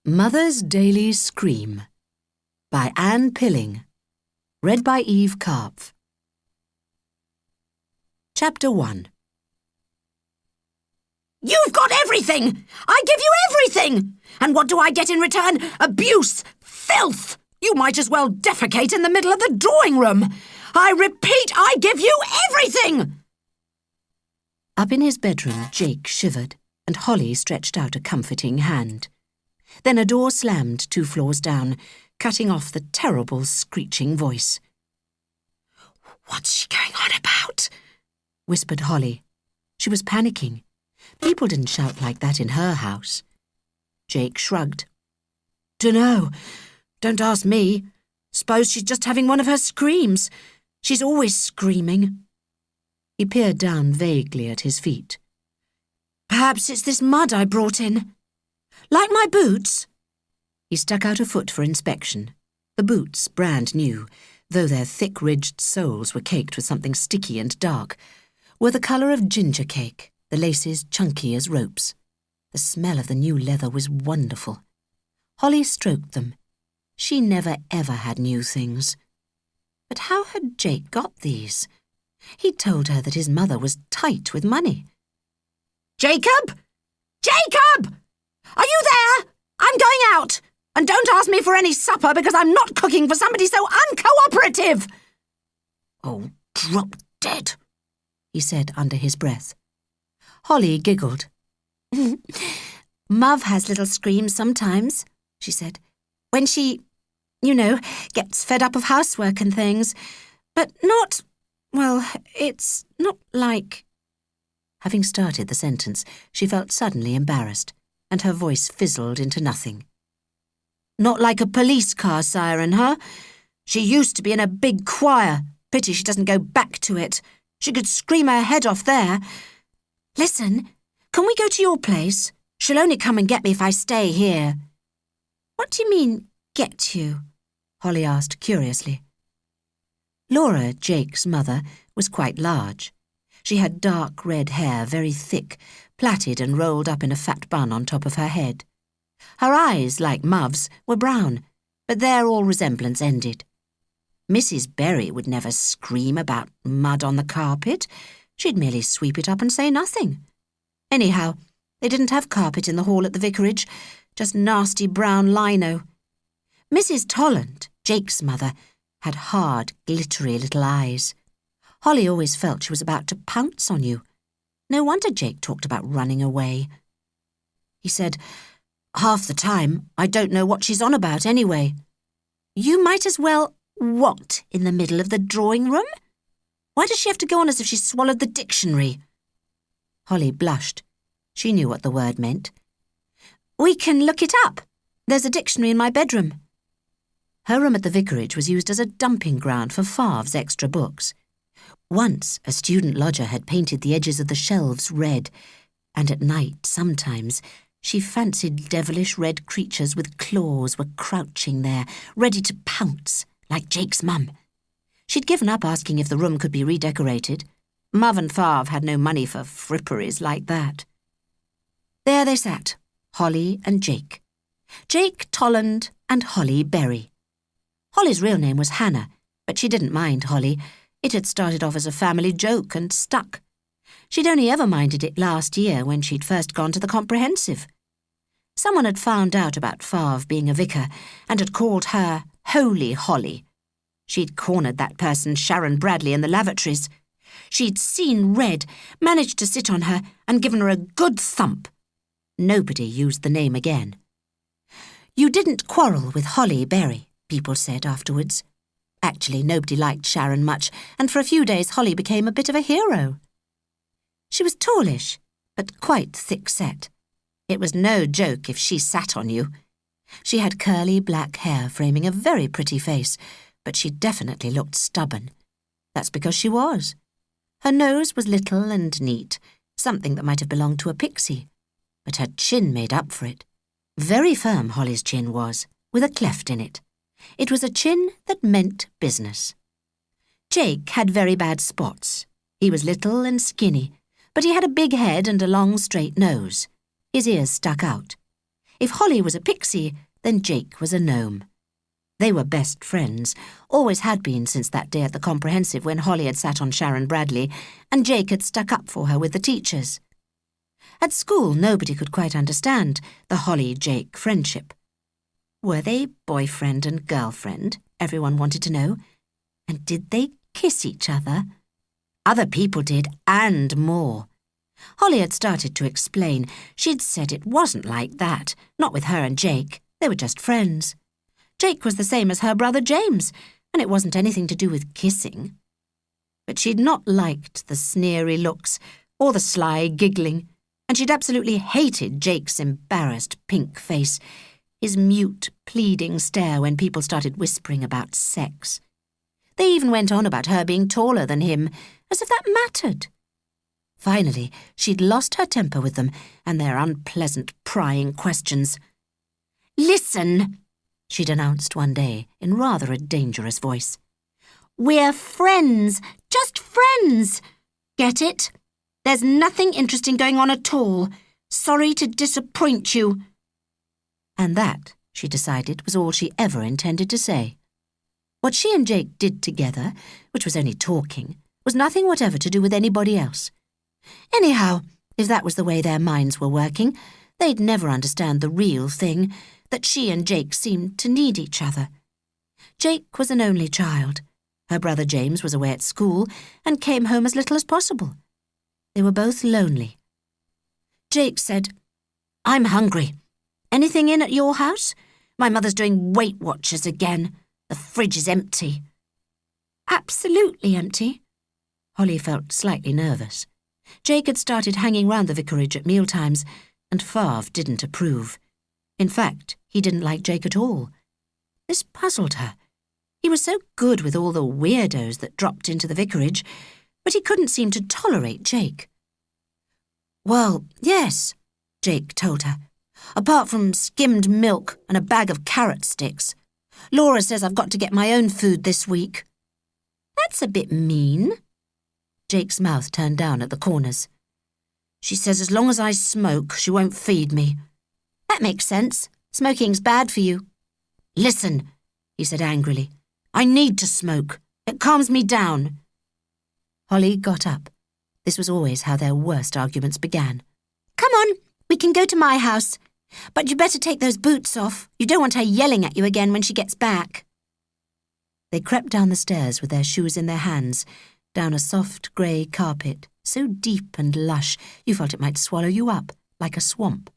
Mother's Daily Scream by Anne Pilling. Read by Eve Karpf. Chapter 1. You've got everything! I give you everything! And what do I get in return? Abuse! Filth! You might as well defecate in the middle of the drawing room! I repeat, I give you everything! Up in his bedroom, Jake shivered, and Holly stretched out a comforting hand. Then a door slammed 2 floors down, cutting off the terrible screeching voice. "What's she going on about?" whispered Holly. She was panicking. People didn't shout like that in her house. Jake shrugged. "Dunno. Don't ask me. Suppose she's just having one of her screams. She's always screaming." He peered down vaguely at his feet. "Perhaps it's this mud I brought in. Like my boots?" He stuck out a foot for inspection. The boots, brand new, though their thick-ridged soles were caked with something sticky and dark, were the colour of ginger cake, the laces chunky as ropes. The smell of the new leather was wonderful. Holly stroked them. She never ever had new things. But how had Jake got these? He'd told her that his mother was tight with money. "Jacob! Jacob! Are you there? I'm going out! And don't ask me for any supper because I'm not cooking for somebody so uncooperative!" "Oh, drop dead," he said under his breath. Holly giggled. "Mov has little screams sometimes," she said, "when she, gets fed up of housework and things. But not, it's not like—" Having started the sentence, she felt suddenly embarrassed, and her voice fizzled into nothing. "Not like a police car siren, huh? She used to be in a big choir. Pity she doesn't go back to it. She could scream her head off there. Listen, can we go to your place? She'll only come and get me if I stay here." "What do you mean, get you?" Holly asked curiously. Laura, Jake's mother, was quite large. She had dark red hair, very thick, plaited and rolled up in a fat bun on top of her head. Her eyes, like Mov's, were brown, but there all resemblance ended. Mrs. Berry would never scream about mud on the carpet. She'd merely sweep it up and say nothing. Anyhow, they didn't have carpet in the hall at the vicarage, just nasty brown lino. Mrs. Tolland, Jake's mother, had hard, glittery little eyes. Holly always felt she was about to pounce on you. No wonder Jake talked about running away. He said, "Half the time, I don't know what she's on about anyway." "You might as well what in the middle of the drawing room? Why does she have to go on as if she swallowed the dictionary?" Holly blushed. She knew what the word meant. "We can look it up. There's a dictionary in my bedroom." Her room at the vicarage was used as a dumping ground for Favre's extra books. Once, a student lodger had painted the edges of the shelves red, and at night, sometimes, she fancied devilish red creatures with claws were crouching there, ready to pounce, like Jake's mum. She'd given up asking if the room could be redecorated. Mov and Favre had no money for fripperies like that. There they sat, Holly and Jake. Jake Tolland and Holly Berry. Holly's real name was Hannah, but she didn't mind Holly. It had started off as a family joke and stuck. She'd only ever minded it last year when she'd first gone to the comprehensive. Someone had found out about Favre being a vicar and had called her Holy Holly. She'd cornered that person, Sharon Bradley, in the lavatories. She'd seen red, managed to sit on her, and given her a good thump. Nobody used the name again. "You didn't quarrel with Holly Berry," people said afterwards. Actually, nobody liked Sharon much, and for a few days Holly became a bit of a hero. She was tallish, but quite thick-set. It was no joke if she sat on you. She had curly black hair framing a very pretty face, but she definitely looked stubborn. That's because she was. Her nose was little and neat, something that might have belonged to a pixie, but her chin made up for it. Very firm Holly's chin was, with a cleft in it. It was a chin that meant business. Jake had very bad spots. He was little and skinny, but he had a big head and a long straight nose. His ears stuck out. If Holly was a pixie, then Jake was a gnome. They were best friends, always had been since that day at the comprehensive when Holly had sat on Sharon Bradley and Jake had stuck up for her with the teachers. At school, nobody could quite understand the Holly-Jake friendship. Were they boyfriend and girlfriend? Everyone wanted to know. And did they kiss each other? Other people did, and more. Holly had started to explain. She'd said it wasn't like that, not with her and Jake. They were just friends. Jake was the same as her brother James, and it wasn't anything to do with kissing. But she'd not liked the sneery looks or the sly giggling, and she'd absolutely hated Jake's embarrassed pink face, his mute, pleading stare when people started whispering about sex. They even went on about her being taller than him, as if that mattered. Finally, she'd lost her temper with them and their unpleasant, prying questions. "Listen," she'd announced one day in rather a dangerous voice. "We're friends, just friends. Get it? There's nothing interesting going on at all. Sorry to disappoint you." And that, she decided, was all she ever intended to say. What she and Jake did together, which was only talking, was nothing whatever to do with anybody else. Anyhow, if that was the way their minds were working, they'd never understand the real thing, that she and Jake seemed to need each other. Jake was an only child. Her brother James was away at school and came home as little as possible. They were both lonely. Jake said, "I'm hungry. Anything in at your house? My mother's doing Weight Watchers again. The fridge is empty." "Absolutely empty." Holly felt slightly nervous. Jake had started hanging round the vicarage at mealtimes, and Favre didn't approve. In fact, he didn't like Jake at all. This puzzled her. He was so good with all the weirdos that dropped into the vicarage, but he couldn't seem to tolerate Jake. "Well, yes," Jake told her. "Apart from skimmed milk and a bag of carrot sticks. Laura says I've got to get my own food this week." "That's a bit mean." Jake's mouth turned down at the corners. "She says as long as I smoke, she won't feed me." "That makes sense. Smoking's bad for you." "Listen," he said angrily. "I need to smoke. It calms me down." Holly got up. This was always how their worst arguments began. "Come on, we can go to my house. But you better take those boots off. You don't want her yelling at you again when she gets back." They crept down the stairs with their shoes in their hands, down a soft grey carpet, so deep and lush you felt it might swallow you up, like a swamp.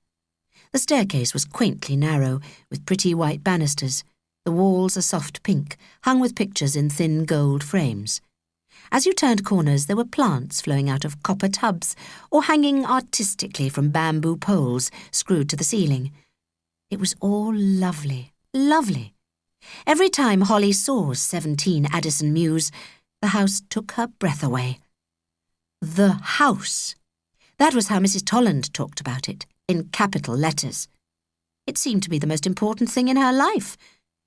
The staircase was quaintly narrow, with pretty white banisters, the walls a soft pink, hung with pictures in thin gold frames. As you turned corners, there were plants flowing out of copper tubs or hanging artistically from bamboo poles screwed to the ceiling. It was all lovely, lovely. Every time Holly saw 17 Addison Mews, the house took her breath away. The house. That was how Mrs. Tolland talked about it, in capital letters. It seemed to be the most important thing in her life,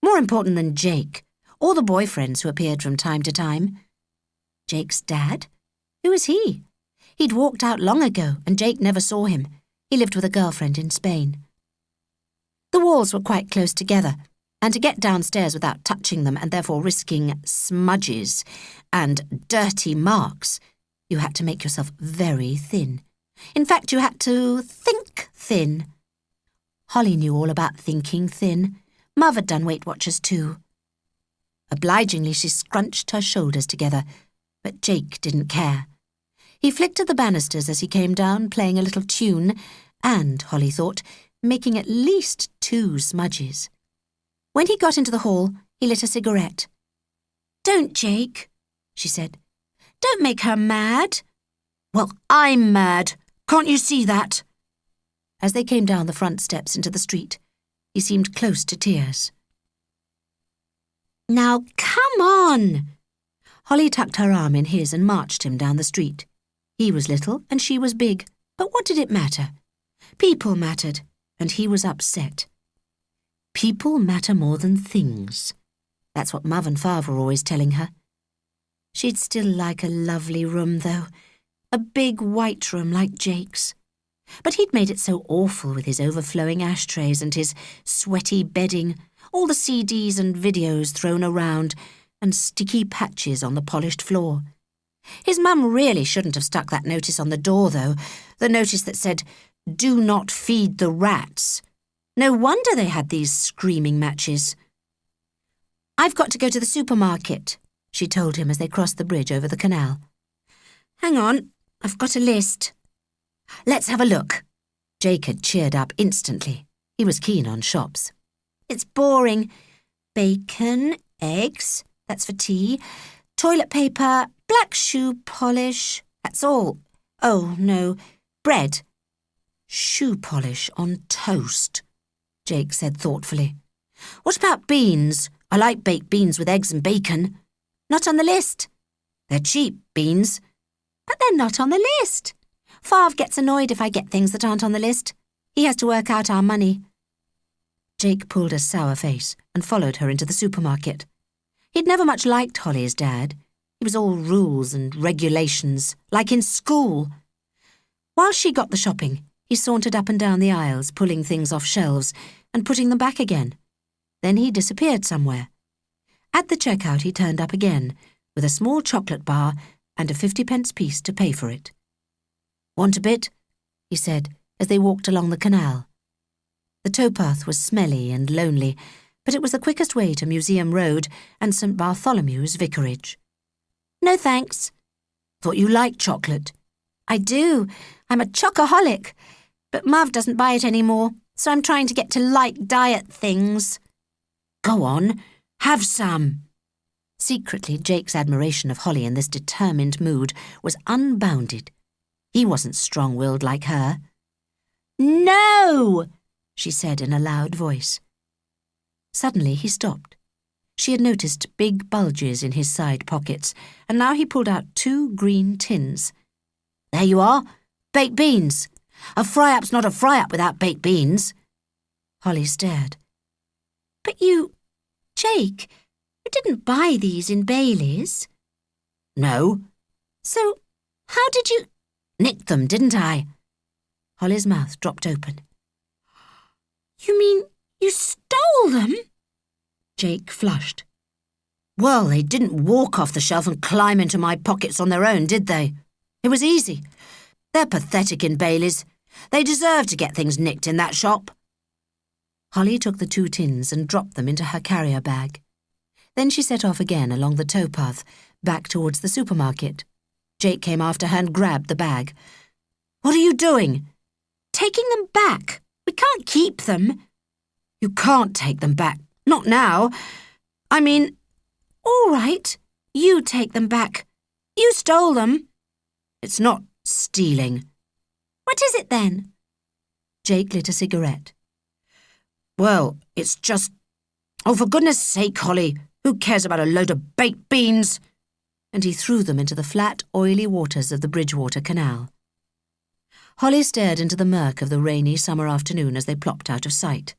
more important than Jake, or the boyfriends who appeared from time to time. Jake's dad? Who was he? He'd walked out long ago, and Jake never saw him. He lived with a girlfriend in Spain. The walls were quite close together, and to get downstairs without touching them and therefore risking smudges and dirty marks, you had to make yourself very thin. In fact, you had to think thin. Holly knew all about thinking thin. Mother had done Weight Watchers too. Obligingly, she scrunched her shoulders together, but Jake didn't care. He flicked at the banisters as he came down, playing a little tune, and, Holly thought, making at least 2 smudges. When he got into the hall, he lit a cigarette. "Don't, Jake," she said. "Don't make her mad." "Well, I'm mad. Can't you see that?" As they came down the front steps into the street, he seemed close to tears. "Now, come on!" Holly tucked her arm in his and marched him down the street. He was little and she was big, but what did it matter? People mattered, and he was upset. People matter more than things. That's what Mother and Father were always telling her. She'd still like a lovely room, though. A big white room like Jake's. But he'd made it so awful with his overflowing ashtrays and his sweaty bedding, all the CDs and videos thrown around, and sticky patches on the polished floor. His mum really shouldn't have stuck that notice on the door, though, the notice that said, "Do not feed the rats." No wonder they had these screaming matches. "I've got to go to the supermarket," she told him as they crossed the bridge over the canal. "Hang on, I've got a list." "Let's have a look." Jake had cheered up instantly. He was keen on shops. "It's boring. Bacon, eggs, that's for tea, toilet paper, black shoe polish, that's all. Oh, no, bread." "Shoe polish on toast," Jake said thoughtfully. "What about beans? I like baked beans with eggs and bacon." "Not on the list." "They're cheap, beans." "But they're not on the list. Favre gets annoyed if I get things that aren't on the list. He has to work out our money." Jake pulled a sour face and followed her into the supermarket. He'd never much liked Holly's dad. He was all rules and regulations, like in school. While she got the shopping, he sauntered up and down the aisles, pulling things off shelves and putting them back again. Then he disappeared somewhere. At the checkout he turned up again, with a small chocolate bar and a 50p piece to pay for it. "Want a bit?" he said, as they walked along the canal. The towpath was smelly and lonely, but it was the quickest way to Museum Road and St. Bartholomew's Vicarage. "No thanks." "Thought you liked chocolate." "I do. I'm a chocoholic. But Mav doesn't buy it anymore, so I'm trying to get to like diet things." "Go on, have some." Secretly, Jake's admiration of Holly in this determined mood was unbounded. He wasn't strong-willed like her. "No!" she said in a loud voice. Suddenly he stopped. She had noticed big bulges in his side pockets, and now he pulled out 2 green tins. "There you are, baked beans. A fry-up's not a fry-up without baked beans." Holly stared. "But Jake, you didn't buy these in Bailey's." "No." "So, how did you—" "Nicked them, didn't I?" Holly's mouth dropped open. "You mean you stole them?" Jake flushed. "Well, they didn't walk off the shelf and climb into my pockets on their own, did they? It was easy. They're pathetic in Bailey's. They deserve to get things nicked in that shop." Holly took the 2 tins and dropped them into her carrier bag. Then she set off again along the towpath, back towards the supermarket. Jake came after her and grabbed the bag. "What are you doing?" "Taking them back. We can't keep them." "You can't take them back. Not now. I mean—" "All right. You take them back. You stole them." "It's not stealing." "What is it then?" Jake lit a cigarette. "Well, it's just— Oh, for goodness sake, Holly, who cares about a load of baked beans?" And he threw them into the flat, oily waters of the Bridgewater Canal. Holly stared into the murk of the rainy summer afternoon as they plopped out of sight.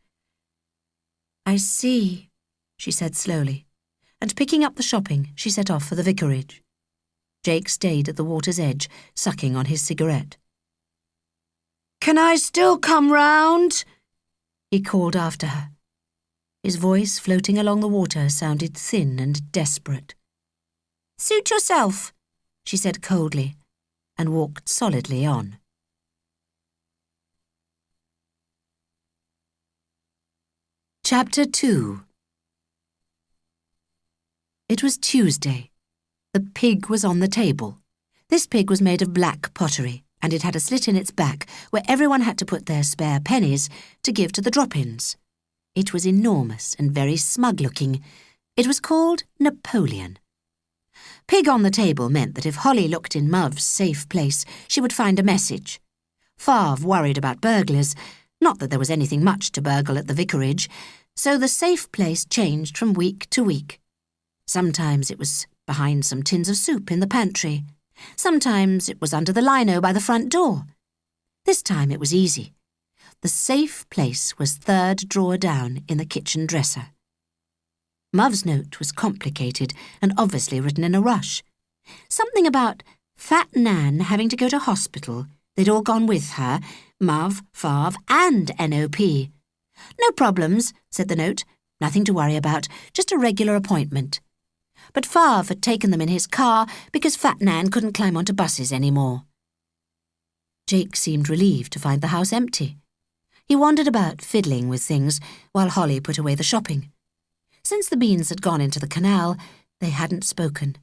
"I see," she said slowly, and picking up the shopping, she set off for the vicarage. Jake stayed at the water's edge, sucking on his cigarette. "Can I still come round?" he called after her. His voice, floating along the water, sounded thin and desperate. "Suit yourself," she said coldly, and walked solidly on. Chapter 2. It was Tuesday. The pig was on the table. This pig was made of black pottery, and it had a slit in its back where everyone had to put their spare pennies to give to the drop-ins. It was enormous and very smug-looking. It was called Napoleon. Pig on the table meant that if Holly looked in Mav's safe place, she would find a message. Favre worried about burglars, not that there was anything much to burgle at the vicarage, so the safe place changed from week to week. Sometimes it was behind some tins of soup in the pantry. Sometimes it was under the lino by the front door. This time it was easy. The safe place was 3rd drawer down in the kitchen dresser. Mav's note was complicated and obviously written in a rush. Something about Fat Nan having to go to hospital. They'd all gone with her. Mav, Farv and NOP. "No problems," said the note. "Nothing to worry about, just a regular appointment." But Farv had taken them in his car because Fat Nan couldn't climb onto buses anymore. Jake seemed relieved to find the house empty. He wandered about fiddling with things while Holly put away the shopping. Since the beans had gone into the canal, they hadn't spoken.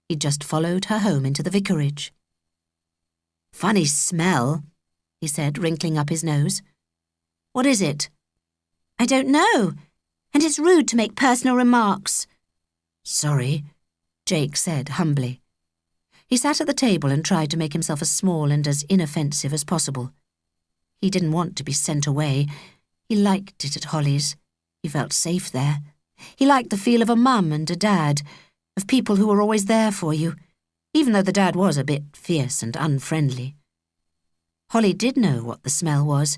He'd just followed her home into the vicarage. "Funny smell," he said, wrinkling up his nose. "What is it?" "I don't know, and it's rude to make personal remarks." "Sorry," Jake said humbly. He sat at the table and tried to make himself as small and as inoffensive as possible. He didn't want to be sent away. He liked it at Holly's. He felt safe there. He liked the feel of a mum and a dad, of people who were always there for you, even though the dad was a bit fierce and unfriendly. Holly did know what the smell was.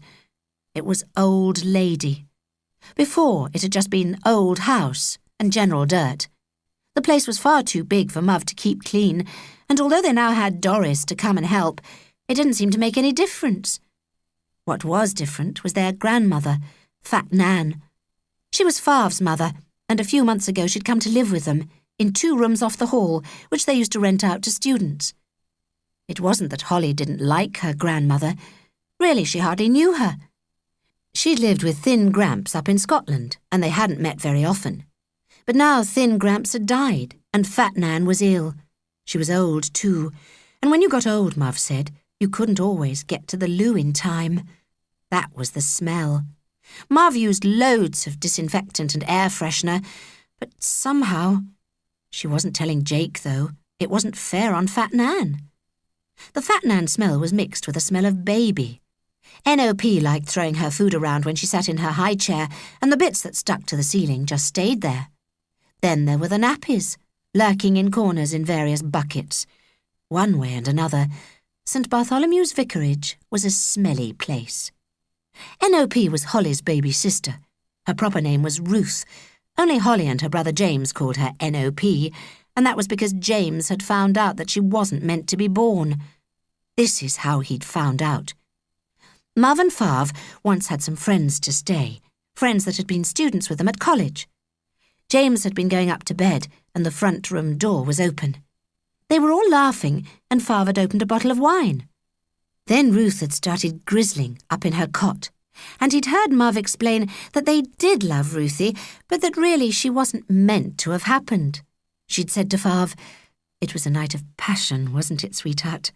It was old lady. Before, it had just been old house and general dirt. The place was far too big for Muv to keep clean, and although they now had Doris to come and help, it didn't seem to make any difference. What was different was their grandmother, Fat Nan. She was Farv's mother, and a few months ago she'd come to live with them, in 2 rooms off the hall, which they used to rent out to students. It wasn't that Holly didn't like her grandmother. Really, she hardly knew her. She'd lived with Thin Gramps up in Scotland, and they hadn't met very often. But now Thin Gramps had died, and Fat Nan was ill. She was old, too, and when you got old, Muv said, you couldn't always get to the loo in time. That was the smell. Muv used loads of disinfectant and air freshener, but somehow... She wasn't telling Jake, though. It wasn't fair on Fat Nan. The Fat Nan smell was mixed with a smell of baby. NOP liked throwing her food around when she sat in her high chair, and the bits that stuck to the ceiling just stayed there. Then there were the nappies, lurking in corners in various buckets. One way and another, St. Bartholomew's Vicarage was a smelly place. NOP was Holly's baby sister. Her proper name was Ruth. Only Holly and her brother James called her NOP, and that was because James had found out that she wasn't meant to be born. This is how he'd found out. Muv and Farv once had some friends to stay, friends that had been students with them at college. James had been going up to bed, and the front room door was open. They were all laughing, and Farv had opened a bottle of wine. Then Ruth had started grizzling up in her cot, and he'd heard Muv explain that they did love Ruthie, but that really she wasn't meant to have happened. She'd said to Farv, "It was a night of passion, wasn't it, sweetheart?"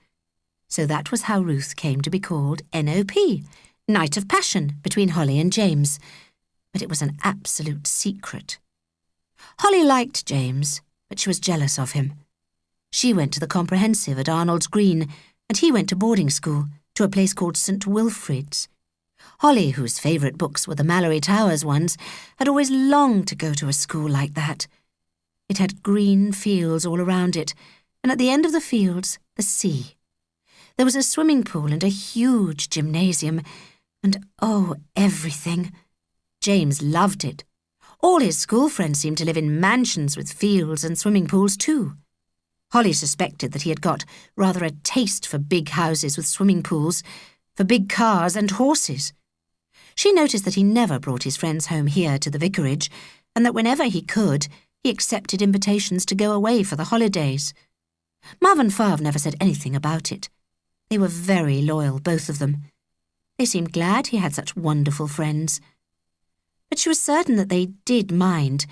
So that was how Ruth came to be called NOP, Night of Passion, between Holly and James. But it was an absolute secret. Holly liked James, but she was jealous of him. She went to the comprehensive at Arnold's Green, and he went to boarding school, to a place called St. Wilfrid's. Holly, whose favourite books were the Mallory Towers ones, had always longed to go to a school like that. It had green fields all around it, and at the end of the fields, the sea. There was a swimming pool and a huge gymnasium, and oh, everything. James loved it. All his school friends seemed to live in mansions with fields and swimming pools too. Holly suspected that he had got rather a taste for big houses with swimming pools, for big cars and horses. She noticed that he never brought his friends home here to the vicarage, and that whenever he could, he accepted invitations to go away for the holidays. Mav and Farv never said anything about it. They were very loyal, both of them. They seemed glad he had such wonderful friends. But she was certain that they did mind,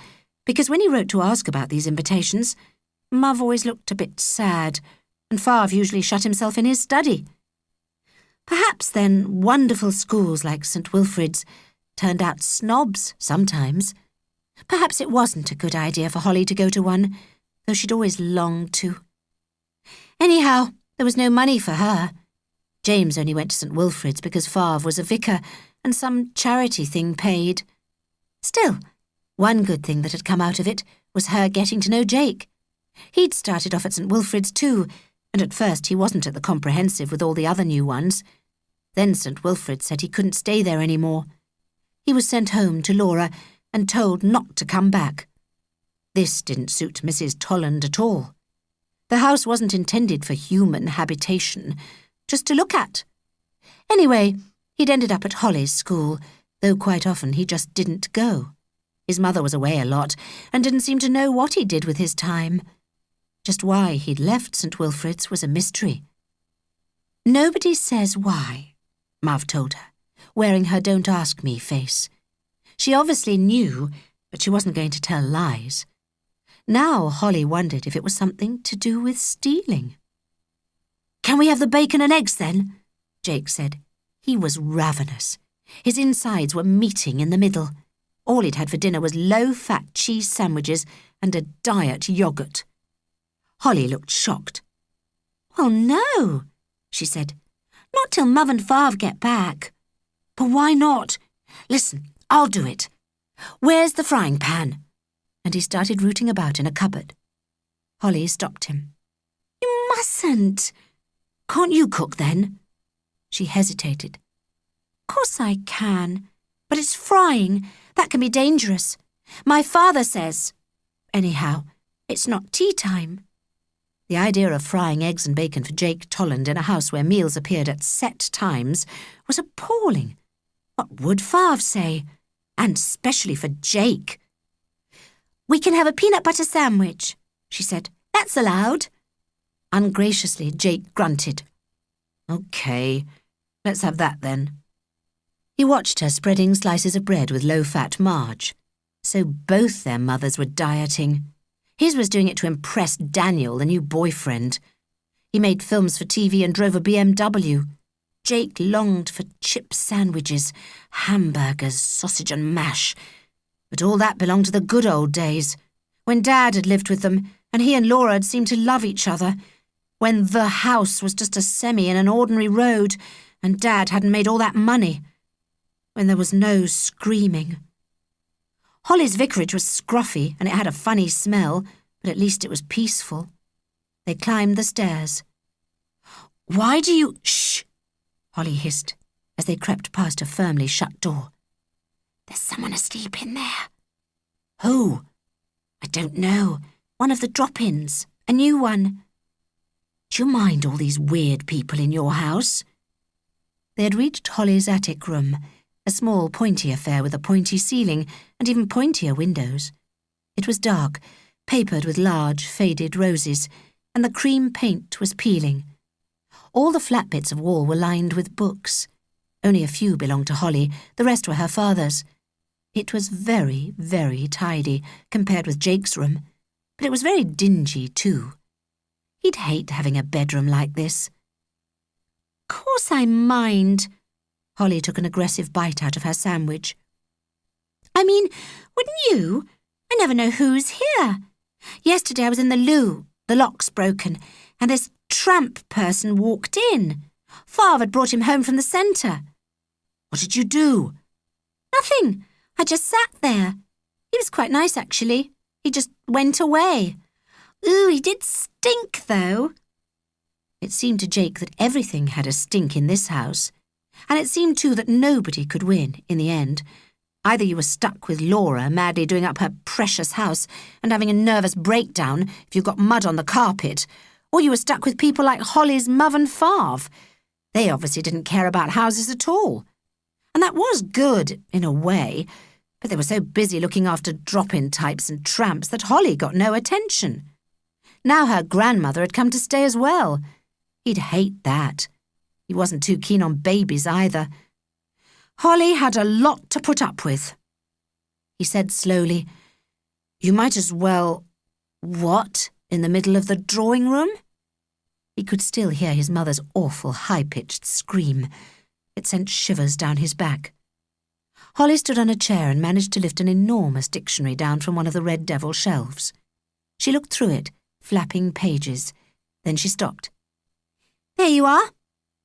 because when he wrote to ask about these invitations, Muv always looked a bit sad, and Farv usually shut himself in his study. Perhaps, then, wonderful schools like St. Wilfrid's turned out snobs sometimes. Perhaps it wasn't a good idea for Holly to go to one, though she'd always longed to. Anyhow, there was no money for her. James only went to St. Wilfrid's because Farv was a vicar, and some charity thing paid. Still, one good thing that had come out of it was her getting to know Jake. He'd started off at St. Wilfrid's too, and at first he wasn't at the comprehensive with all the other new ones. Then St. Wilfrid said he couldn't stay there any more. He was sent home to Laura and told not to come back. This didn't suit Mrs. Tolland at all. The house wasn't intended for human habitation, just to look at. Anyway, He'd ended up at Holly's school, though quite often he just didn't go. His mother was away a lot and didn't seem to know what he did with his time. Just why he'd left St. Wilfrid's was a mystery. "Nobody says why," Mav told her, wearing her don't ask me face. She obviously knew, but she wasn't going to tell lies. Now Holly wondered if it was something to do with stealing. "Can we have the bacon and eggs then?" Jake said. He was ravenous. His insides were meeting in the middle. All he'd had for dinner was low-fat cheese sandwiches and a diet yoghurt. Holly looked shocked. "Well, no," she said. "Not till Mum and Fav get back." "But why not? Listen, I'll do it. Where's the frying pan?" And he started rooting about in a cupboard. Holly stopped him. "You mustn't." "Can't you cook then?" She hesitated. "Course I can, but it's frying. That can be dangerous. My father says. Anyhow, it's not tea time." The idea of frying eggs and bacon for Jake Tolland in a house where meals appeared at set times was appalling. What would Fav say? And especially for Jake. "We can have a peanut butter sandwich," she said. "That's allowed." Ungraciously, Jake grunted. "Okay, let's have that then." He watched her spreading slices of bread with low-fat marge. So both their mothers were dieting. His was doing it to impress Daniel, the new boyfriend. He made films for TV and drove a BMW. Jake longed for chip sandwiches, hamburgers, sausage and mash. But all that belonged to the good old days, when Dad had lived with them and he and Laura had seemed to love each other, when the house was just a semi in an ordinary road and Dad hadn't made all that money, when there was no screaming. Holly's vicarage was scruffy and it had a funny smell, but at least it was peaceful. They climbed the stairs. "Why do you—" "Shh!" Holly hissed as they crept past a firmly shut door. "There's someone asleep in there." "Who?" "I don't know. One of the drop-ins. A new one." "Do you mind all these weird people in your house?" They had reached Holly's attic room, a small pointy affair with a pointy ceiling and even pointier windows. It was dark, papered with large, faded roses, and the cream paint was peeling. All the flat bits of wall were lined with books. Only a few belonged to Holly, the rest were her father's. It was very, very tidy compared with Jake's room, but it was very dingy too. He'd hate having a bedroom like this. "Course I mind." Holly took an aggressive bite out of her sandwich. "I mean, wouldn't you? I never know who's here. Yesterday I was in the loo, the lock's broken, and this tramp person walked in. Fav had brought him home from the centre." "What did you do?" "Nothing. I just sat there. He was quite nice, actually. He just went away. Ooh, he did stink, though." It seemed to Jake that everything had a stink in this house. And it seemed, too, that nobody could win in the end. Either you were stuck with Laura madly doing up her precious house and having a nervous breakdown if you got mud on the carpet, or you were stuck with people like Holly's Mum and Fav. They obviously didn't care about houses at all. And that was good, in a way, but they were so busy looking after drop-in types and tramps that Holly got no attention. Now her grandmother had come to stay as well. He'd hate that. He wasn't too keen on babies either. Holly had a lot to put up with. He said slowly, "You might as well—" "What? In the middle of the drawing room?" He could still hear his mother's awful high-pitched scream. It sent shivers down his back. Holly stood on a chair and managed to lift an enormous dictionary down from one of the Red Devil shelves. She looked through it, flapping pages. Then she stopped. "There you are.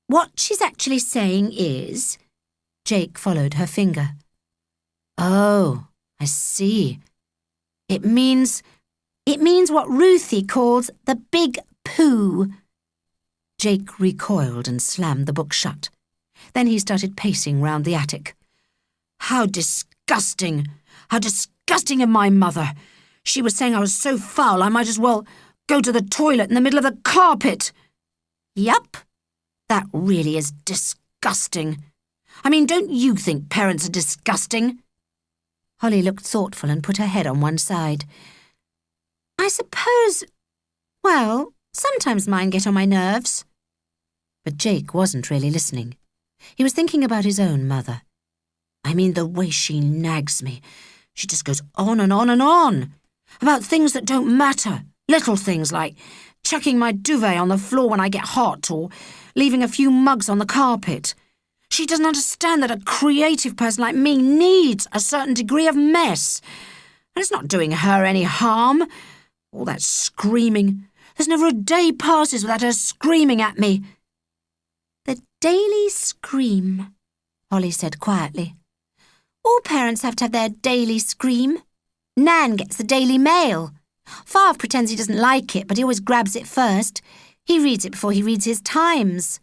What she's actually saying is—" Jake followed her finger. "Oh, I see. It means what Ruthie calls the big poo." Jake recoiled and slammed the book shut. Then he started pacing round the attic. "How disgusting! How disgusting of my mother! She was saying I was so foul I might as well go to the toilet in the middle of the carpet." "Yup. That really is disgusting. I mean, don't you think parents are disgusting? Holly looked thoughtful and put her head on one side. I suppose, well, sometimes mine get on my nerves. But Jake wasn't really listening. He was thinking about his own mother. I mean, the way she nags me. She just goes on and on and on about things that don't matter. Little things like chucking my duvet on the floor when I get hot or leaving a few mugs on the carpet. She doesn't understand that a creative person like me needs a certain degree of mess. And it's not doing her any harm. All that screaming. There's never a day passes without her screaming at me. The daily scream, Holly said quietly. All parents have to have their daily scream. Nan gets the Daily Mail. Favre pretends he doesn't like it, but he always grabs it first. He reads it before he reads his Times.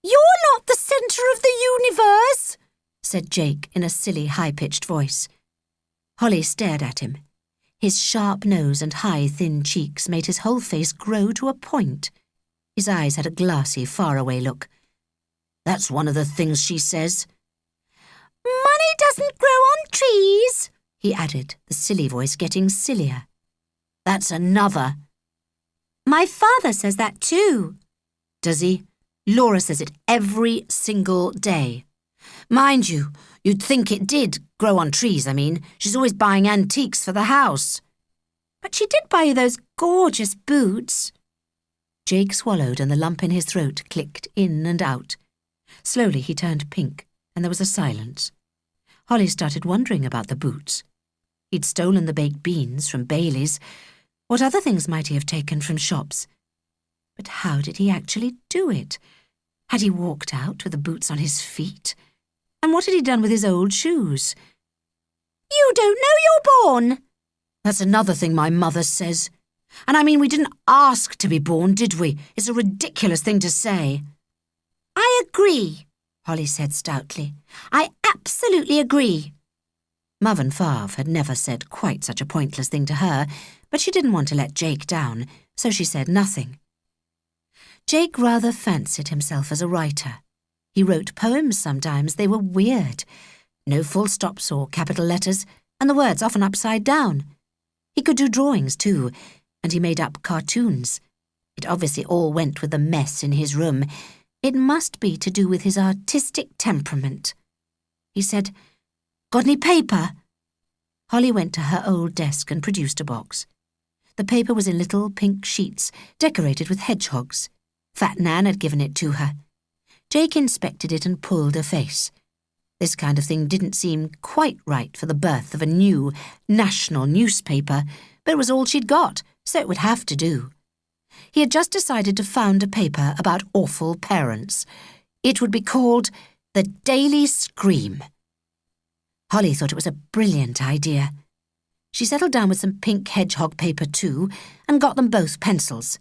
You're not the centre of the universe, said Jake in a silly, high-pitched voice. Holly stared at him. His sharp nose and high, thin cheeks made his whole face grow to a point. His eyes had a glassy, faraway look. That's one of the things she says. Money doesn't grow on trees, he added, the silly voice getting sillier. That's another. My father says that too. Does he? Laura says it every single day. Mind you, you'd think it did grow on trees, I mean. She's always buying antiques for the house. But she did buy you those gorgeous boots. Jake swallowed and the lump in his throat clicked in and out. Slowly he turned pink and there was a silence. Holly started wondering about the boots. He'd stolen the baked beans from Bailey's. What other things might he have taken from shops? But how did he actually do it? Had he walked out with the boots on his feet? And what had he done with his old shoes? You don't know you're born. That's another thing my mother says. And I mean, we didn't ask to be born, did we? It's a ridiculous thing to say. I agree, Holly said stoutly. I absolutely agree. Mother and Favre had never said quite such a pointless thing to her, but she didn't want to let Jake down, so she said nothing. Jake rather fancied himself as a writer. He wrote poems sometimes. They were weird. No full stops or capital letters, and the words often upside down. He could do drawings too, and he made up cartoons. It obviously all went with the mess in his room. It must be to do with his artistic temperament. He said, Got any paper? Holly went to her old desk and produced a box. The paper was in little pink sheets, decorated with hedgehogs. Fat Nan had given it to her. Jake inspected it and pulled a face. This kind of thing didn't seem quite right for the birth of a new national newspaper, but it was all she'd got, so it would have to do. He had just decided to found a paper about awful parents. It would be called The Daily Scream. Holly thought it was a brilliant idea. She settled down with some pink hedgehog paper too, and got them both pencils.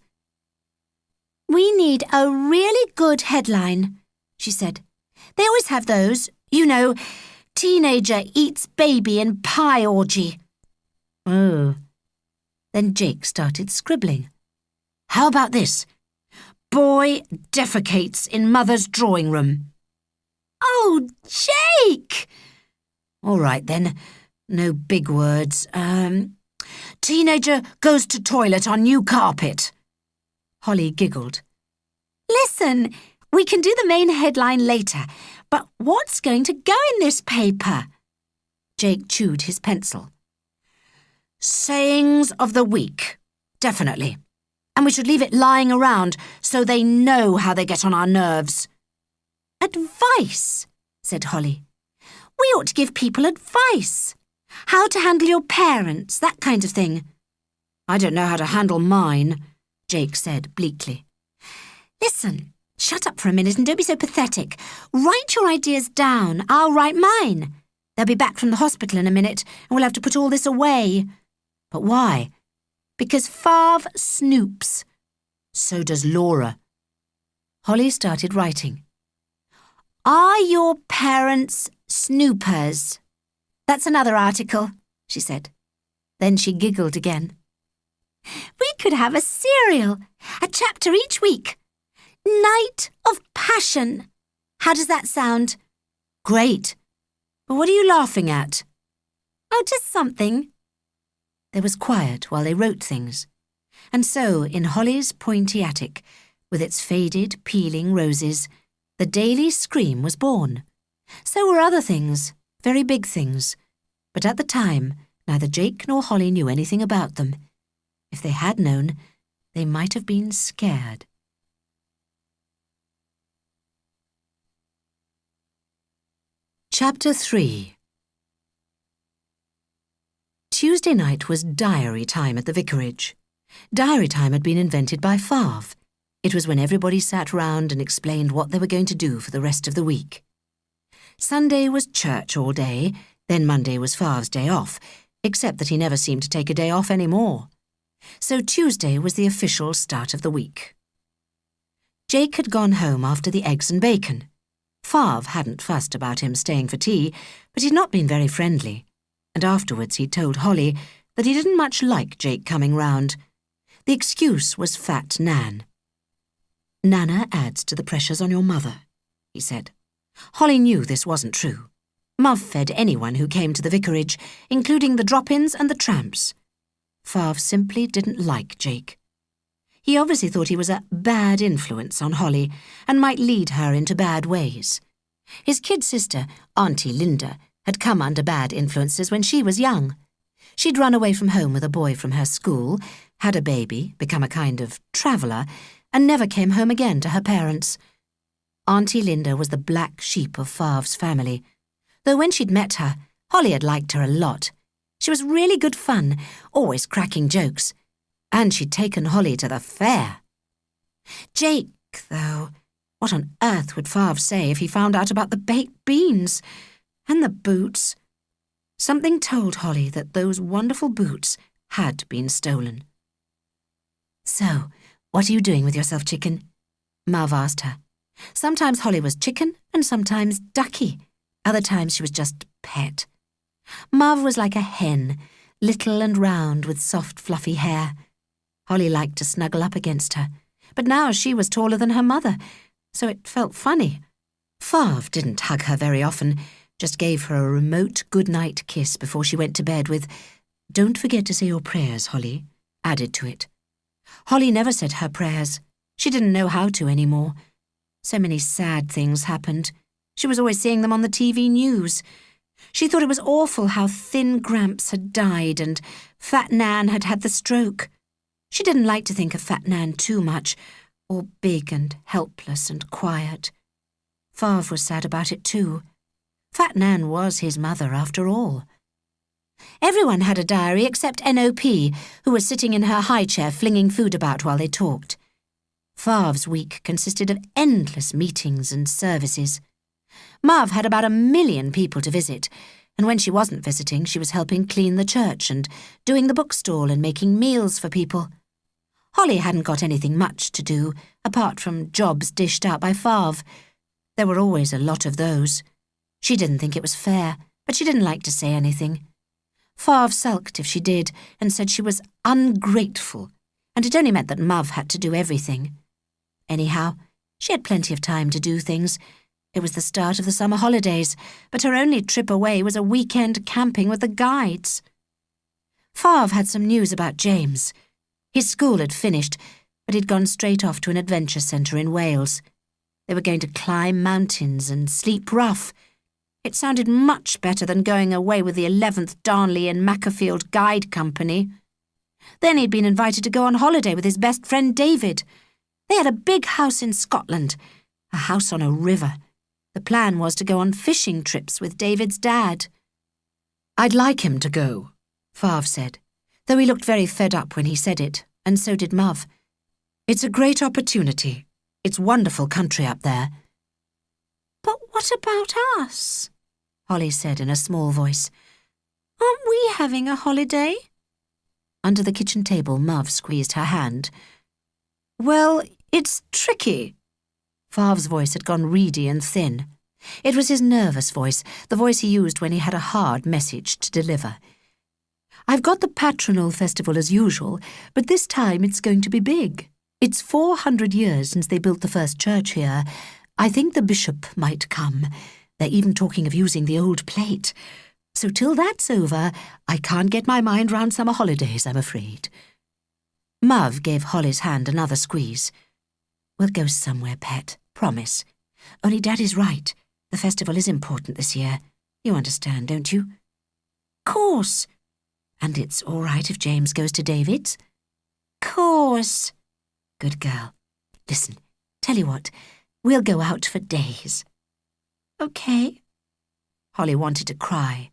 We need a really good headline, she said. They always have those, you know, teenager eats baby in pie orgy. Oh. Then Jake started scribbling. How about this? Boy defecates in mother's drawing room. Oh, Jake! All right then, no big words. Teenager goes to toilet on new carpet. Holly giggled. Listen, we can do the main headline later, but what's going to go in this paper? Jake chewed his pencil. Sayings of the week, definitely. And we should leave it lying around so they know how they get on our nerves. Advice, said Holly. We ought to give people advice. How to handle your parents, that kind of thing. I don't know how to handle mine, Jake said bleakly. Listen, shut up for a minute and don't be so pathetic. Write your ideas down. I'll write mine. They'll be back from the hospital in a minute and we'll have to put all this away. But why? Because Favre snoops. So does Laura. Holly started writing. Are your parents snoopers? That's another article, she said. Then she giggled again. We could have a serial, a chapter each week. Night of Passion. How does that sound? Great. But what are you laughing at? Oh, just something. There was quiet while they wrote things. And so, in Holly's pointy attic, with its faded, peeling roses, the daily scream was born. So were other things, very big things. But at the time, neither Jake nor Holly knew anything about them. If they had known, they might have been scared. Chapter 3. Tuesday night was diary time at the vicarage. Diary time had been invented by Farv. It was when everybody sat round and explained what they were going to do for the rest of the week. Sunday was church all day, then Monday was Farv's day off, except that he never seemed to take a day off any more. So Tuesday was the official start of the week. Jake had gone home after the eggs and bacon. Farv hadn't fussed about him staying for tea, but he'd not been very friendly. And afterwards he'd told Holly that he didn't much like Jake coming round. The excuse was Fat Nan. Nana adds to the pressures on your mother, he said. Holly knew this wasn't true. Muv fed anyone who came to the vicarage, including the drop-ins and the tramps. Farv simply didn't like Jake. He obviously thought he was a bad influence on Holly and might lead her into bad ways. His kid sister, Auntie Linda, had come under bad influences when she was young. She'd run away from home with a boy from her school, had a baby, become a kind of traveller, and never came home again to her parents. Auntie Linda was the black sheep of Farv's family, though when she'd met her, Holly had liked her a lot. She was really good fun, always cracking jokes. And she'd taken Holly to the fair. Jake, though, what on earth would Farv say if he found out about the baked beans? And the boots? Something told Holly that those wonderful boots had been stolen. So, what are you doing with yourself, chicken? Muv asked her. Sometimes Holly was chicken and sometimes ducky. Other times she was just pet. Muv was like a hen, little and round with soft fluffy hair. Holly liked to snuggle up against her, but now she was taller than her mother, so it felt funny. Farv didn't hug her very often, just gave her a remote good-night kiss before she went to bed with, "Don't forget to say your prayers, Holly," added to it. Holly never said her prayers. She didn't know how to anymore. So many sad things happened. She was always seeing them on the TV news. She thought it was awful how thin Gramps had died and Fat Nan had had the stroke. She didn't like to think of Fat Nan too much, all big and helpless and quiet. Farv was sad about it too. Fat Nan was his mother after all. Everyone had a diary except N.O.P., who was sitting in her high chair flinging food about while they talked. Farv's week consisted of endless meetings and services. Muv had about 1 million people to visit, and when she wasn't visiting, she was helping clean the church and doing the bookstall and making meals for people. Holly hadn't got anything much to do, apart from jobs dished out by Farv. There were always a lot of those. She didn't think it was fair, but she didn't like to say anything. Farv sulked if she did and said she was ungrateful, and it only meant that Muv had to do everything. Anyhow, she had plenty of time to do things. It was the start of the summer holidays, but her only trip away was a weekend camping with the guides. Farv had some news about James. His school had finished, but he'd gone straight off to an adventure centre in Wales. They were going to climb mountains and sleep rough. It sounded much better than going away with the 11th Darnley and Macclesfield Guide Company. Then he'd been invited to go on holiday with his best friend David. They had a big house in Scotland, a house on a river. The plan was to go on fishing trips with David's dad. "I'd like him to go," Farv said, though he looked very fed up when he said it, and so did Muv. "It's a great opportunity. It's wonderful country up there." "But what about us?" Holly said in a small voice. "Aren't we having a holiday?" Under the kitchen table, Muv squeezed her hand. "Well, it's tricky." Farv's voice had gone reedy and thin. It was his nervous voice, the voice he used when he had a hard message to deliver. "I've got the Patronal Festival as usual, but this time it's going to be big. It's 400 years since they built the first church here. I think the bishop might come. They're even talking of using the old plate. So till that's over, I can't get my mind round summer holidays, I'm afraid. Muv gave Holly's hand another squeeze. We'll go somewhere, pet, promise. Only Daddy's right. The festival is important this year. You understand, don't you? Course. And it's all right if James goes to David's? Course. Good girl. Listen, tell you what, we'll go out for days. OK. Holly wanted to cry.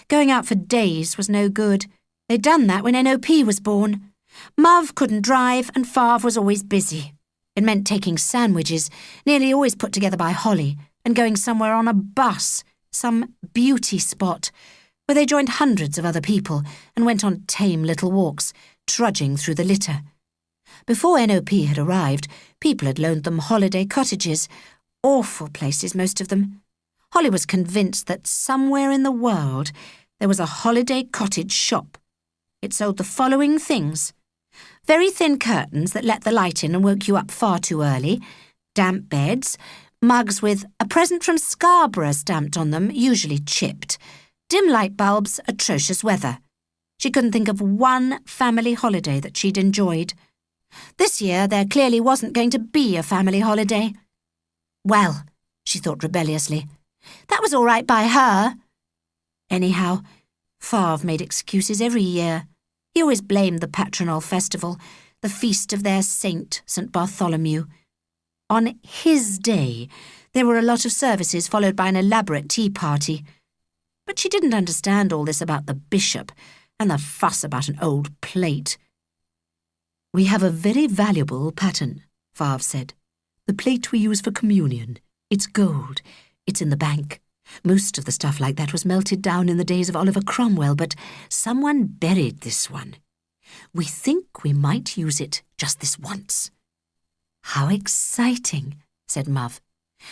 Going out for days was no good. They'd done that when NOP was born. Muv couldn't drive and Fav was always busy. It meant taking sandwiches, nearly always put together by Holly, and going somewhere on a bus, some beauty spot, where they joined hundreds of other people and went on tame little walks, trudging through the litter. Before NOP had arrived, people had loaned them holiday cottages, awful places, most of them. Holly was convinced that somewhere in the world there was a holiday cottage shop. It sold the following things: very thin curtains that let the light in and woke you up far too early, damp beds, mugs with "A present from Scarborough" stamped on them, usually chipped, dim light bulbs, atrocious weather. She couldn't think of one family holiday that she'd enjoyed. This year there clearly wasn't going to be a family holiday. Well, she thought rebelliously, that was all right by her. Anyhow, Fav made excuses every year. He always blamed the patronal festival, the feast of their saint, St. Bartholomew. On his day, there were a lot of services followed by an elaborate tea party. But she didn't understand all this about the bishop and the fuss about an old plate. We have a very valuable pattern, Fav said. The plate we use for communion. It's gold. It's in the bank. Most of the stuff like that was melted down in the days of Oliver Cromwell, but someone buried this one. We think we might use it just this once. How exciting, said Muv.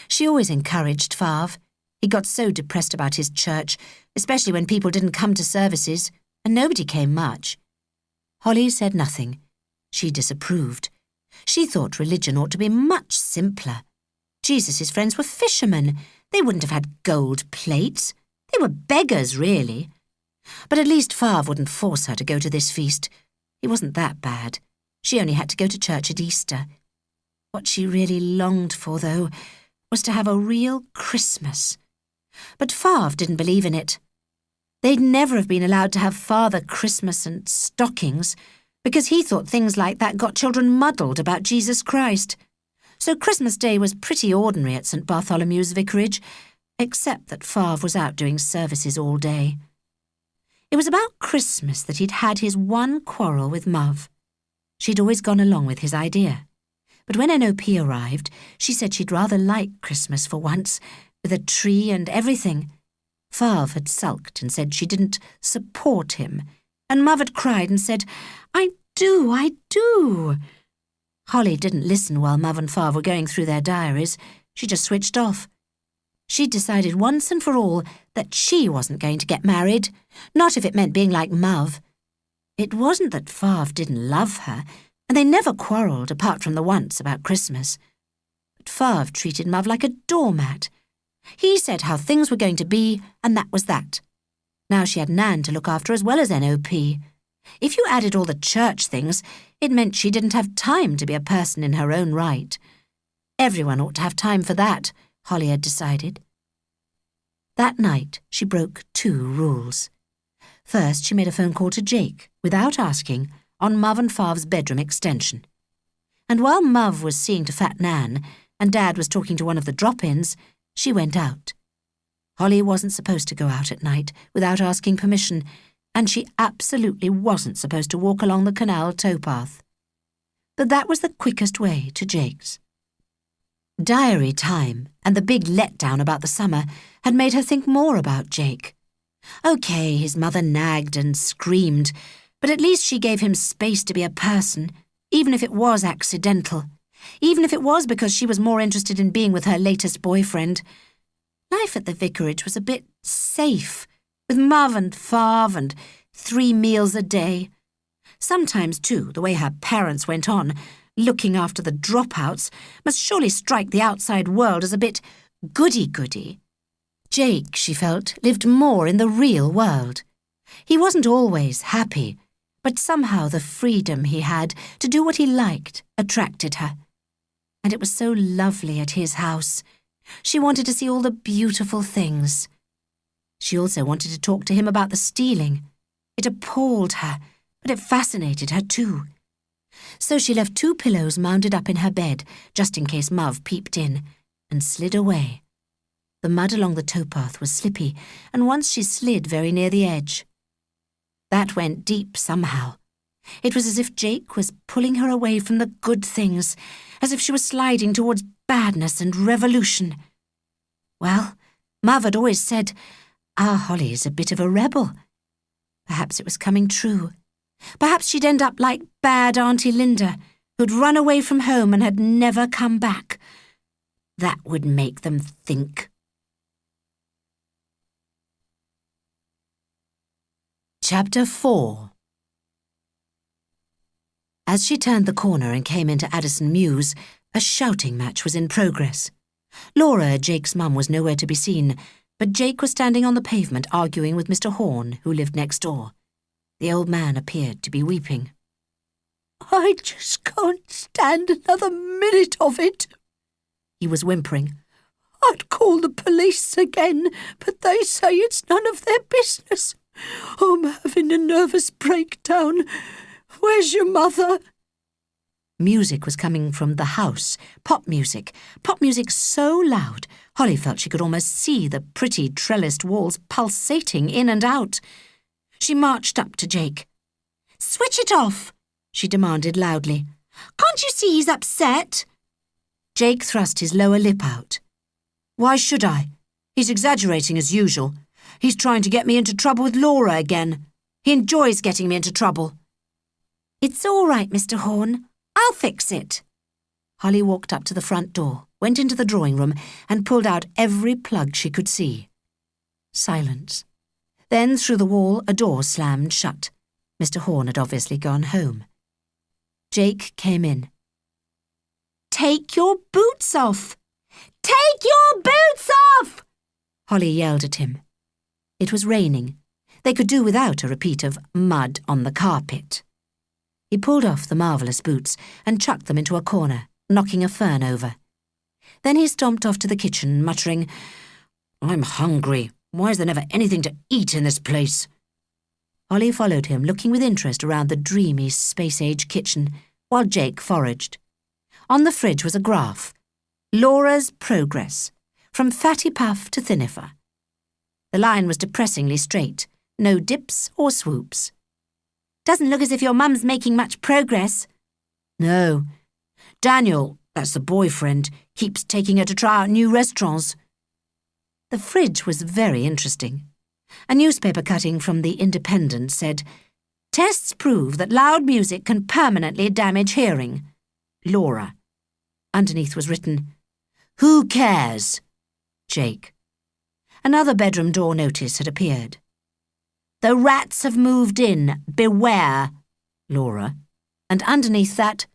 She always encouraged Fav. He got so depressed about his church, especially when people didn't come to services, and nobody came much. Holly said nothing. She disapproved. She thought religion ought to be much simpler. Jesus' friends were fishermen. They wouldn't have had gold plates. They were beggars, really. But at least Fav wouldn't force her to go to this feast. He wasn't that bad. She only had to go to church at Easter. What she really longed for, though, was to have a real Christmas. But Fav didn't believe in it. They'd never have been allowed to have Father Christmas and stockings, because he thought things like that got children muddled about Jesus Christ. So Christmas Day was pretty ordinary at St. Bartholomew's vicarage, except that Fav was out doing services all day. It was about Christmas that he'd had his one quarrel with Muv. She'd always gone along with his idea. But when NOP arrived, she said she'd rather like Christmas for once, with a tree and everything. Fav had sulked and said she didn't support him, and Muv had cried and said, I do. Holly didn't listen while Muv and Fav were going through their diaries. She just switched off. She'd decided once and for all that she wasn't going to get married, not if it meant being like Muv. It wasn't that Fav didn't love her, and they never quarrelled apart from the once about Christmas. But Fav treated Muv like a doormat. He said how things were going to be, and that was that. Now she had Nan to look after as well as NOP. If you added all the church things, it meant she didn't have time to be a person in her own right. Everyone ought to have time for that, Holly had decided. That night, she broke 2 rules. First, she made a phone call to Jake, without asking, on Muv and Fav's bedroom extension. And while Muv was seeing to Fat Nan, and Dad was talking to one of the drop-ins, she went out. Holly wasn't supposed to go out at night without asking permission, and she absolutely wasn't supposed to walk along the canal towpath. But that was the quickest way to Jake's. Diary time and the big letdown about the summer had made her think more about Jake. OK, his mother nagged and screamed, but at least she gave him space to be a person, even if it was accidental, even if it was because she was more interested in being with her latest boyfriend. Life at the vicarage was a bit safe, with Muv and Fav and 3 meals a day. Sometimes, too, the way her parents went on, looking after the dropouts, must surely strike the outside world as a bit goody-goody. Jake, she felt, lived more in the real world. He wasn't always happy, but somehow the freedom he had to do what he liked attracted her. And it was so lovely at his house. She wanted to see all the beautiful things. She also wanted to talk to him about the stealing. It appalled her, but it fascinated her too. So she left 2 pillows mounted up in her bed, just in case Muv peeped in, and slid away. The mud along the towpath was slippy, and once she slid very near the edge. That went deep somehow. It was as if Jake was pulling her away from the good things, as if she was sliding towards badness and revolution. Well, Muv had always said, "Our Holly is a bit of a rebel." Perhaps it was coming true. Perhaps she'd end up like bad Auntie Linda, who'd run away from home and had never come back. That would make them think. Chapter 4. As she turned the corner and came into Addison Mews, a shouting match was in progress. Laura, Jake's mum, was nowhere to be seen, but Jake was standing on the pavement arguing with Mr. Horn, who lived next door. The old man appeared to be weeping. "I just can't stand another minute of it," he was whimpering. "I'd call the police again, but they say it's none of their business. I'm having a nervous breakdown. Where's your mother?" Music was coming from the house, pop music so loud, Holly felt she could almost see the pretty trellised walls pulsating in and out. She marched up to Jake. "Switch it off," she demanded loudly. "Can't you see he's upset?" Jake thrust his lower lip out. "Why should I? He's exaggerating as usual. He's trying to get me into trouble with Laura again. He enjoys getting me into trouble." "It's all right, Mr. Horn. I'll fix it." Holly walked up to the front door, went into the drawing room, and pulled out every plug she could see. Silence. Then, through the wall, a door slammed shut. Mr. Horn had obviously gone home. Jake came in. "Take your boots off! Take your boots off!" Holly yelled at him. It was raining. They could do without a repeat of mud on the carpet. He pulled off the marvellous boots and chucked them into a corner, knocking a fern over. Then he stomped off to the kitchen, muttering, "I'm hungry. Why is there never anything to eat in this place?" Holly followed him, looking with interest around the dreamy space-age kitchen, while Jake foraged. On the fridge was a graph. Laura's progress, from fatty puff to thinnifer. The line was depressingly straight, no dips or swoops. "Doesn't look as if your mum's making much progress." "No. Daniel, that's the boyfriend, keeps taking her to try out new restaurants." The fridge was very interesting. A newspaper cutting from The Independent said, "Tests prove that loud music can permanently damage hearing. Laura." Underneath was written, "Who cares? Jake." Another bedroom door notice had appeared. "The rats have moved in. Beware. Laura." And underneath that,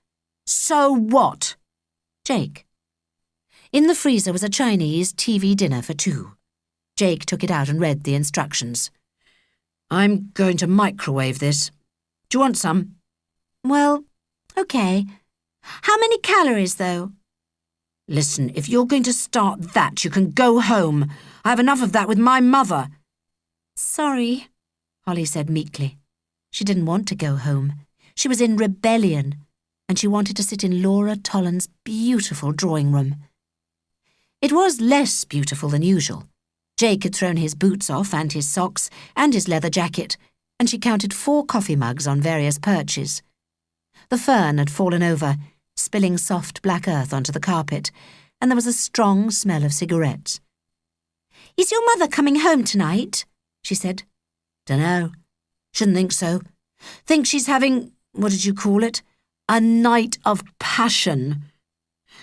"So what? Jake." In the freezer was a Chinese TV dinner for 2. Jake took it out and read the instructions. "I'm going to microwave this. Do you want some?" "Well, okay. How many calories, though?" "Listen, if you're going to start that, you can go home. I have enough of that with my mother." "Sorry," Holly said meekly. She didn't want to go home. She was in rebellion, and she wanted to sit in Laura Tolland's beautiful drawing room. It was less beautiful than usual. Jake had thrown his boots off and his socks and his leather jacket, and she counted 4 coffee mugs on various perches. The fern had fallen over, spilling soft black earth onto the carpet, and there was a strong smell of cigarettes. "Is your mother coming home tonight?" she said. "Dunno. Shouldn't think so. Think she's having, what did you call it? A night of passion.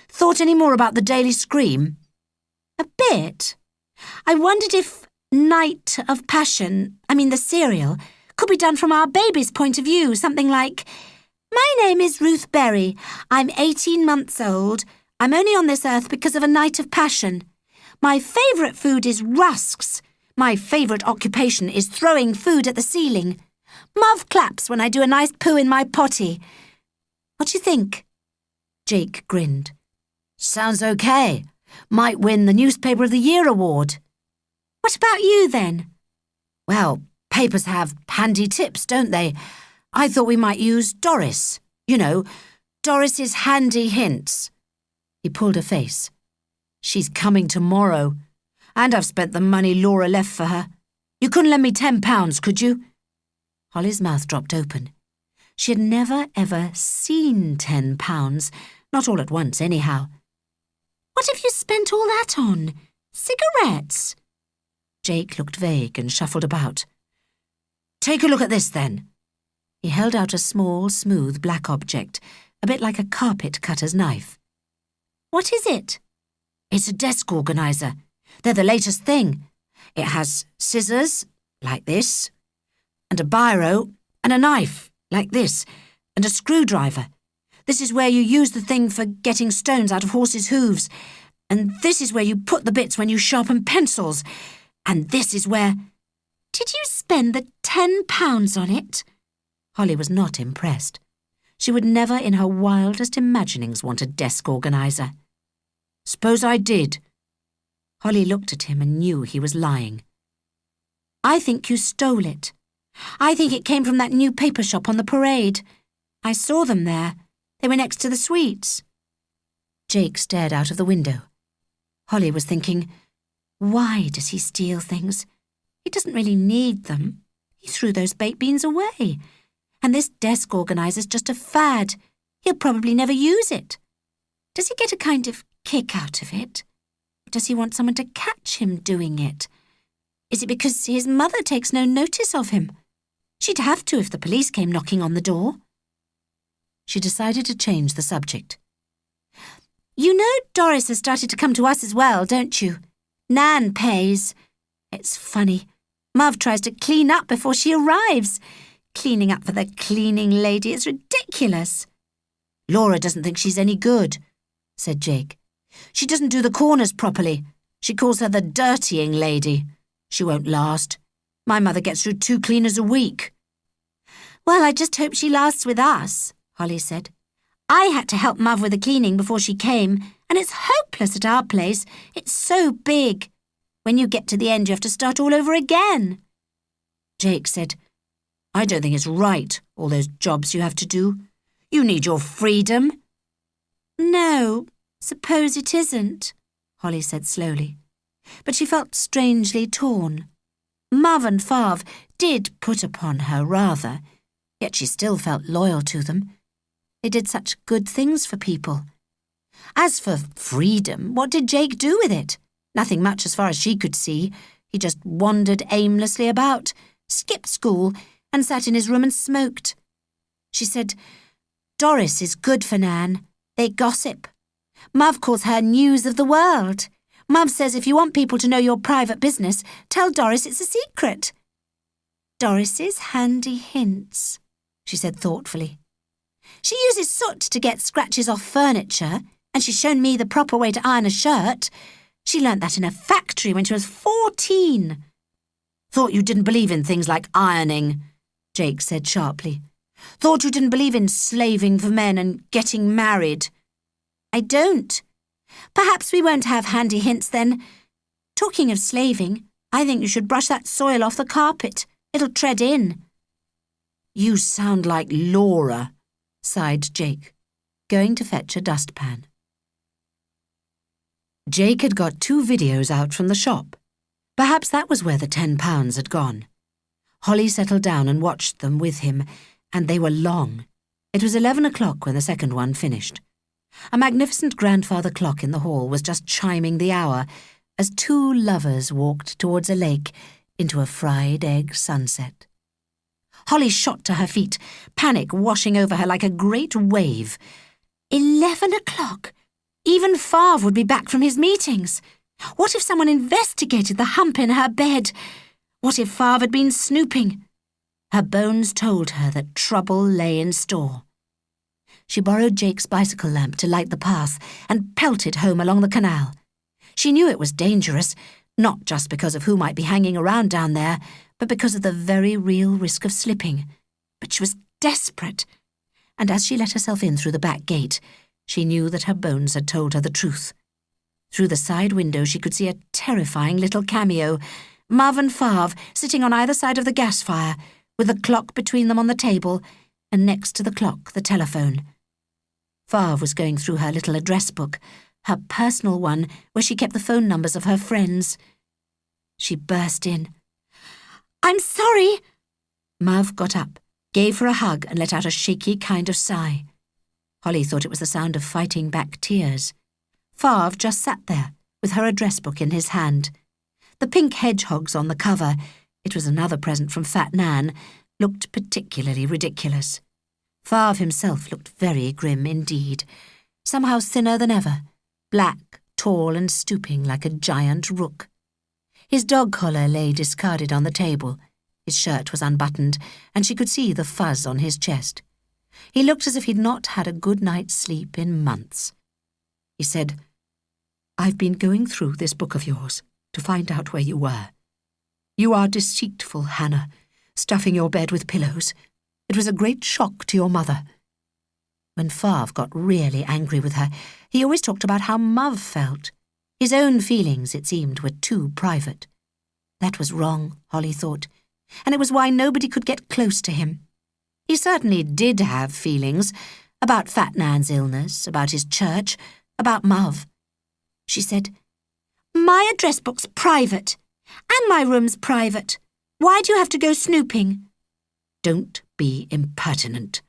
Thought any more about the Daily Scream?" "A bit. I wondered if Night of Passion, the cereal, could be done from our baby's point of view, something like, 'My name is Ruth Berry. I'm 18 months old. I'm only on this earth because of a night of passion. My favourite food is rusks. My favourite occupation is throwing food at the ceiling. Mum claps when I do a nice poo in my potty. What do you think? Jake grinned. Sounds okay. Might win the Newspaper of the Year award. What about you, then? Well, papers have handy tips, don't they? I thought we might use Doris. You know, Doris's handy hints. He pulled a face. She's coming tomorrow. And I've spent the money Laura left for her. You couldn't lend me £10, could you? Holly's mouth dropped open. She had never, ever seen £10. Not all at once, anyhow. What have you spent all that on? Cigarettes? Jake looked vague and shuffled about. Take a look at this, then. He held out a small, smooth black object, a bit like a carpet cutter's knife. What is it? It's a desk organiser. They're the latest thing. It has scissors, like this, and a biro, and a knife, like this, and a screwdriver. This is where you use the thing for getting stones out of horses' hooves, and this is where you put the bits when you sharpen pencils, and this is where... Did you spend the £10 on it? Holly was not impressed. She would never in her wildest imaginings want a desk organiser. Suppose I did. Holly looked at him and knew he was lying. I think you stole it. I think it came from that new paper shop on the parade. I saw them there. They were next to the sweets. Jake stared out of the window. Holly was thinking, why does he steal things? He doesn't really need them. He threw those baked beans away. And this desk organiser's just a fad. He'll probably never use it. Does he get a kind of kick out of it? Does he want someone to catch him doing it? Is it because his mother takes no notice of him? She'd have to if the police came knocking on the door. She decided to change the subject. You know Doris has started to come to us as well, don't you? Nan pays. It's funny. Mum tries to clean up before she arrives. Cleaning up for the cleaning lady is ridiculous. Laura doesn't think she's any good, said Jake. She doesn't do the corners properly. She calls her the dirtying lady. She won't last. My mother gets through 2 cleaners a week. Well, I just hope she lasts with us, Holly said. I had to help Mum with the cleaning before she came, and it's hopeless at our place. It's so big. When you get to the end, you have to start all over again. Jake said, I don't think it's right, all those jobs you have to do. You need your freedom. No, suppose it isn't, Holly said slowly. But she felt strangely torn. Mum and Fav did put upon her rather, yet she still felt loyal to them. They did such good things for people. As for freedom, what did Jake do with it? Nothing much as far as she could see. He just wandered aimlessly about, skipped school, and sat in his room and smoked. She said, Doris is good for Nan. They gossip. Mum calls her news of the world. Mum says if you want people to know your private business, tell Doris it's a secret. Doris's handy hints, she said thoughtfully. She uses soot to get scratches off furniture, and she's shown me the proper way to iron a shirt. She learnt that in a factory when she was 14. Thought you didn't believe in things like ironing, Jake said sharply. Thought you didn't believe in slaving for men and getting married. I don't. Perhaps we won't have handy hints then. Talking of slaving, I think you should brush that soil off the carpet. It'll tread in. You sound like Laura, sighed Jake, going to fetch a dustpan. Jake had got 2 videos out from the shop. Perhaps that was where the £10 had gone. Holly settled down and watched them with him, and they were long. It was 11 o'clock when the second one finished. A magnificent grandfather clock in the hall was just chiming the hour as 2 lovers walked towards a lake into a fried egg sunset. Holly shot to her feet, panic washing over her like a great wave. 11 o'clock! Even Fav would be back from his meetings. What if someone investigated the hump in her bed? What if Fav had been snooping? Her bones told her that trouble lay in store. She borrowed Jake's bicycle lamp to light the path and pelted home along the canal. She knew it was dangerous, not just because of who might be hanging around down there, but because of the very real risk of slipping. But she was desperate. And as she let herself in through the back gate, she knew that her bones had told her the truth. Through the side window she could see a terrifying little cameo, Mav and Fav sitting on either side of the gas fire, with the clock between them on the table, and next to the clock the telephone. Fav was going through her little address book, her personal one where she kept the phone numbers of her friends. She burst in. "I'm sorry." Mav got up, gave her a hug and let out a shaky kind of sigh. Holly thought it was the sound of fighting back tears. Fav just sat there, with her address book in his hand. The pink hedgehogs on the cover, it was another present from Fat Nan, looked particularly ridiculous. Fav himself looked very grim indeed, somehow thinner than ever, black, tall and stooping like a giant rook. His dog collar lay discarded on the table. His shirt was unbuttoned, and she could see the fuzz on his chest. He looked as if he'd not had a good night's sleep in months. He said, "I've been going through this book of yours to find out where you were. You are deceitful, Hannah, stuffing your bed with pillows. It was a great shock to your mother." When Fav got really angry with her, he always talked about how Mav felt. His own feelings, it seemed, were too private. That was wrong, Holly thought, and it was why nobody could get close to him. He certainly did have feelings, about Fat Nan's illness, about his church, about Mav. She said, "My address book's private, and my room's private. Why do you have to go snooping?" "Don't be impertinent."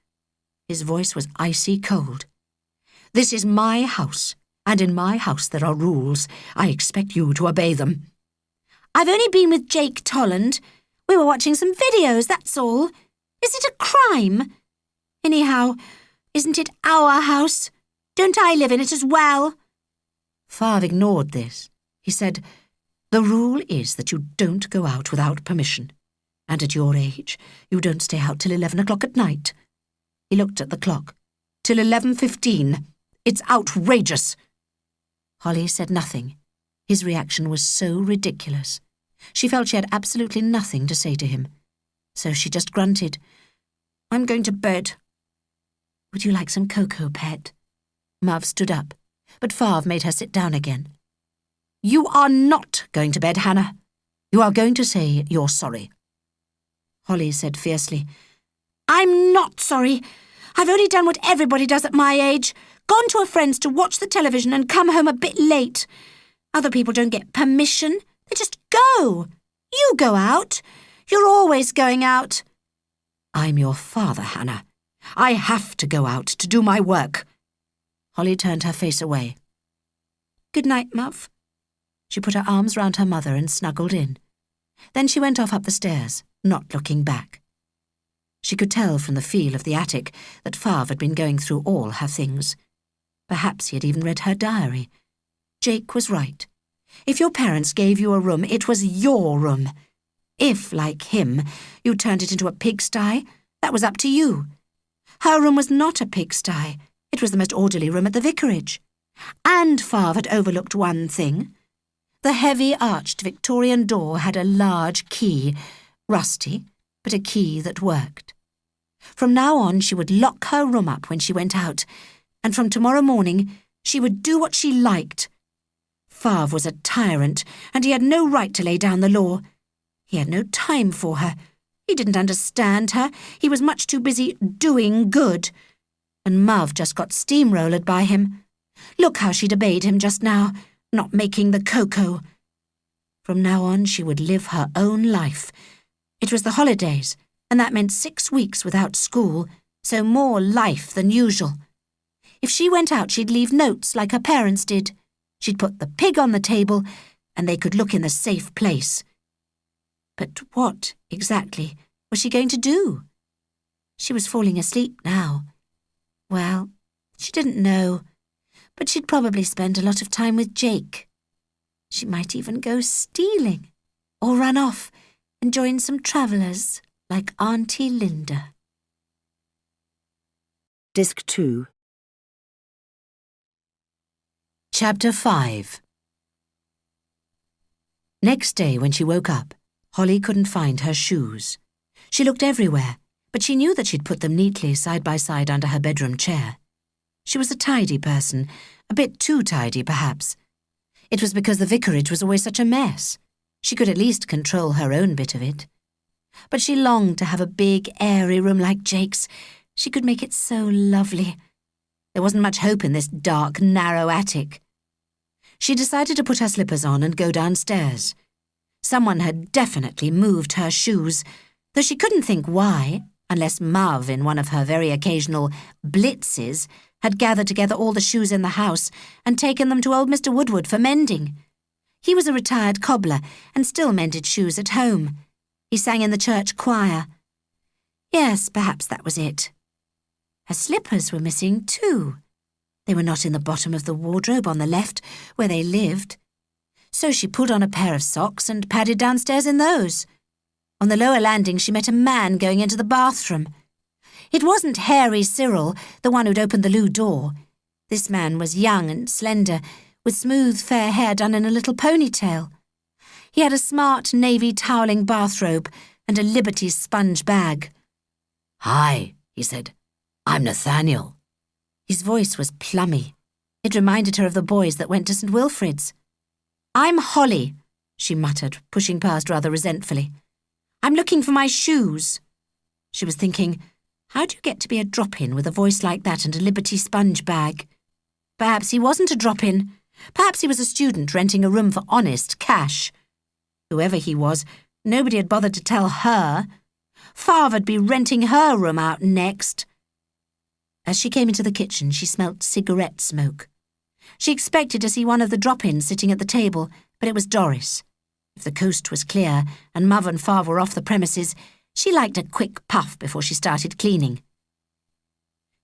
His voice was icy cold. "This is my house, and in my house there are rules. I expect you to obey them." "I've only been with Jake Tolland. We were watching some videos, that's all. Is it a crime? Anyhow, isn't it our house? Don't I live in it as well?" Fav ignored this. He said, "The rule is that you don't go out without permission. And at your age, you don't stay out till 11 o'clock at night." He looked at the clock. "Till 11:15. It's outrageous." Holly said nothing. His reaction was so ridiculous. She felt she had absolutely nothing to say to him. So she just grunted, "I'm going to bed." "Would you like some cocoa, pet?" Mav stood up, but Fav made her sit down again. "You are not going to bed, Hannah. You are going to say you're sorry." Holly said fiercely, "I'm not sorry. I've only done what everybody does at my age, gone to a friend's to watch the television and come home a bit late. Other people don't get permission. They just go. You go out. You're always going out." "I'm your father, Hannah. I have to go out to do my work." Holly turned her face away. "Good night, Muff." She put her arms round her mother and snuggled in. Then she went off up the stairs, not looking back. She could tell from the feel of the attic that Fav had been going through all her things. Perhaps he had even read her diary. Jake was right. If your parents gave you a room, it was your room. If, like him, you turned it into a pigsty, that was up to you. Her room was not a pigsty. It was the most orderly room at the vicarage. And Fav had overlooked one thing. The heavy arched Victorian door had a large key, rusty, but a key that worked. From now on she would lock her room up when she went out, and from tomorrow morning she would do what she liked. Fav was a tyrant, and he had no right to lay down the law. He had no time for her. He didn't understand her. He was much too busy doing good. And Mav just got steamrollered by him. Look how she'd obeyed him just now, not making the cocoa. From now on she would live her own life. It was the holidays, and that meant 6 weeks without school, so more life than usual. If she went out, she'd leave notes like her parents did. She'd put the pig on the table, and they could look in the safe place. But what, exactly, was she going to do? She was falling asleep now. Well, she didn't know, but she'd probably spend a lot of time with Jake. She might even go stealing, or run off and join some travellers like Auntie Linda. Disc 2. Chapter 5. Next day, when she woke up, Holly couldn't find her shoes. She looked everywhere, but she knew that she'd put them neatly side by side under her bedroom chair. She was a tidy person, a bit too tidy, perhaps. It was because the vicarage was always such a mess. She could at least control her own bit of it. But she longed to have a big, airy room like Jake's. She could make it so lovely. There wasn't much hope in this dark, narrow attic. She decided to put her slippers on and go downstairs. Someone had definitely moved her shoes, though she couldn't think why, unless Mav, in one of her very occasional blitzes, had gathered together all the shoes in the house and taken them to old Mr. Woodward for mending. He was a retired cobbler and still mended shoes at home. He sang in the church choir. Yes, perhaps that was it. Her slippers were missing too. They were not in the bottom of the wardrobe on the left, where they lived. So she put on a pair of socks and padded downstairs in those. On the lower landing she met a man going into the bathroom. It wasn't Hairy Cyril, the one who'd opened the loo door. This man was young and slender, with smooth fair hair done in a little ponytail. He had a smart navy toweling bathrobe and a Liberty sponge bag. "Hi," he said. "I'm Nathaniel." His voice was plummy. It reminded her of the boys that went to St. Wilfrid's. "I'm Holly," she muttered, pushing past rather resentfully. "I'm looking for my shoes." She was thinking, how do you get to be a drop-in with a voice like that and a Liberty sponge bag? Perhaps he wasn't a drop-in. Perhaps he was a student renting a room for honest cash. Whoever he was, nobody had bothered to tell her. Father'd be renting her room out next. As she came into the kitchen, she smelt cigarette smoke. She expected to see one of the drop-ins sitting at the table, but it was Doris. If the coast was clear and Mother and Father were off the premises, she liked a quick puff before she started cleaning.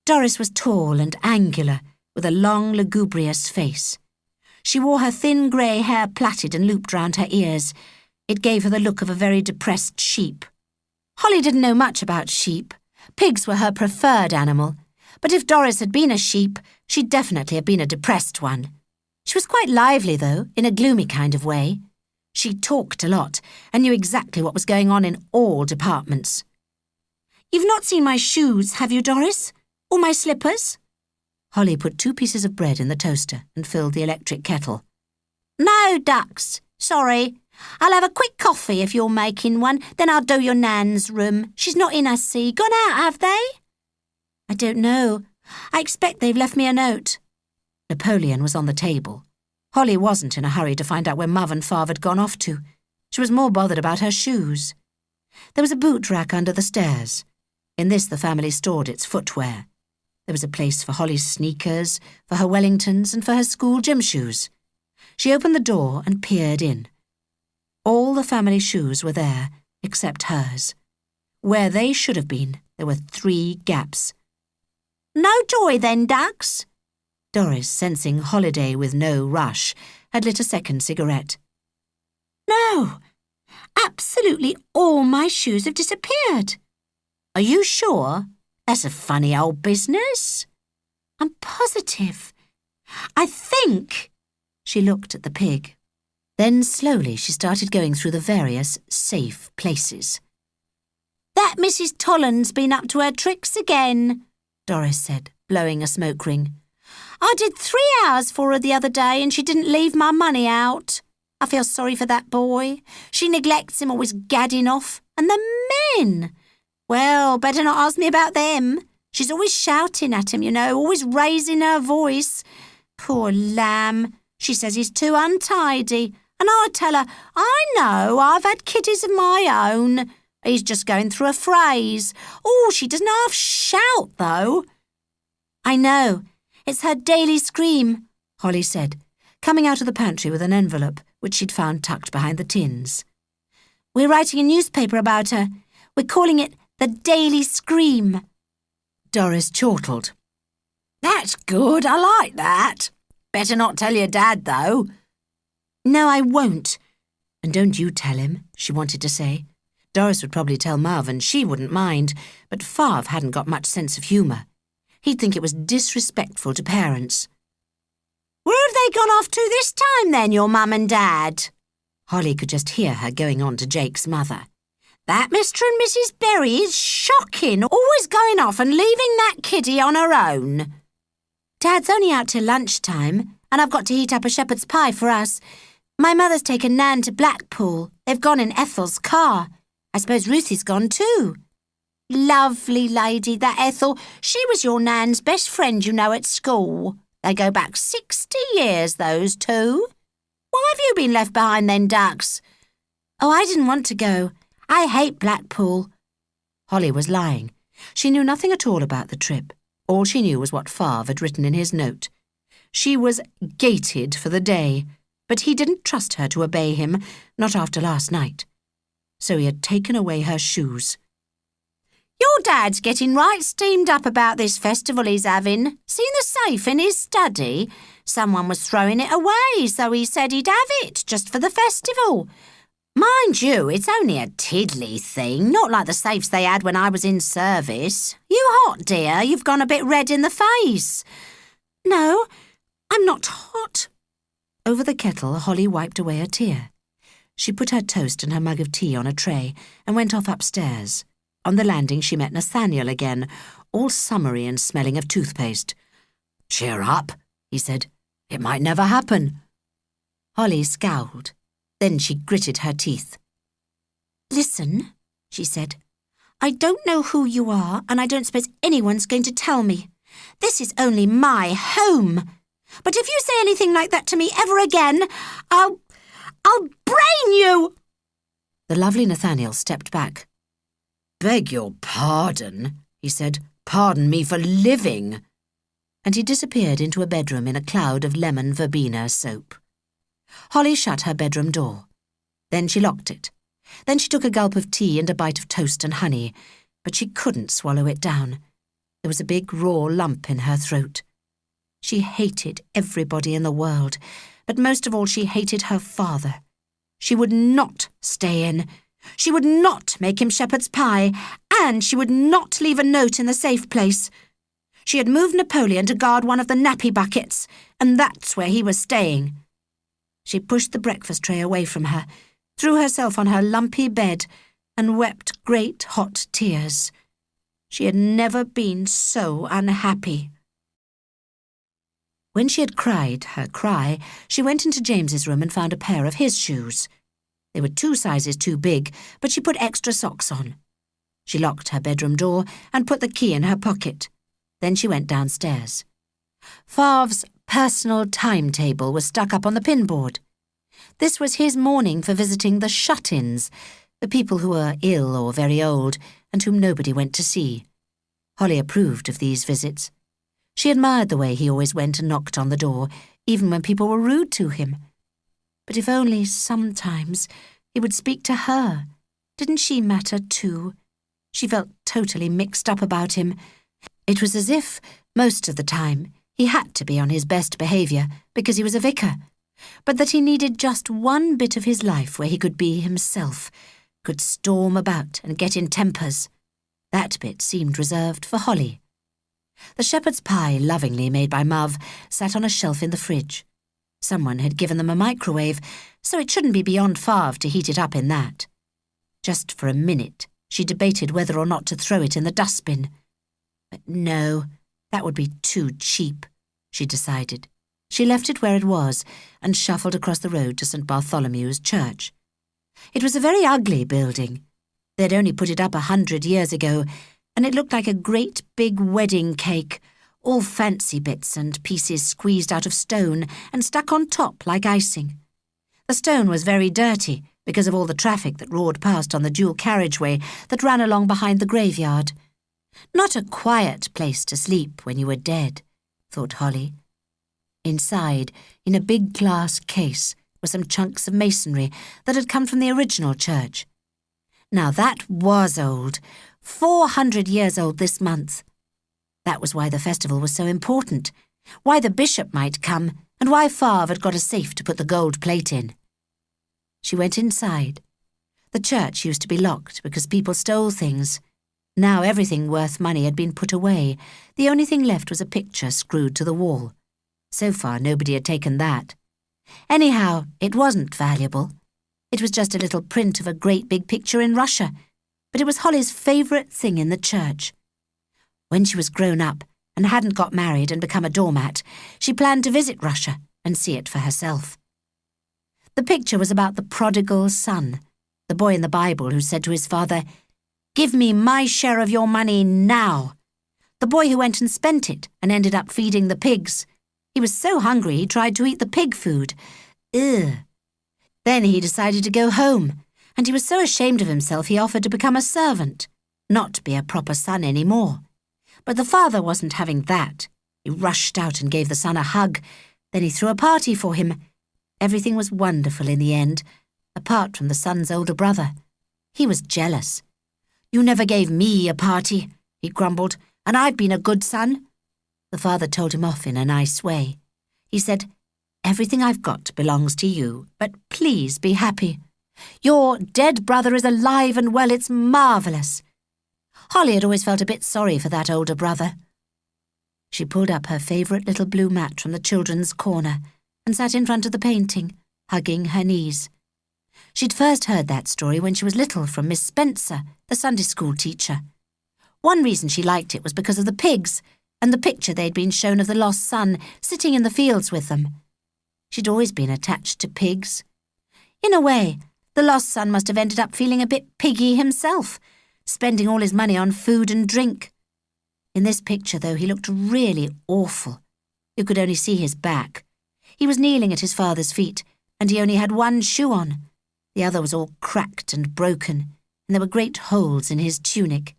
Doris was tall and angular, with a long, lugubrious face. She wore her thin grey hair plaited and looped round her ears. It gave her the look of a very depressed sheep. Holly didn't know much about sheep. Pigs were her preferred animal. But if Doris had been a sheep, she'd definitely have been a depressed one. She was quite lively, though, in a gloomy kind of way. She talked a lot and knew exactly what was going on in all departments. "You've not seen my shoes, have you, Doris? Or my slippers?" Holly put 2 pieces of bread in the toaster and filled the electric kettle. "No, ducks. Sorry. I'll have a quick coffee if you're making one, then I'll do your Nan's room. She's not in, I see. Gone out, have they?" "I don't know. I expect they've left me a note." Napoleon was on the table. Holly wasn't in a hurry to find out where Mother and Father had gone off to. She was more bothered about her shoes. There was a boot rack under the stairs. In this the family stored its footwear. There was a place for Holly's sneakers, for her Wellingtons, and for her school gym shoes. She opened the door and peered in. All the family shoes were there, except hers. Where they should have been, there were 3 gaps. "No joy then, ducks?" Doris, sensing holiday with no rush, had lit a second cigarette. "No, absolutely all my shoes have disappeared." "Are you sure? That's a funny old business." "I'm positive. I think—" She looked at the pig. Then slowly she started going through the various safe places. "That Mrs. Tolland's been up to her tricks again," Doris said, blowing a smoke ring. "I did 3 hours for her the other day and she didn't leave my money out. I feel sorry for that boy. She neglects him, always gadding off. And the men! Well, better not ask me about them. She's always shouting at him, you know, always raising her voice. Poor lamb. She says he's too untidy. And I tell her, I know, I've had kiddies of my own. He's just going through a phrase. Oh, she doesn't half shout, though." "I know. It's her daily scream," Holly said, coming out of the pantry with an envelope which she'd found tucked behind the tins. "We're writing a newspaper about her. We're calling it The Daily Scream." Doris chortled. "That's good, I like that. Better not tell your dad, though." "No, I won't. And don't you tell him," she wanted to say. Doris would probably tell Marv and she wouldn't mind, but Fav hadn't got much sense of humour. He'd think it was disrespectful to parents. "Where have they gone off to this time then, your mum and dad?" Holly could just hear her going on to Jake's mother. "That Mr. and Mrs. Berry is shocking, always going off and leaving that kiddie on her own." "Dad's only out till lunchtime, and I've got to heat up a shepherd's pie for us. My mother's taken Nan to Blackpool. They've gone in Ethel's car. I suppose Ruthie's gone too." "Lovely lady, that Ethel. She was your Nan's best friend, you know, at school. They go back 60 years, those two. Why have you been left behind then, ducks?" "Oh, I didn't want to go. I hate Blackpool." Holly was lying. She knew nothing at all about the trip. All she knew was what Favre had written in his note. She was gated for the day, but he didn't trust her to obey him, not after last night. So he had taken away her shoes. "Your dad's getting right steamed up about this festival he's having. Seen the safe in his study? Someone was throwing it away, so he said he'd have it, just for the festival. Mind you, it's only a tiddly thing, not like the safes they had when I was in service. You hot, dear? You've gone a bit red in the face." "No, I'm not hot." Over the kettle, Holly wiped away a tear. She put her toast and her mug of tea on a tray and went off upstairs. On the landing, she met Nathaniel again, all summery and smelling of toothpaste. "Cheer up," he said. "It might never happen." Holly scowled. Then she gritted her teeth. "Listen," she said. "I don't know who you are, and I don't suppose anyone's going to tell me. This is only my home. But if you say anything like that to me ever again, I'll brain you!" The lovely Nathaniel stepped back. "Beg your pardon," he said. "Pardon me for living." And he disappeared into a bedroom in a cloud of lemon verbena soap. Holly shut her bedroom door. Then she locked it. Then she took a gulp of tea and a bite of toast and honey, but she couldn't swallow it down. There was a big raw lump in her throat. She hated everybody in the world, but most of all she hated her father. She would not stay in. She would not make him shepherd's pie, and she would not leave a note in the safe place. She had moved Napoleon to guard one of the nappy buckets, and that's where he was staying. She pushed the breakfast tray away from her, threw herself on her lumpy bed, and wept great hot tears. She had never been so unhappy. When she had cried her cry, she went into James's room and found a pair of his shoes. They were 2 sizes too big, but she put extra socks on. She locked her bedroom door and put the key in her pocket. Then she went downstairs. Favre's personal timetable was stuck up on the pinboard. This was his morning for visiting the shut-ins, the people who were ill or very old and whom nobody went to see. Holly approved of these visits. She admired the way he always went and knocked on the door, even when people were rude to him. But if only sometimes he would speak to her. Didn't she matter too? She felt totally mixed up about him. It was as if, most of the time, he had to be on his best behaviour because he was a vicar, but that he needed just one bit of his life where he could be himself, could storm about and get in tempers. That bit seemed reserved for Holly. The shepherd's pie, lovingly made by Muv, sat on a shelf in the fridge. Someone had given them a microwave, so it shouldn't be beyond Favre to heat it up in that. Just for a minute, she debated whether or not to throw it in the dustbin. But no, that would be too cheap, she decided. She left it where it was and shuffled across the road to St. Bartholomew's Church. It was a very ugly building. They'd only put it up 100 years ago, and it looked like a great big wedding cake, all fancy bits and pieces squeezed out of stone and stuck on top like icing. The stone was very dirty because of all the traffic that roared past on the dual carriageway that ran along behind the graveyard. Not a quiet place to sleep when you were dead, thought Holly. Inside, in a big glass case, were some chunks of masonry that had come from the original church. Now that was old, 400 years old this month. That was why the festival was so important, why the bishop might come, and why Favre had got a safe to put the gold plate in. She went inside. The church used to be locked because people stole things. Now everything worth money had been put away. The only thing left was a picture screwed to the wall. So far, nobody had taken that. Anyhow, it wasn't valuable. It was just a little print of a great big picture in Russia, but it was Holly's favourite thing in the church. When she was grown up and hadn't got married and become a doormat, she planned to visit Russia and see it for herself. The picture was about the prodigal son, the boy in the Bible who said to his father, "Give me my share of your money now." The boy who went and spent it and ended up feeding the pigs. He was so hungry he tried to eat the pig food. Ugh. Then he decided to go home, and he was so ashamed of himself he offered to become a servant, not to be a proper son any more. But the father wasn't having that. He rushed out and gave the son a hug. Then he threw a party for him. Everything was wonderful in the end, apart from the son's older brother. He was jealous. "You never gave me a party," he grumbled, "and I've been a good son." The father told him off in a nice way. He said, "Everything I've got belongs to you, but please be happy. Your dead brother is alive and well. It's marvellous." Holly had always felt a bit sorry for that older brother. She pulled up her favourite little blue mat from the children's corner and sat in front of the painting, hugging her knees. She'd first heard that story when she was little from Miss Spencer, the Sunday school teacher. One reason she liked it was because of the pigs and the picture they'd been shown of the lost son sitting in the fields with them. She'd always been attached to pigs. In a way, the lost son must have ended up feeling a bit piggy himself, spending all his money on food and drink. In this picture, though, he looked really awful. You could only see his back. He was kneeling at his father's feet, and he only had one shoe on. The other was all cracked and broken, and there were great holes in his tunic.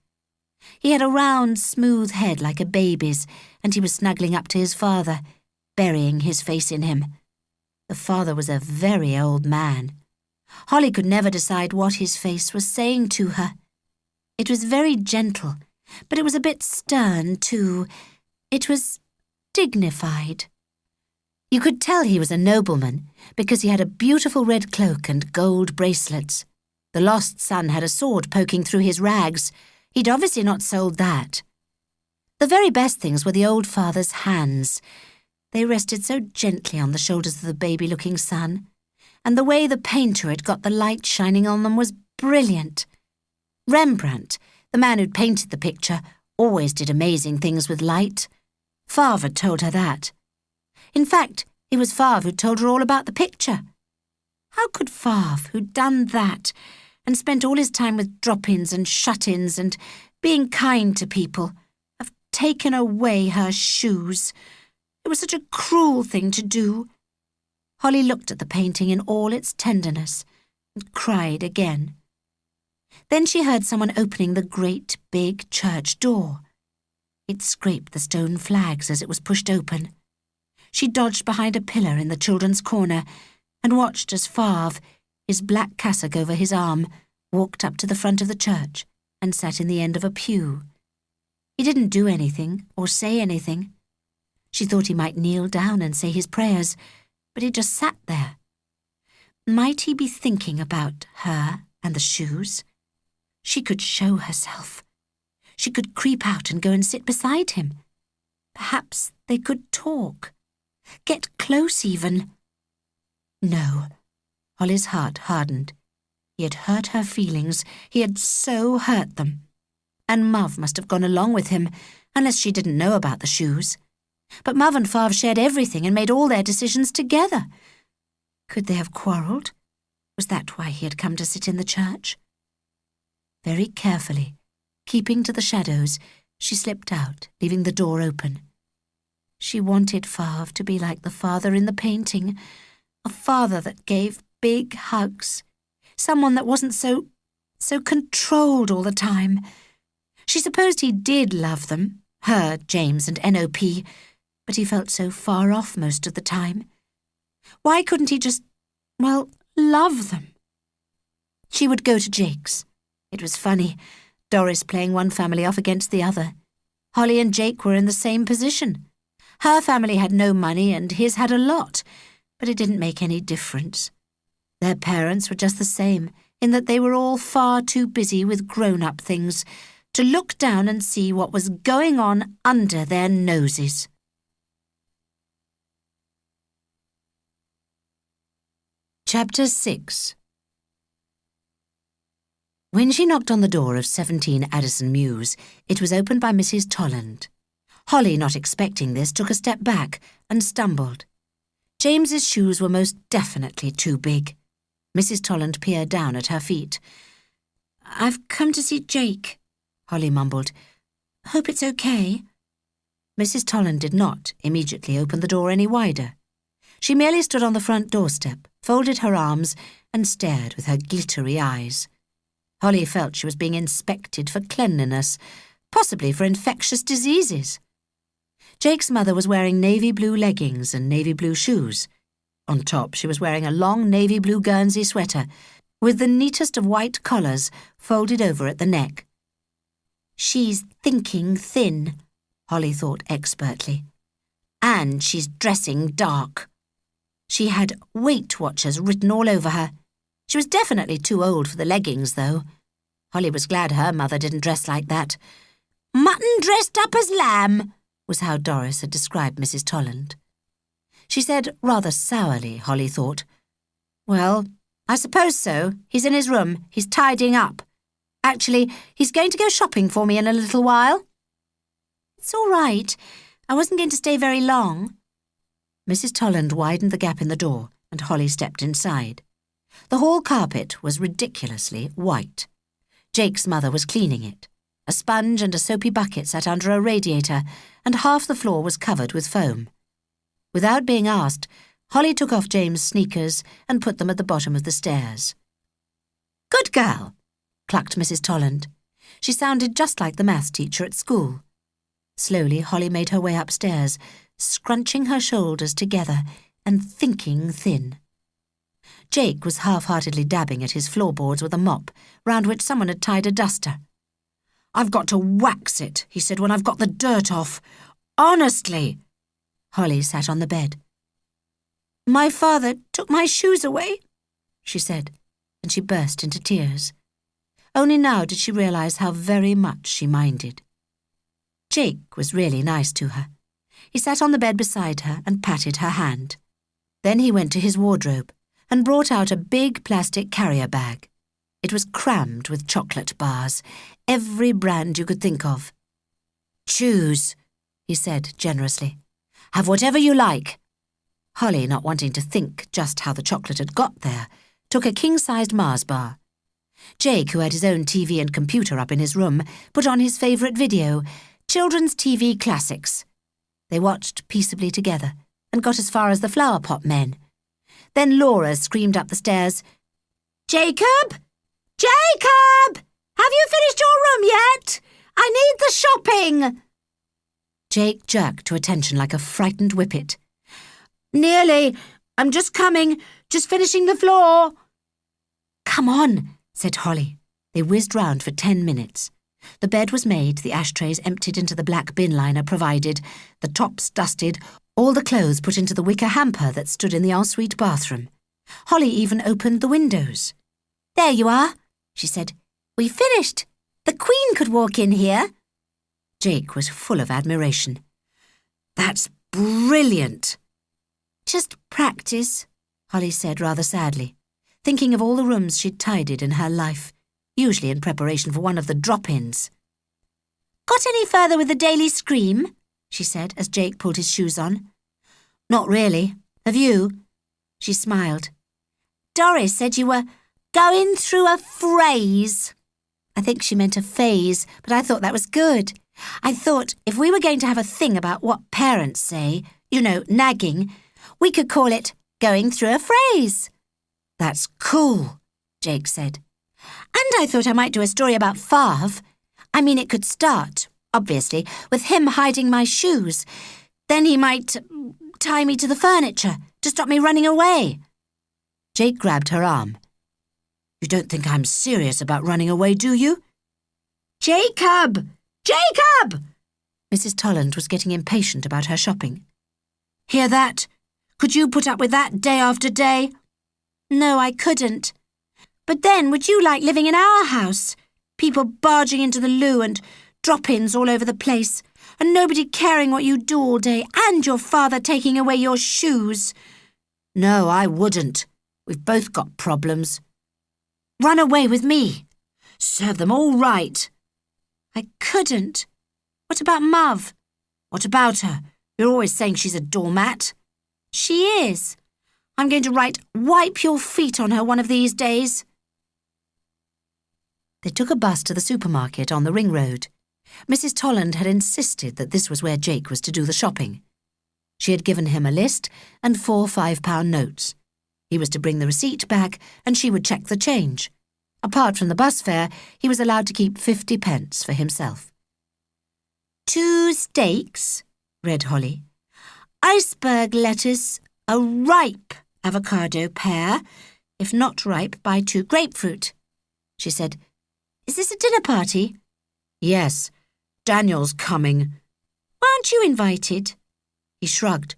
He had a round, smooth head like a baby's, and he was snuggling up to his father, burying his face in him. The father was a very old man. Holly could never decide what his face was saying to her. It was very gentle, but it was a bit stern, too. It was dignified. You could tell he was a nobleman because he had a beautiful red cloak and gold bracelets. The lost son had a sword poking through his rags. He'd obviously not sold that. The very best things were the old father's hands. They rested so gently on the shoulders of the baby-looking son, and the way the painter had got the light shining on them was brilliant. Rembrandt, the man who'd painted the picture, always did amazing things with light. Favre had told her that. In fact, it was Favre who'd told her all about the picture. How could Favre, who'd done that, and spent all his time with drop-ins and shut-ins and being kind to people, have taken away her shoes? It was such a cruel thing to do. Holly looked at the painting in all its tenderness and cried again. Then she heard someone opening the great big church door. It scraped the stone flags as it was pushed open. She dodged behind a pillar in the children's corner and watched as Favre, his black cassock over his arm, walked up to the front of the church and sat in the end of a pew. He didn't do anything or say anything. She thought he might kneel down and say his prayers, but he just sat there. Might he be thinking about her and the shoes? She could show herself. She could creep out and go and sit beside him. Perhaps they could talk. Get close even. No. Holly's heart hardened. He had hurt her feelings. He had so hurt them. And Muv must have gone along with him, unless she didn't know about the shoes. But Muv and Favre shared everything and made all their decisions together. Could they have quarrelled? Was that why he had come to sit in the church? Very carefully, keeping to the shadows, she slipped out, leaving the door open. She wanted Favre to be like the father in the painting, a father that gave big hugs, someone that wasn't so controlled all the time. She supposed he did love them, her, James, and N.O.P., but he felt so far off most of the time. Why couldn't he just, love them? She would go to Jake's. It was funny, Doris playing one family off against the other. Holly and Jake were in the same position. Her family had no money and his had a lot, but it didn't make any difference. Their parents were just the same, in that they were all far too busy with grown-up things to look down and see what was going on under their noses. Chapter 6. When she knocked on the door of 17 Addison Mews, it was opened by Mrs. Tolland. Holly, not expecting this, took a step back and stumbled. James's shoes were most definitely too big. Mrs. Tolland peered down at her feet. "I've come to see Jake," Holly mumbled. "Hope it's okay." Mrs. Tolland did not immediately open the door any wider. She merely stood on the front doorstep, folded her arms, and stared with her glittery eyes. Holly felt she was being inspected for cleanliness, possibly for infectious diseases. Jake's mother was wearing navy blue leggings and navy blue shoes. On top, she was wearing a long navy blue Guernsey sweater with the neatest of white collars folded over at the neck. "She's thinking thin," Holly thought expertly. "And she's dressing dark." She had Weight Watchers written all over her. She was definitely too old for the leggings, though. Holly was glad her mother didn't dress like that. "Mutton dressed up as lamb," was how Doris had described Mrs. Tolland. She said rather sourly, Holly thought, "Well, I suppose so. He's in his room. He's tidying up. Actually, he's going to go shopping for me in a little while." "It's all right. I wasn't going to stay very long." Mrs. Tolland widened the gap in the door, and Holly stepped inside. The hall carpet was ridiculously white. Jake's mother was cleaning it. A sponge and a soapy bucket sat under a radiator, and half the floor was covered with foam. Without being asked, Holly took off James' sneakers and put them at the bottom of the stairs. "Good girl," clucked Mrs. Tolland. She sounded just like the maths teacher at school. Slowly, Holly made her way upstairs, scrunching her shoulders together and thinking thin. Jake was half-heartedly dabbing at his floorboards with a mop, round which someone had tied a duster. "I've got to wax it," he said, "when I've got the dirt off. Honestly." Holly sat on the bed. "My father took my shoes away," she said, and she burst into tears. Only now did she realize how very much she minded. Jake was really nice to her. He sat on the bed beside her and patted her hand. Then he went to his wardrobe and brought out a big plastic carrier bag. It was crammed with chocolate bars, every brand you could think of. "Choose," he said generously. "Have whatever you like." Holly, not wanting to think just how the chocolate had got there, took a king-sized Mars bar. Jake, who had his own TV and computer up in his room, put on his favourite video, Children's TV Classics. They watched peaceably together and got as far as the Flower Pot Men. Then Laura screamed up the stairs, "Jacob! Jacob! Have you finished your room yet? I need the shopping!" Jake jerked to attention like a frightened whippet. "Nearly. I'm just coming. Just finishing the floor." "Come on," said Holly. They whizzed round for 10 minutes. The bed was made, the ashtrays emptied into the black bin liner provided, the tops dusted, all the clothes put into the wicker hamper that stood in the ensuite bathroom. Holly even opened the windows. "There you are," she said. "We finished. The Queen could walk in here." Jake was full of admiration. "That's brilliant." "Just practice," Holly said rather sadly, thinking of all the rooms she'd tidied in her life, usually in preparation for one of the drop-ins. "Got any further with the Daily Scream?" she said as Jake pulled his shoes on. "Not really. Have you?" She smiled. "Doris said you were going through a phrase." I think she meant a phase, but I thought that was good. I thought if we were going to have a thing about what parents say, nagging, we could call it going through a phrase. "That's cool," Jake said. "And I thought I might do a story about Fav. I mean, it could start, obviously, with him hiding my shoes. Then he might tie me to the furniture to stop me running away." Jake grabbed her arm. "You don't think I'm serious about running away, do you?" "Jacob! Jacob!" Mrs. Tolland was getting impatient about her shopping. "Hear that? Could you put up with that day after day?" "No, I couldn't. But then, would you like living in our house? People barging into the loo and drop-ins all over the place, and nobody caring what you do all day, and your father taking away your shoes." "No, I wouldn't. We've both got problems." "Run away with me. Serve them all right. I couldn't. What about Muv? What about her? You're always saying she's a doormat. She is. I'm going to write "wipe your feet" on her one of these days. They took a bus to the supermarket on the ring road. Mrs. Tolland had insisted that this was where Jake was to do the shopping. She had given him a list and 4 £5 notes. He was to bring the receipt back and she would check the change. Apart from the bus fare, he was allowed to keep 50 pence for himself. 2 steaks, read Holly. Iceberg lettuce, a ripe avocado pear. If not ripe, buy 2 grapefruit. She said, Is this a dinner party? Yes, Daniel's coming. Aren't you invited? He shrugged.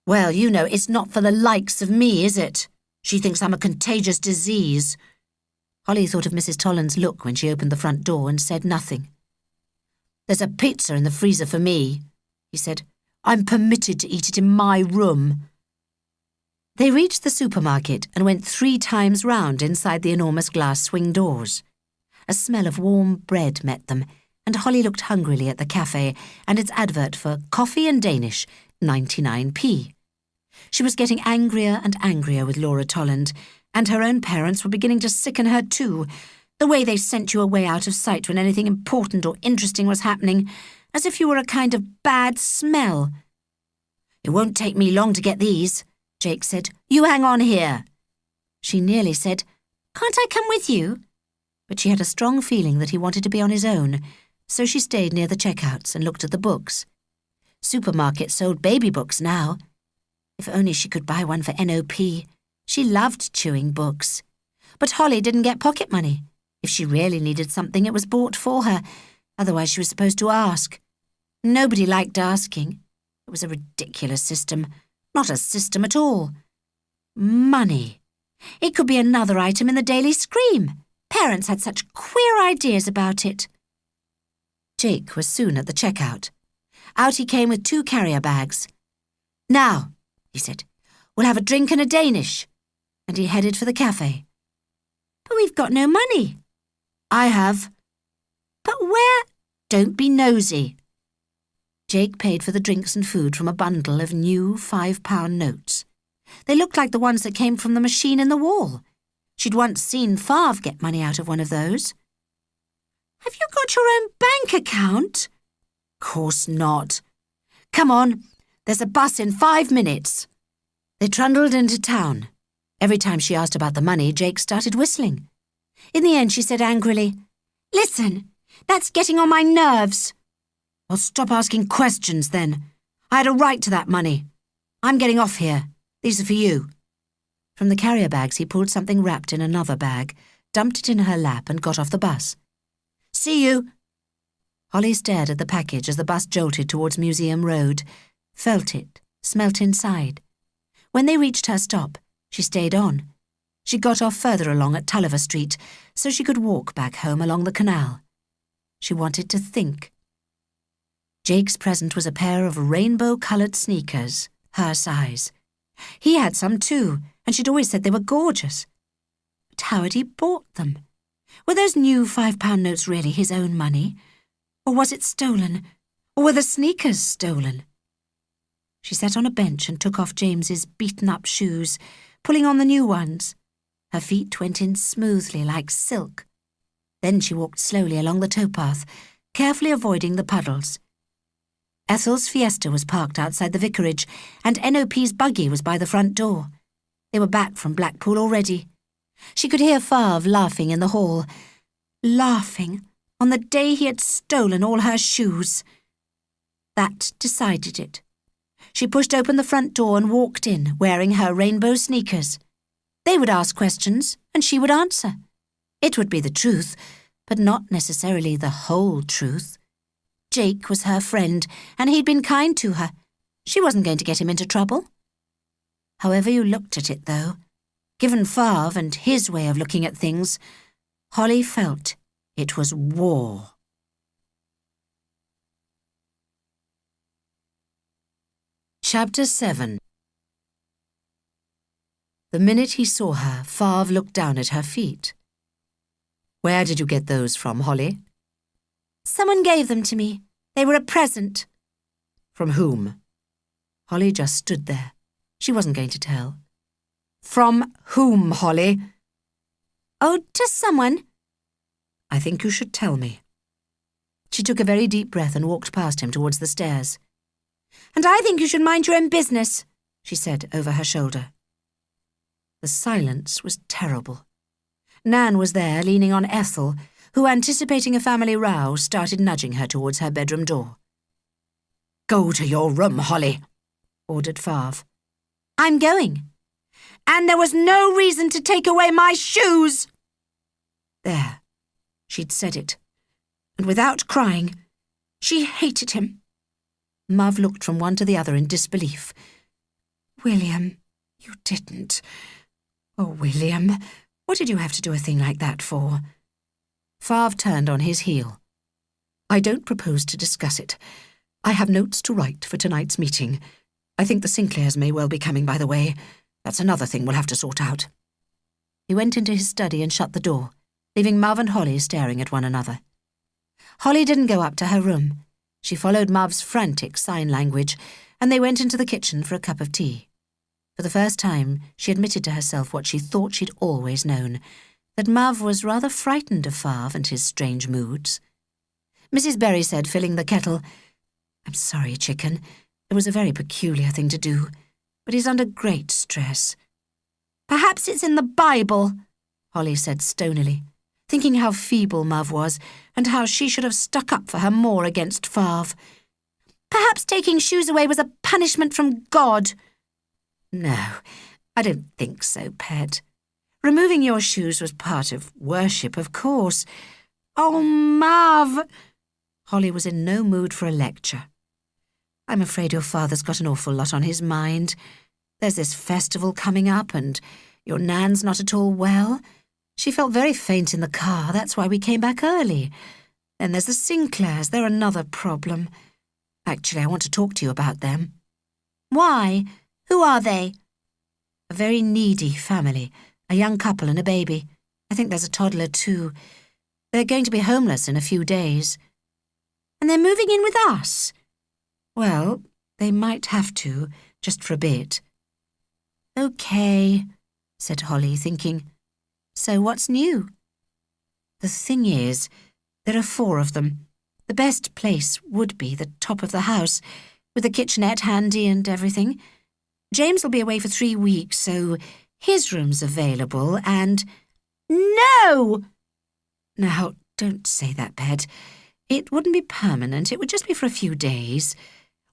Well, you know, it's not for the likes of me, is it? She thinks I'm a contagious disease. Holly thought of Mrs. Tolland's look when she opened the front door and said nothing. There's a pizza in the freezer for me, he said. I'm permitted to eat it in my room. They reached the supermarket and went 3 times round inside the enormous glass swing doors. A smell of warm bread met them, and Holly looked hungrily at the cafe and its advert for coffee and Danish, 99p. She was getting angrier and angrier with Laura Tolland, and her own parents were beginning to sicken her too, the way they sent you away out of sight when anything important or interesting was happening, as if you were a kind of bad smell. It won't take me long to get these, Jake said. You hang on here. She nearly said, Can't I come with you? But she had a strong feeling that he wanted to be on his own, so she stayed near the checkouts and looked at the books. Supermarkets sold baby books now. If only she could buy one for NOP. She loved chewing books. But Holly didn't get pocket money. If she really needed something, it was bought for her. Otherwise, she was supposed to ask. Nobody liked asking. It was a ridiculous system. Not a system at all. Money. It could be another item in the Daily Scream. Parents had such queer ideas about it. Jake was soon at the checkout. Out he came with 2 carrier bags. Now, he said, we'll have a drink and a Danish. And he headed for the cafe. But we've got no money. I have. But where? Don't be nosy. Jake paid for the drinks and food from a bundle of new £5 notes. They looked like the ones that came from the machine in the wall. She'd once seen Favre get money out of one of those. Have you got your own bank account? Course not. Come on, there's a bus in 5 minutes. They trundled into town. Every time she asked about the money, Jake started whistling. In the end, she said angrily, Listen, that's getting on my nerves. Well, stop asking questions then. I had a right to that money. I'm getting off here. These are for you. From the carrier bags, he pulled something wrapped in another bag, dumped it in her lap and got off the bus. See you. Holly stared at the package as the bus jolted towards Museum Road, felt it, smelt inside. When they reached her stop, she stayed on. She got off further along at Tulliver Street, so she could walk back home along the canal. She wanted to think. Jake's present was a pair of rainbow-coloured sneakers, her size. He had some too, and she'd always said they were gorgeous. But how had he bought them? Were those new £5 notes really his own money? Or was it stolen? Or were the sneakers stolen? She sat on a bench and took off James's beaten-up shoes, pulling on the new ones. Her feet went in smoothly like silk. Then she walked slowly along the towpath, carefully avoiding the puddles. Ethel's Fiesta was parked outside the vicarage, and NOP's buggy was by the front door. They were back from Blackpool already. She could hear Favre laughing in the hall. Laughing on the day he had stolen all her shoes. That decided it. She pushed open the front door and walked in, wearing her rainbow sneakers. They would ask questions, and she would answer. It would be the truth, but not necessarily the whole truth. Jake was her friend, and he'd been kind to her. She wasn't going to get him into trouble. However you looked at it, though, given Favre and his way of looking at things, Holly felt it was war. Chapter 7. The minute he saw her, Favre looked down at her feet. Where did you get those from, Holly? Someone gave them to me. They were a present. From whom? Holly just stood there. She wasn't going to tell. From whom, Holly? Oh, just someone. I think you should tell me. She took a very deep breath and walked past him towards the stairs. And I think you should mind your own business, she said over her shoulder. The silence was terrible. Nan was there, leaning on Ethel, who, anticipating a family row, started nudging her towards her bedroom door. "Go to your room, Holly," ordered Favre. I'm going. And there was no reason to take away my shoes. There. She'd said it. And without crying, she hated him. Mav looked from one to the other in disbelief. "William, you didn't. Oh, William, what did you have to do a thing like that for?" Favre turned on his heel. "I don't propose to discuss it. I have notes to write for tonight's meeting. I think the Sinclairs may well be coming, by the way. That's another thing we'll have to sort out." He went into his study and shut the door, leaving Mav and Holly staring at one another. Holly didn't go up to her room. She followed Mav's frantic sign language, and they went into the kitchen for a cup of tea. For the first time, she admitted to herself what she thought she'd always known, that Mav was rather frightened of Favre and his strange moods. Mrs. Berry said, filling the kettle, "I'm sorry, chicken. It was a very peculiar thing to do, but he's under great stress." Perhaps it's in the Bible, Holly said stonily, thinking how feeble Mav was and how she should have stuck up for her more against Favre. Perhaps taking shoes away was a punishment from God. No, I don't think so, Pet. Removing your shoes was part of worship, of course. Oh, Mav! Holly was in no mood for a lecture. "I'm afraid your father's got an awful lot on his mind. There's this festival coming up, and your Nan's not at all well. She felt very faint in the car, that's why we came back early. Then there's the Sinclairs, they're another problem. Actually, I want to talk to you about them." "Why? Who are they?" "A very needy family, a young couple and a baby. I think there's a toddler too. They're going to be homeless in a few days." "And they're moving in with us?" "Well, they might have to, just for a bit." "OK," said Holly, thinking. "So what's new?" "The thing is, there are 4 of them. The best place would be the top of the house, with the kitchenette handy and everything. James will be away for 3 weeks, so his room's available, and—" "No!" "Now, don't say that, Pet. It wouldn't be permanent, it would just be for a few days.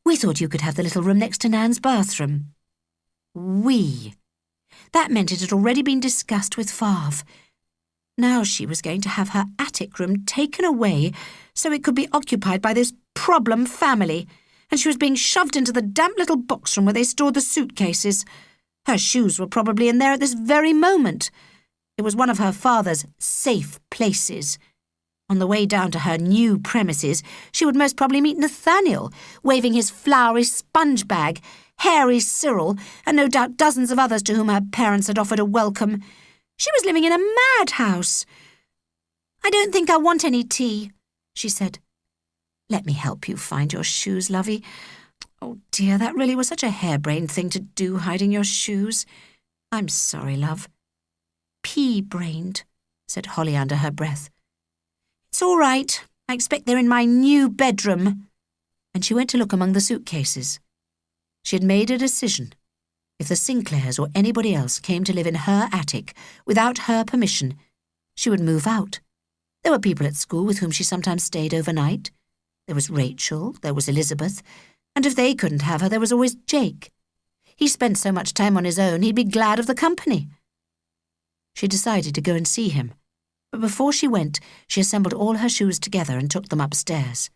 We thought you could have the little room next to Nan's bathroom." "We." That meant it had already been discussed with Favre. Now she was going to have her attic room taken away so it could be occupied by this problem family, and she was being shoved into the damp little box room where they stored the suitcases. Her shoes were probably in there at this very moment. It was one of her father's safe places. On the way down to her new premises, she would most probably meet Nathaniel, waving his flowery sponge bag, hairy Cyril, and no doubt dozens of others to whom her parents had offered a welcome. She was living in a madhouse. "I don't think I want any tea," she said. "Let me help you find your shoes, lovey. Oh dear, that really was such a harebrained thing to do, hiding your shoes. I'm sorry, love." "Pea-brained," said Holly under her breath. "It's all right. I expect they're in my new bedroom." And she went to look among the suitcases. She had made a decision. If the Sinclairs or anybody else came to live in her attic without her permission, she would move out. There were people at school with whom she sometimes stayed overnight. There was Rachel, there was Elizabeth, and if they couldn't have her, there was always Jake. He spent so much time on his own, he'd be glad of the company. She decided to go and see him, but before she went, she assembled all her shoes together and took them upstairs.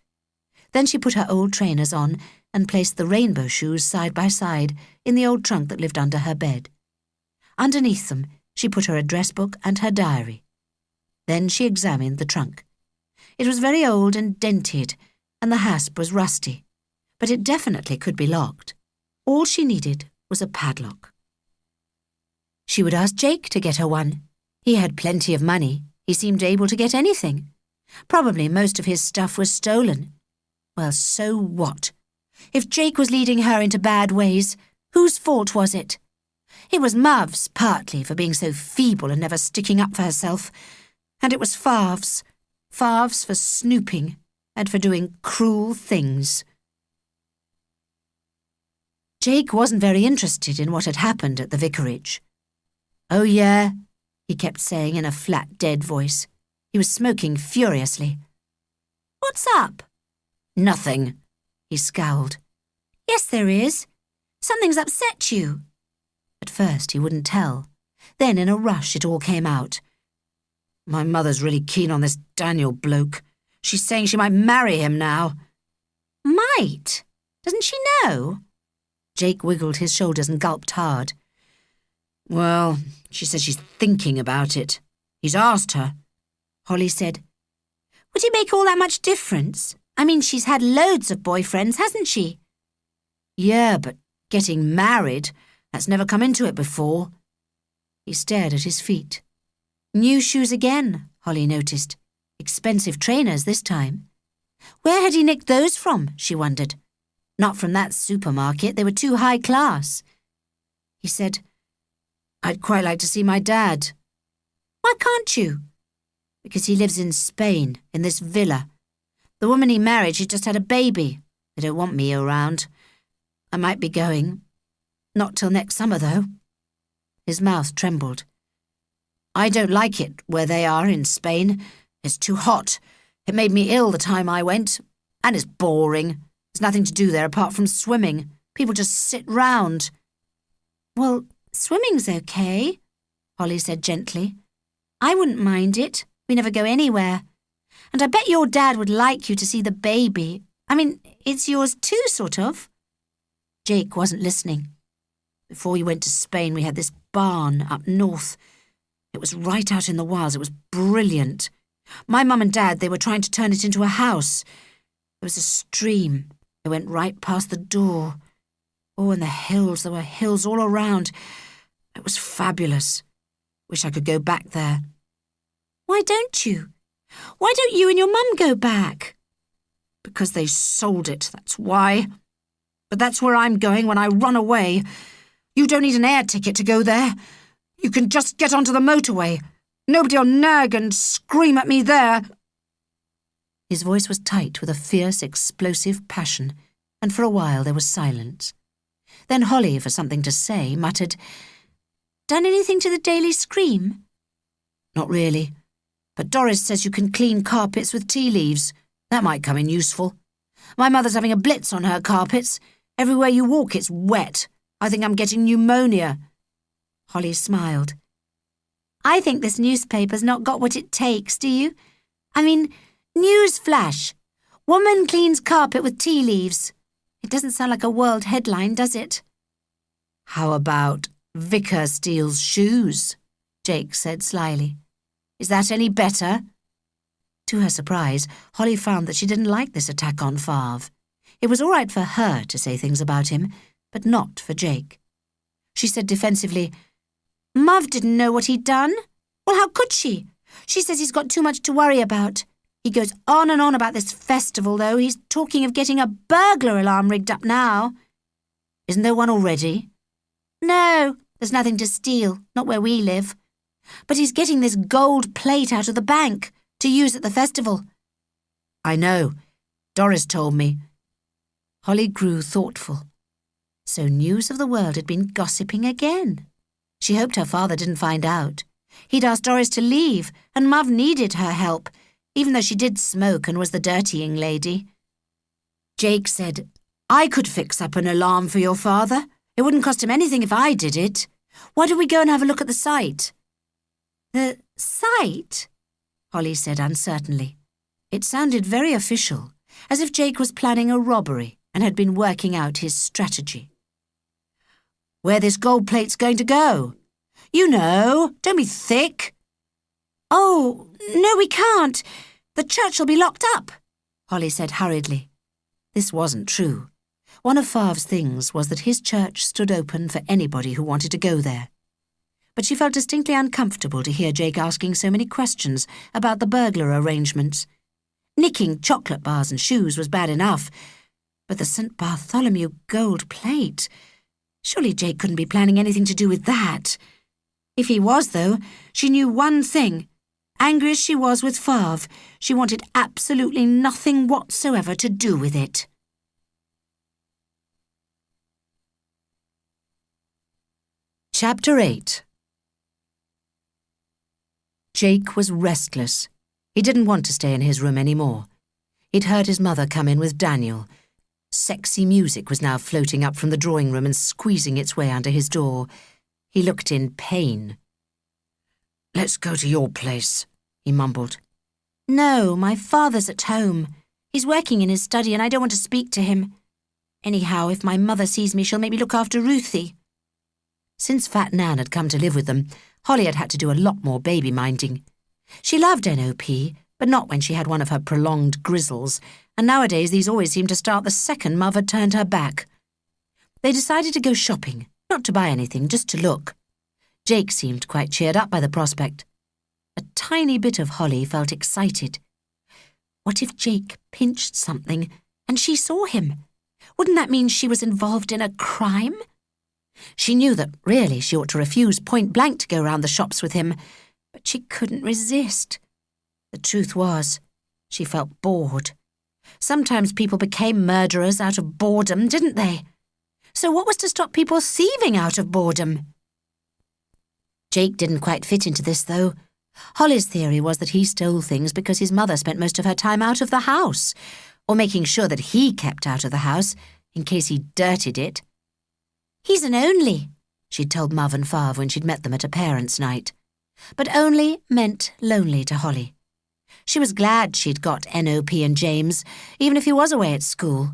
Then she put her old trainers on and placed the rainbow shoes side by side in the old trunk that lived under her bed. Underneath them, she put her address book and her diary. Then she examined the trunk. It was very old and dented, and the hasp was rusty, but it definitely could be locked. All she needed was a padlock. She would ask Jake to get her one. He had plenty of money. He seemed able to get anything. Probably most of his stuff was stolen. Well, so what? If Jake was leading her into bad ways, whose fault was it? It was Mav's, partly, for being so feeble and never sticking up for herself. And it was Fav's. Fav's for snooping and for doing cruel things. Jake wasn't very interested in what had happened at the vicarage. "Oh, yeah," he kept saying in a flat, dead voice. He was smoking furiously. "What's up?" "Nothing," he scowled. "Yes, there is. Something's upset you." At first he wouldn't tell. Then in a rush it all came out. "My mother's really keen on this Daniel bloke. She's saying she might marry him now." "Might? Doesn't she know?" Jake wiggled his shoulders and gulped hard. "Well, she says she's thinking about it. He's asked her." Holly said, "Would it make all that much difference? I mean, she's had loads of boyfriends, hasn't she?" "Yeah, but getting married, that's never come into it before." He stared at his feet. New shoes again, Holly noticed. Expensive trainers this time. Where had he nicked those from, she wondered. Not from that supermarket, they were too high class. He said, "I'd quite like to see my dad." "Why can't you?" "Because he lives in Spain, in this villa. The woman he married, she just had a baby. They don't want me around. I might be going. Not till next summer, though." His mouth trembled. "I don't like it where they are in Spain. It's too hot. It made me ill the time I went. And it's boring. There's nothing to do there apart from swimming. People just sit round." "Well, swimming's okay," Holly said gently. "I wouldn't mind it. We never go anywhere. And I bet your dad would like you to see the baby. I mean, it's yours too, sort of." Jake wasn't listening. "Before you went to Spain, we had this barn up north. It was right out in the wilds. It was brilliant. My mum and dad, they were trying to turn it into a house. There was a stream. It went right past the door. Oh, and the hills. There were hills all around. It was fabulous. Wish I could go back there." "Why don't you? Why don't you and your mum go back?" "Because they sold it, that's why. But that's where I'm going when I run away. You don't need an air ticket to go there. You can just get onto the motorway. Nobody'll nag and scream at me there." His voice was tight with a fierce, explosive passion, and for a while there was silence. Then Holly, for something to say, muttered, "Done anything to the Daily Scream?" "Not really. But Doris says you can clean carpets with tea leaves. That might come in useful. My mother's having a blitz on her carpets. Everywhere you walk it's wet. I think I'm getting pneumonia." Holly smiled. "I think this newspaper's not got what it takes, do you? I mean, news flash. Woman cleans carpet with tea leaves. It doesn't sound like a world headline, does it?" "How about Vicar steals shoes?" Jake said slyly. "Is that any better?" To her surprise, Holly found that she didn't like this attack on Fav. It was all right for her to say things about him, but not for Jake. She said defensively, "Mav didn't know what he'd done. Well, how could she? She says he's got too much to worry about. He goes on and on about this festival, though. He's talking of getting a burglar alarm rigged up now." "Isn't there one already?" "No, there's nothing to steal, not where we live. But he's getting this gold plate out of the bank to use at the festival." "I know. Doris told me." Holly grew thoughtful. So news of the world had been gossiping again. She hoped her father didn't find out. He'd asked Doris to leave, and Mav needed her help, even though she did smoke and was the dirtying lady. Jake said, "I could fix up an alarm for your father. It wouldn't cost him anything if I did it. Why don't we go and have a look at the site?" "The site?" Holly said uncertainly. It sounded very official, as if Jake was planning a robbery and had been working out his strategy. "Where this gold plate's going to go. You know, don't be thick." "Oh, no, we can't. The church will be locked up," Holly said hurriedly. This wasn't true. One of Fav's things was that his church stood open for anybody who wanted to go there. but she felt distinctly uncomfortable to hear Jake asking so many questions about the burglar arrangements. Nicking chocolate bars and shoes was bad enough, but the St. Bartholomew gold plate... Surely Jake couldn't be planning anything to do with that. If he was, though, she knew one thing. Angry as she was with Favre, she wanted absolutely nothing whatsoever to do with it. Chapter 8. Jake was restless. He didn't want to stay in his room anymore. He'd heard his mother come in with Daniel. Sexy music was now floating up from the drawing room and squeezing its way under his door. He looked in pain. "Let's go to your place," he mumbled. No, my father's at home. He's working in his study and I don't want to speak to him. Anyhow, if my mother sees me, she'll make me look after Ruthie. Since Fat Nan had come to live with them, Holly had had to do a lot more baby-minding. She loved NOP, but not when she had one of her prolonged grizzles, and nowadays these always seemed to start the second Mother had turned her back. They decided to go shopping, not to buy anything, just to look. Jake seemed quite cheered up by the prospect. A tiny bit of Holly felt excited. What if Jake pinched something and she saw him? Wouldn't that mean she was involved in a crime? She knew that really she ought to refuse point blank to go round the shops with him, but she couldn't resist. The truth was, she felt bored. Sometimes people became murderers out of boredom, didn't they? So what was to stop people thieving out of boredom? Jake didn't quite fit into this, though. Holly's theory was that he stole things because his mother spent most of her time out of the house, or making sure that he kept out of the house in case he dirtied it. He's an only, she'd told Mov and Favre when she'd met them at a parents' night. But only meant lonely to Holly. She was glad she'd got NOP and James, even if he was away at school.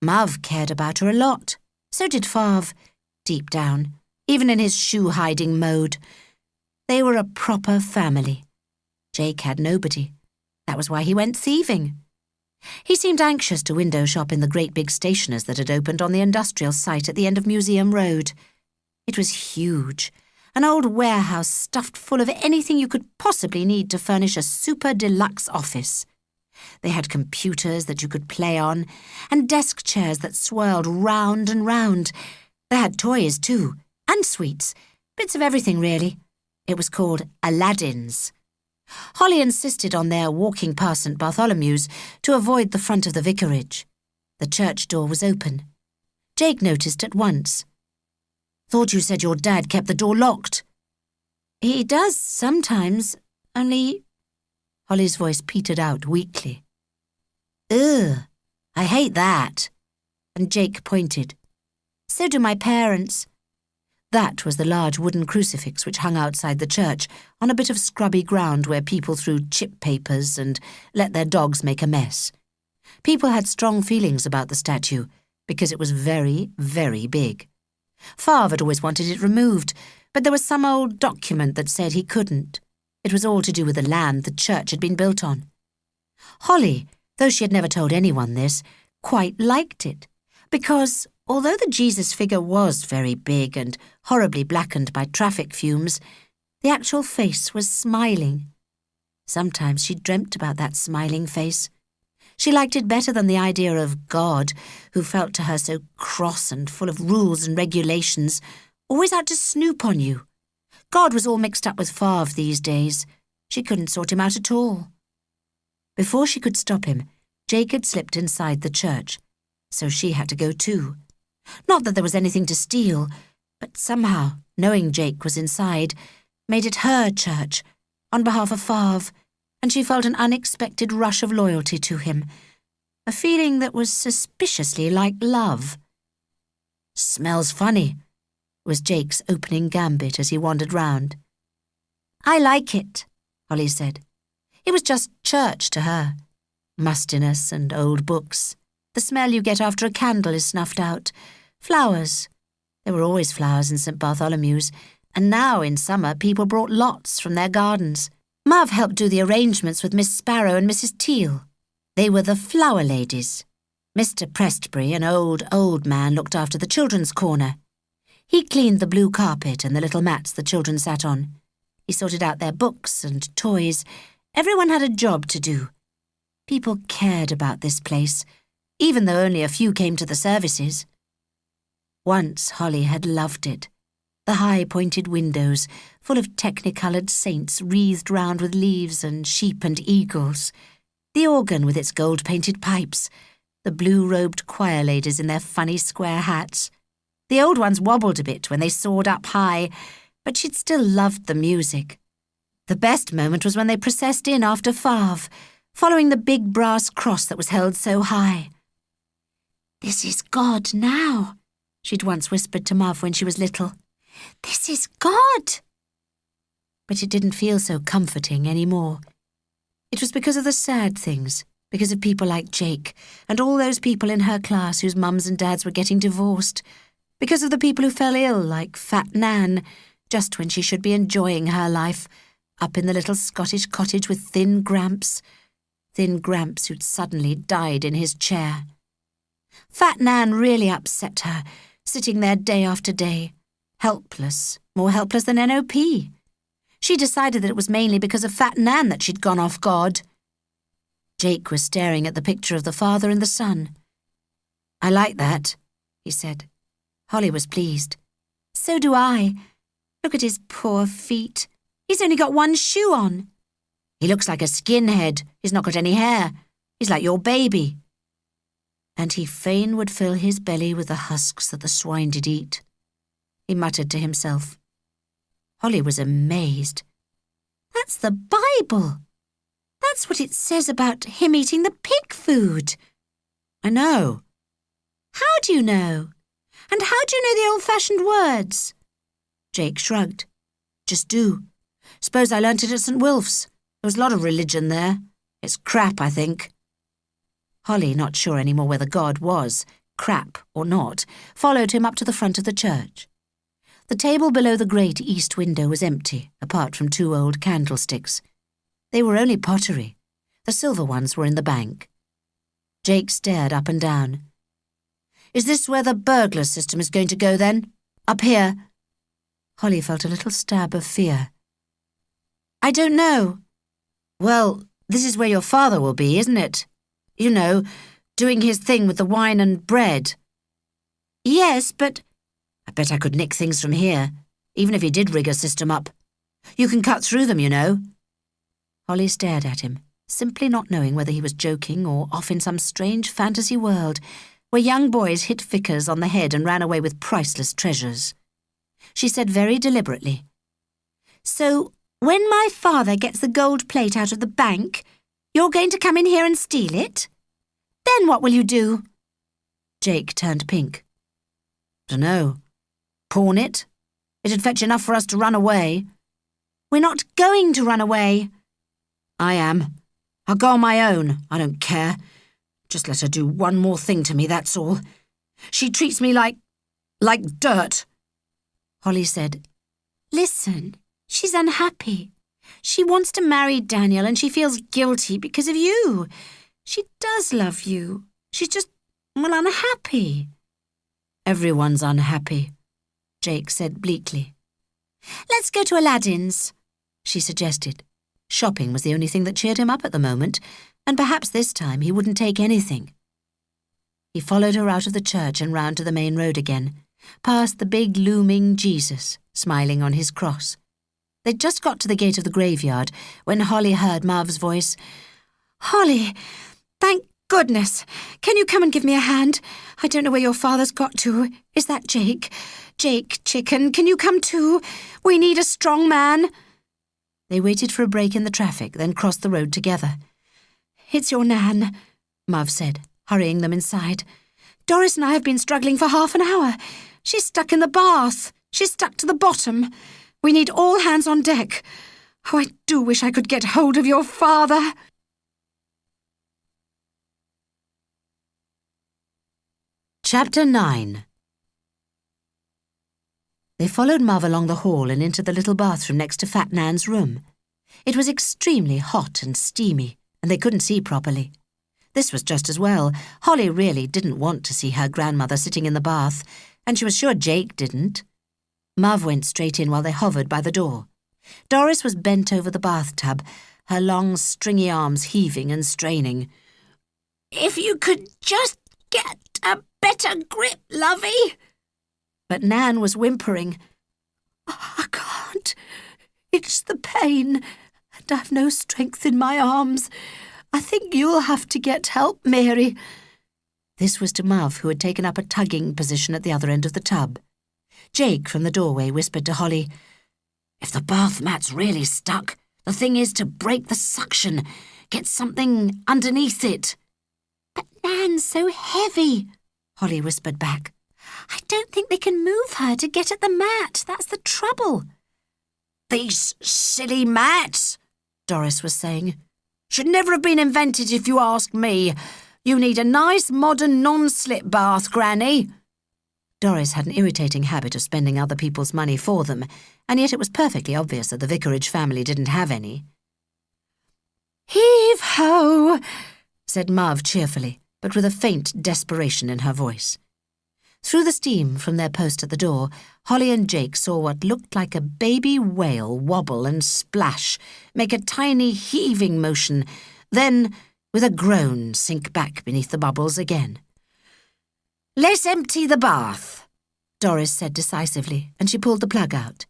Mov cared about her a lot. So did Favre, deep down, even in his shoe-hiding mode. They were a proper family. Jake had nobody. That was why he went thieving. He seemed anxious to window shop in the great big stationers that had opened on the industrial site at the end of Museum Road. It was huge, an old warehouse stuffed full of anything you could possibly need to furnish a super deluxe office. They had computers that you could play on, and desk chairs that swirled round and round. They had toys, too, and sweets, bits of everything, really. It was called Aladdin's. Holly insisted on their walking past St. Bartholomew's to avoid the front of the vicarage. The church door was open. Jake noticed at once. "Thought you said your dad kept the door locked." He does sometimes, only... Holly's voice petered out weakly. "Ugh, I hate that." And Jake pointed. So do my parents. That was the large wooden crucifix which hung outside the church on a bit of scrubby ground where people threw chip papers and let their dogs make a mess. People had strong feelings about the statue because it was very, very big. Favre had always wanted it removed, but there was some old document that said he couldn't. It was all to do with the land the church had been built on. Holly, though she had never told anyone this, quite liked it, because although the Jesus figure was very big and horribly blackened by traffic fumes, the actual face was smiling. Sometimes she dreamt about that smiling face. She liked it better than the idea of God, who felt to her so cross and full of rules and regulations, always out to snoop on you. God was all mixed up with Favre these days. She couldn't sort him out at all. Before she could stop him, Jake had slipped inside the church, so she had to go too. Not that there was anything to steal, but somehow, knowing Jake was inside, made it her church, on behalf of Favre, and she felt an unexpected rush of loyalty to him, a feeling that was suspiciously like love. "Smells funny," was Jake's opening gambit as he wandered round. I like it, Holly said. It was just church to her. Mustiness and old books. The smell you get after a candle is snuffed out. Flowers. There were always flowers in St. Bartholomew's, and now in summer people brought lots from their gardens. Mav helped do the arrangements with Miss Sparrow and Mrs. Teal. They were the flower ladies. Mr. Prestbury, an old man, looked after the children's corner. He cleaned the blue carpet and the little mats the children sat on. He sorted out their books and toys. Everyone had a job to do. People cared about this place, even though only a few came to the services. Once Holly had loved it. The high-pointed windows, full of technicoloured saints wreathed round with leaves and sheep and eagles. The organ with its gold-painted pipes. The blue-robed choir ladies in their funny square hats. The old ones wobbled a bit when they soared up high, but she'd still loved the music. The best moment was when they processed in after Favre, following the big brass cross that was held so high. "This is God now," she'd once whispered to Mov when she was little. "This is God." But it didn't feel so comforting anymore. It was because of the sad things, because of people like Jake, and all those people in her class whose mums and dads were getting divorced, because of the people who fell ill, like Fat Nan, just when she should be enjoying her life, up in the little Scottish cottage with Thin Gramps who'd suddenly died in his chair. Fat Nan really upset her, sitting there day after day, helpless, more helpless than NOP. She decided that it was mainly because of Fat Nan that she'd gone off God. Jake was staring at the picture of the Father and the Son. "I like that," he said. Holly was pleased. "So do I. Look at his poor feet. He's only got one shoe on." "He looks like a skinhead. He's not got any hair. He's like your baby." "And he fain would fill his belly with the husks that the swine did eat," he muttered to himself. Holly was amazed. "That's the Bible. That's what it says about him eating the pig food." "I know." "How do you know? And how do you know the old-fashioned words?" Jake shrugged. "Just do. Suppose I learnt it at St. Wilf's. There was a lot of religion there. It's crap, I think." Holly, not sure anymore whether God was crap or not, followed him up to the front of the church. The table below the great east window was empty, apart from 2 old candlesticks. They were only pottery. The silver ones were in the bank. Jake stared up and down. "Is this where the burglar system is going to go, then? Up here?" Holly felt a little stab of fear. "I don't know." "Well, this is where your father will be, isn't it? You know, doing his thing with the wine and bread." "Yes, but—" "I bet I could nick things from here, even if he did rig a system up. You can cut through them, you know." Holly stared at him, simply not knowing whether he was joking or off in some strange fantasy world where young boys hit vicars on the head and ran away with priceless treasures. She said very deliberately, "So, when my father gets the gold plate out of the bank, you're going to come in here and steal it? Then what will you do?" Jake turned pink. "Dunno. Pawn it? It'd fetch enough for us to run away." "We're not going to run away." "I am. I'll go on my own. I don't care. Just let her do one more thing to me, that's all. She treats me like dirt." Holly said, "Listen, she's unhappy. She wants to marry Daniel and she feels guilty because of you. She does love you. She's just, well, unhappy." "Everyone's unhappy," Jake said bleakly. "Let's go to Aladdin's," she suggested. Shopping was the only thing that cheered him up at the moment, and perhaps this time he wouldn't take anything. He followed her out of the church and round to the main road again, past the big looming Jesus, smiling on his cross. They'd just got to the gate of the graveyard when Holly heard Mav's voice. "Holly, thank goodness. Can you come and give me a hand? I don't know where your father's got to. Is that Jake? Jake, chicken, can you come too? We need a strong man." They waited for a break in the traffic, then crossed the road together. "It's your Nan," Mav said, hurrying them inside. "Doris and I have been struggling for half an hour. She's stuck in the bath. She's stuck to the bottom. We need all hands on deck. Oh, I do wish I could get hold of your father." Chapter 9. They followed Mav along the hall and into the little bathroom next to Fat Nan's room. It was extremely hot and steamy, and they couldn't see properly. This was just as well. Holly really didn't want to see her grandmother sitting in the bath, and she was sure Jake didn't. Mav went straight in while they hovered by the door. Doris was bent over the bathtub, her long, stringy arms heaving and straining. "If you could just get a better grip, lovey." But Nan was whimpering. "I can't. It's the pain, and I've no strength in my arms. I think you'll have to get help, Mary." This was to Mav, who had taken up a tugging position at the other end of the tub. Jake, from the doorway, whispered to Holly, "If the bath mat's really stuck, the thing is to break the suction. Get something underneath it." "But Nan's so heavy," Holly whispered back. "I don't think they can move her to get at the mat. That's the trouble." "These silly mats," Doris was saying, "should never have been invented if you ask me. You need a nice modern non-slip bath, Granny." Doris had an irritating habit of spending other people's money for them, and yet it was perfectly obvious that the vicarage family didn't have any. "Heave-ho," said Mav cheerfully, but with a faint desperation in her voice. Through the steam from their post at the door, Holly and Jake saw what looked like a baby whale wobble and splash, make a tiny heaving motion, then, with a groan, sink back beneath the bubbles again. "Let's empty the bath," Doris said decisively, and she pulled the plug out.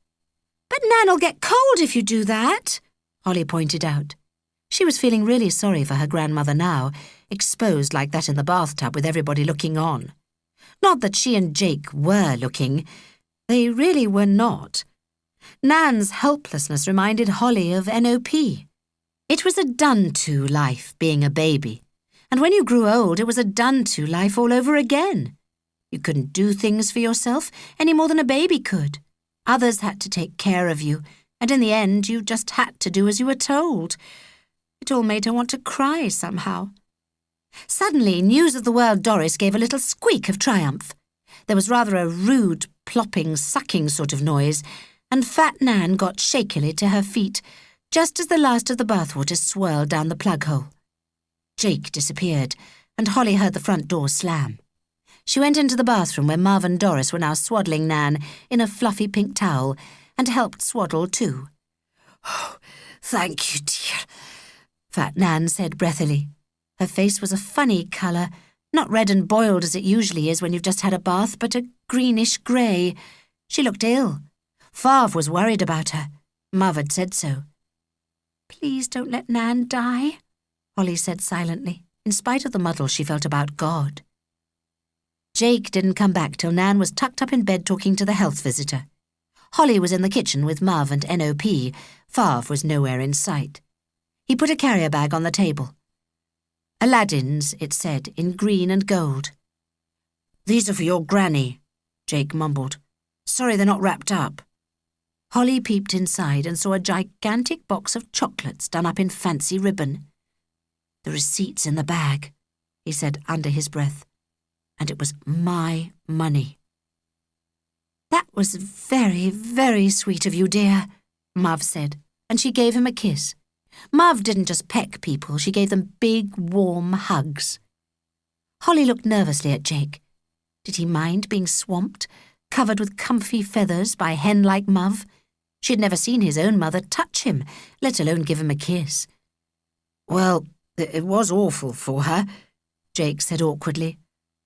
"But Nan'll get cold if you do that," Holly pointed out. She was feeling really sorry for her grandmother now, exposed like that in the bathtub with everybody looking on. Not that she and Jake were looking. They really were not. Nan's helplessness reminded Holly of NOP. It was a done-to life, being a baby. And when you grew old, it was a done-to life all over again. You couldn't do things for yourself any more than a baby could. Others had to take care of you, and in the end, you just had to do as you were told. It all made her want to cry somehow. Suddenly, News of the World Doris gave a little squeak of triumph. There was rather a rude, plopping, sucking sort of noise, and Fat Nan got shakily to her feet, just as the last of the bathwater swirled down the plug hole. Jake disappeared, and Holly heard the front door slam. She went into the bathroom where Mav and Doris were now swaddling Nan in a fluffy pink towel, and helped swaddle too. "Oh, thank you, dear," Fat Nan said breathily. Her face was a funny colour, not red and boiled as it usually is when you've just had a bath, but a greenish grey. She looked ill. Favre was worried about her. Mav had said so. "Please don't let Nan die," Holly said silently, in spite of the muddle she felt about God. Jake didn't come back till Nan was tucked up in bed talking to the health visitor. Holly was in the kitchen with Mav and NOP. Favre was nowhere in sight. He put a carrier bag on the table. Aladdin's, it said, in green and gold. "These are for your granny," Jake mumbled. "Sorry they're not wrapped up." Holly peeped inside and saw a gigantic box of chocolates done up in fancy ribbon. "The receipt's in the bag," he said under his breath, "and it was my money." "That was very, very sweet of you, dear," Mav said, and she gave him a kiss. Mav didn't just peck people, she gave them big, warm hugs. Holly looked nervously at Jake. Did he mind being swamped, covered with comfy feathers by hen-like Mav? She had never seen his own mother touch him, let alone give him a kiss. "Well, it was awful for her," Jake said awkwardly.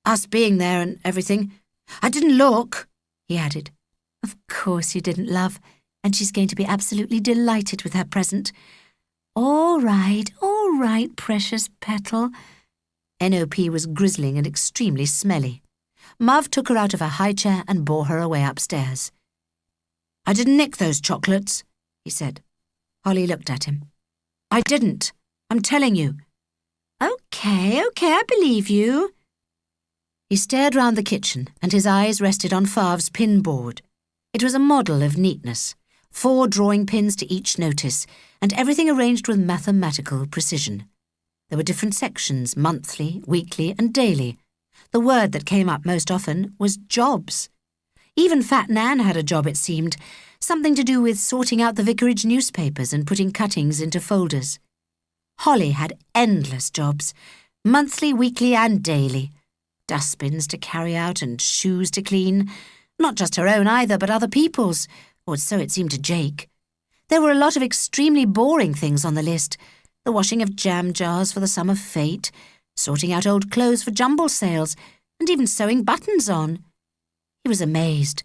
"Us being there and everything. I didn't look," he added. "Of course you didn't, love, and she's going to be absolutely delighted with her present. All right, precious petal." NOP was grizzling and extremely smelly. Mav took her out of her high chair and bore her away upstairs. "I didn't nick those chocolates," he said. Holly looked at him. "I didn't. I'm telling you." Okay, I believe you." He stared round the kitchen, and his eyes rested on Favre's pin board. It was a model of neatness, 4 drawing pins to each notice, and everything arranged with mathematical precision. There were different sections, monthly, weekly, and daily. The word that came up most often was jobs. Even Fat Nan had a job, it seemed, something to do with sorting out the vicarage newspapers and putting cuttings into folders. Holly had endless jobs, monthly, weekly, and daily. Dustbins to carry out and shoes to clean. Not just her own either, but other people's, or so it seemed to Jake. There were a lot of extremely boring things on the list. The washing of jam jars for the sum of fate, sorting out old clothes for jumble sales, and even sewing buttons on. He was amazed.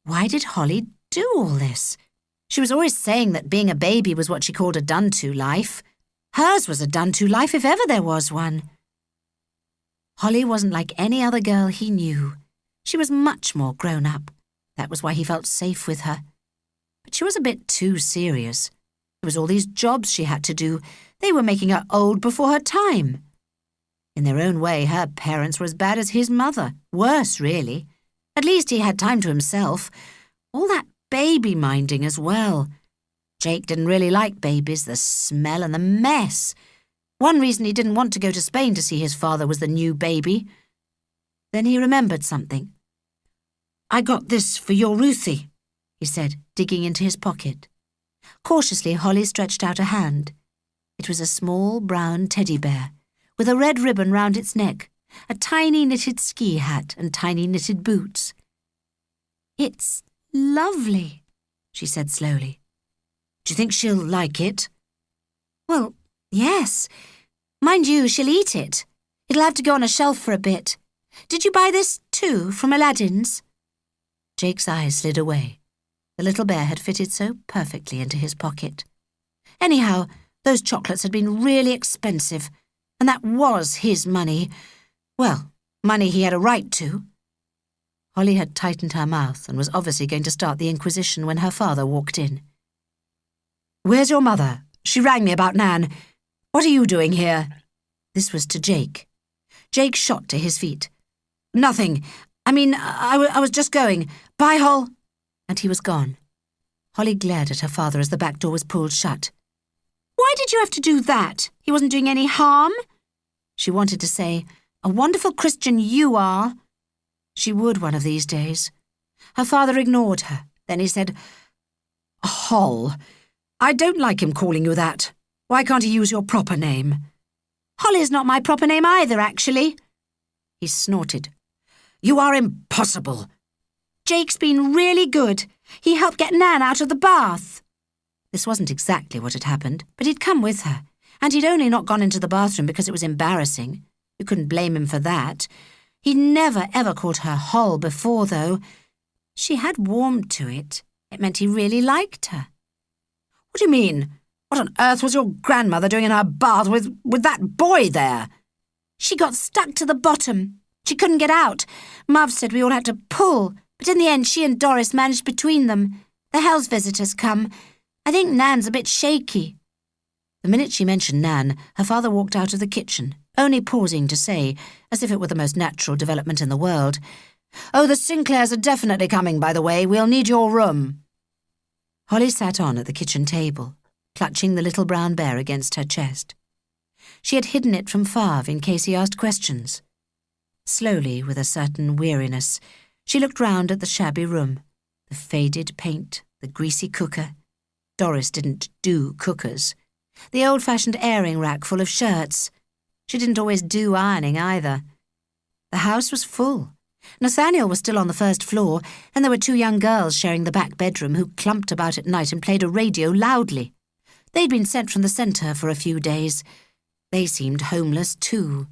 Why did Holly do all this? She was always saying that being a baby was what she called a done-to life. Hers was a done-to life if ever there was one. Holly wasn't like any other girl he knew. She was much more grown up. That was why he felt safe with her. But she was a bit too serious. There was all these jobs she had to do. They were making her old before her time. In their own way, her parents were as bad as his mother. Worse, really. At least he had time to himself. All that baby minding as well. Jake didn't really like babies, the smell and the mess. One reason he didn't want to go to Spain to see his father was the new baby. Then he remembered something. "I got this for your Ruthie," he said, digging into his pocket. Cautiously, Holly stretched out a hand. It was a small brown teddy bear, with a red ribbon round its neck, a tiny knitted ski hat and tiny knitted boots. "It's lovely," she said slowly. "Do you think she'll like it?" "Well, yes. Mind you, she'll eat it. It'll have to go on a shelf for a bit. Did you buy this, too, from Aladdin's?" Jake's eyes slid away. The little bear had fitted so perfectly into his pocket. Anyhow, those chocolates had been really expensive, and that was his money. Well, money he had a right to. Holly had tightened her mouth and was obviously going to start the inquisition when her father walked in. "Where's your mother? She rang me about Nan. What are you doing here?" This was to Jake. Jake shot to his feet. "Nothing. I was just going. Bye, Hol." And he was gone. Holly glared at her father as the back door was pulled shut. "Why did you have to do that? He wasn't doing any harm." She wanted to say, "A wonderful Christian you are." She would one of these days. Her father ignored her. Then he said, "Hol, I don't like him calling you that. Why can't he use your proper name?" "Holly's not my proper name either, actually." He snorted. "You are impossible." "Jake's been really good. He helped get Nan out of the bath." This wasn't exactly what had happened, but he'd come with her, and he'd only not gone into the bathroom because it was embarrassing. You couldn't blame him for that. He'd never, ever called her Hol before, though. She had warmed to it. It meant he really liked her. "What do you mean? What on earth was your grandmother doing in her bath with that boy there?" "She got stuck to the bottom. She couldn't get out. Mav said we all had to pull, but in the end she and Doris managed between them. The Hells visitors come. I think Nan's a bit shaky." The minute she mentioned Nan, her father walked out of the kitchen, only pausing to say, as if it were the most natural development in the world, "Oh, the Sinclairs are definitely coming, by the way. We'll need your room." Holly sat on at the kitchen table, clutching the little brown bear against her chest. She had hidden it from Favre in case he asked questions. Slowly, with a certain weariness, she looked round at the shabby room, the faded paint, the greasy cooker. Doris didn't do cookers. The old-fashioned airing rack full of shirts. She didn't always do ironing either. The house was full. Nathaniel was still on the first floor, and there were 2 young girls sharing the back bedroom who clumped about at night and played a radio loudly. They'd been sent from the centre for a few days. They seemed homeless too.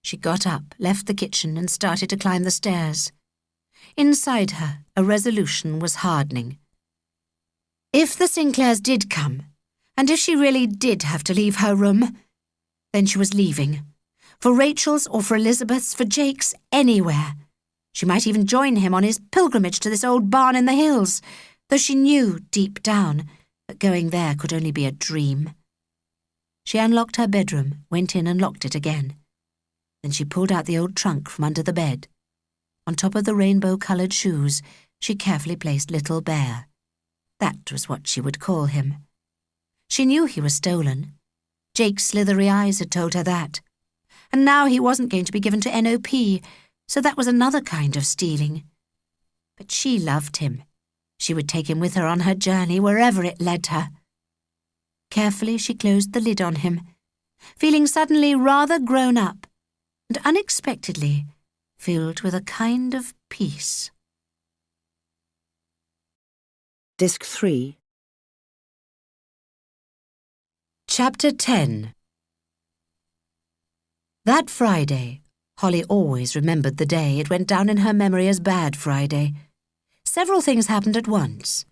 She got up, left the kitchen, and started to climb the stairs. Inside her, a resolution was hardening. If the Sinclairs did come, and if she really did have to leave her room, then she was leaving. For Rachel's or for Elizabeth's, for Jake's, anywhere. She might even join him on his pilgrimage to this old barn in the hills, though she knew, deep down, that going there could only be a dream. She unlocked her bedroom, went in and locked it again. Then she pulled out the old trunk from under the bed. On top of the rainbow-coloured shoes, she carefully placed Little Bear. That was what she would call him. She knew he was stolen. Jake's slithery eyes had told her that. And now he wasn't going to be given to NOP, so that was another kind of stealing. But she loved him. She would take him with her on her journey, wherever it led her. Carefully she closed the lid on him, feeling suddenly rather grown up, and unexpectedly filled with a kind of peace. Disc 3. Chapter 10. That Friday, Holly always remembered the day. It went down in her memory as Bad Friday. Several things happened at once.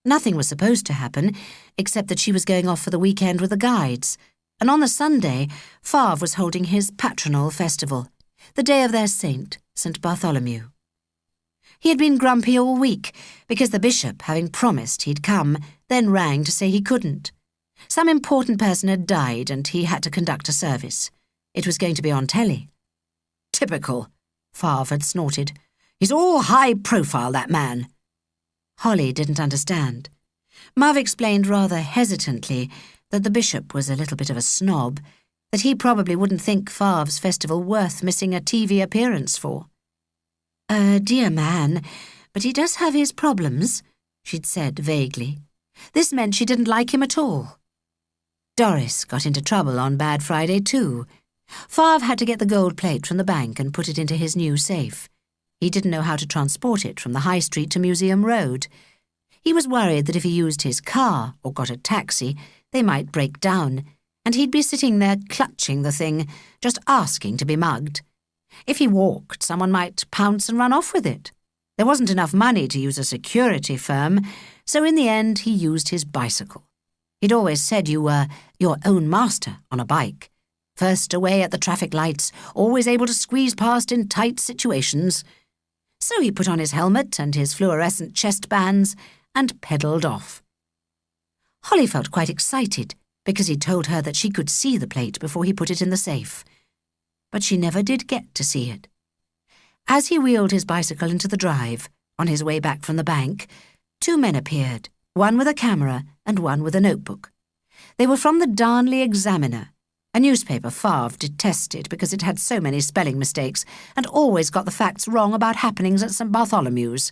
Nothing was supposed to happen, except that she was going off for the weekend with the guides, and on the Sunday, Favre was holding his patronal festival, the day of their saint, St. Bartholomew. He had been grumpy all week, because the bishop, having promised he'd come, then rang to say he couldn't. Some important person had died, and he had to conduct a service. It was going to be on telly. Typical, Favre had snorted. He's all high profile, that man. Holly didn't understand. Mav explained rather hesitantly that the bishop was a little bit of a snob, that he probably wouldn't think Favre's festival worth missing a TV appearance for. Dear man, but he does have his problems, she'd said vaguely. This meant she didn't like him at all. Doris got into trouble on Bad Friday too. Favre had to get the gold plate from the bank and put it into his new safe. He didn't know how to transport it from the High Street to Museum Road. He was worried that if he used his car or got a taxi, they might break down, and he'd be sitting there clutching the thing, just asking to be mugged. If he walked, someone might pounce and run off with it. There wasn't enough money to use a security firm, so in the end he used his bicycle. He'd always said you were your own master on a bike. First away at the traffic lights, always able to squeeze past in tight situations. So he put on his helmet and his fluorescent chest bands and pedalled off. Holly felt quite excited because he'd told her that she could see the plate before he put it in the safe. But she never did get to see it. As he wheeled his bicycle into the drive, on his way back from the bank, two men appeared, one with a camera and one with a notebook. They were from the Darnley Examiner, a newspaper Favre detested because it had so many spelling mistakes and always got the facts wrong about happenings at St. Bartholomew's.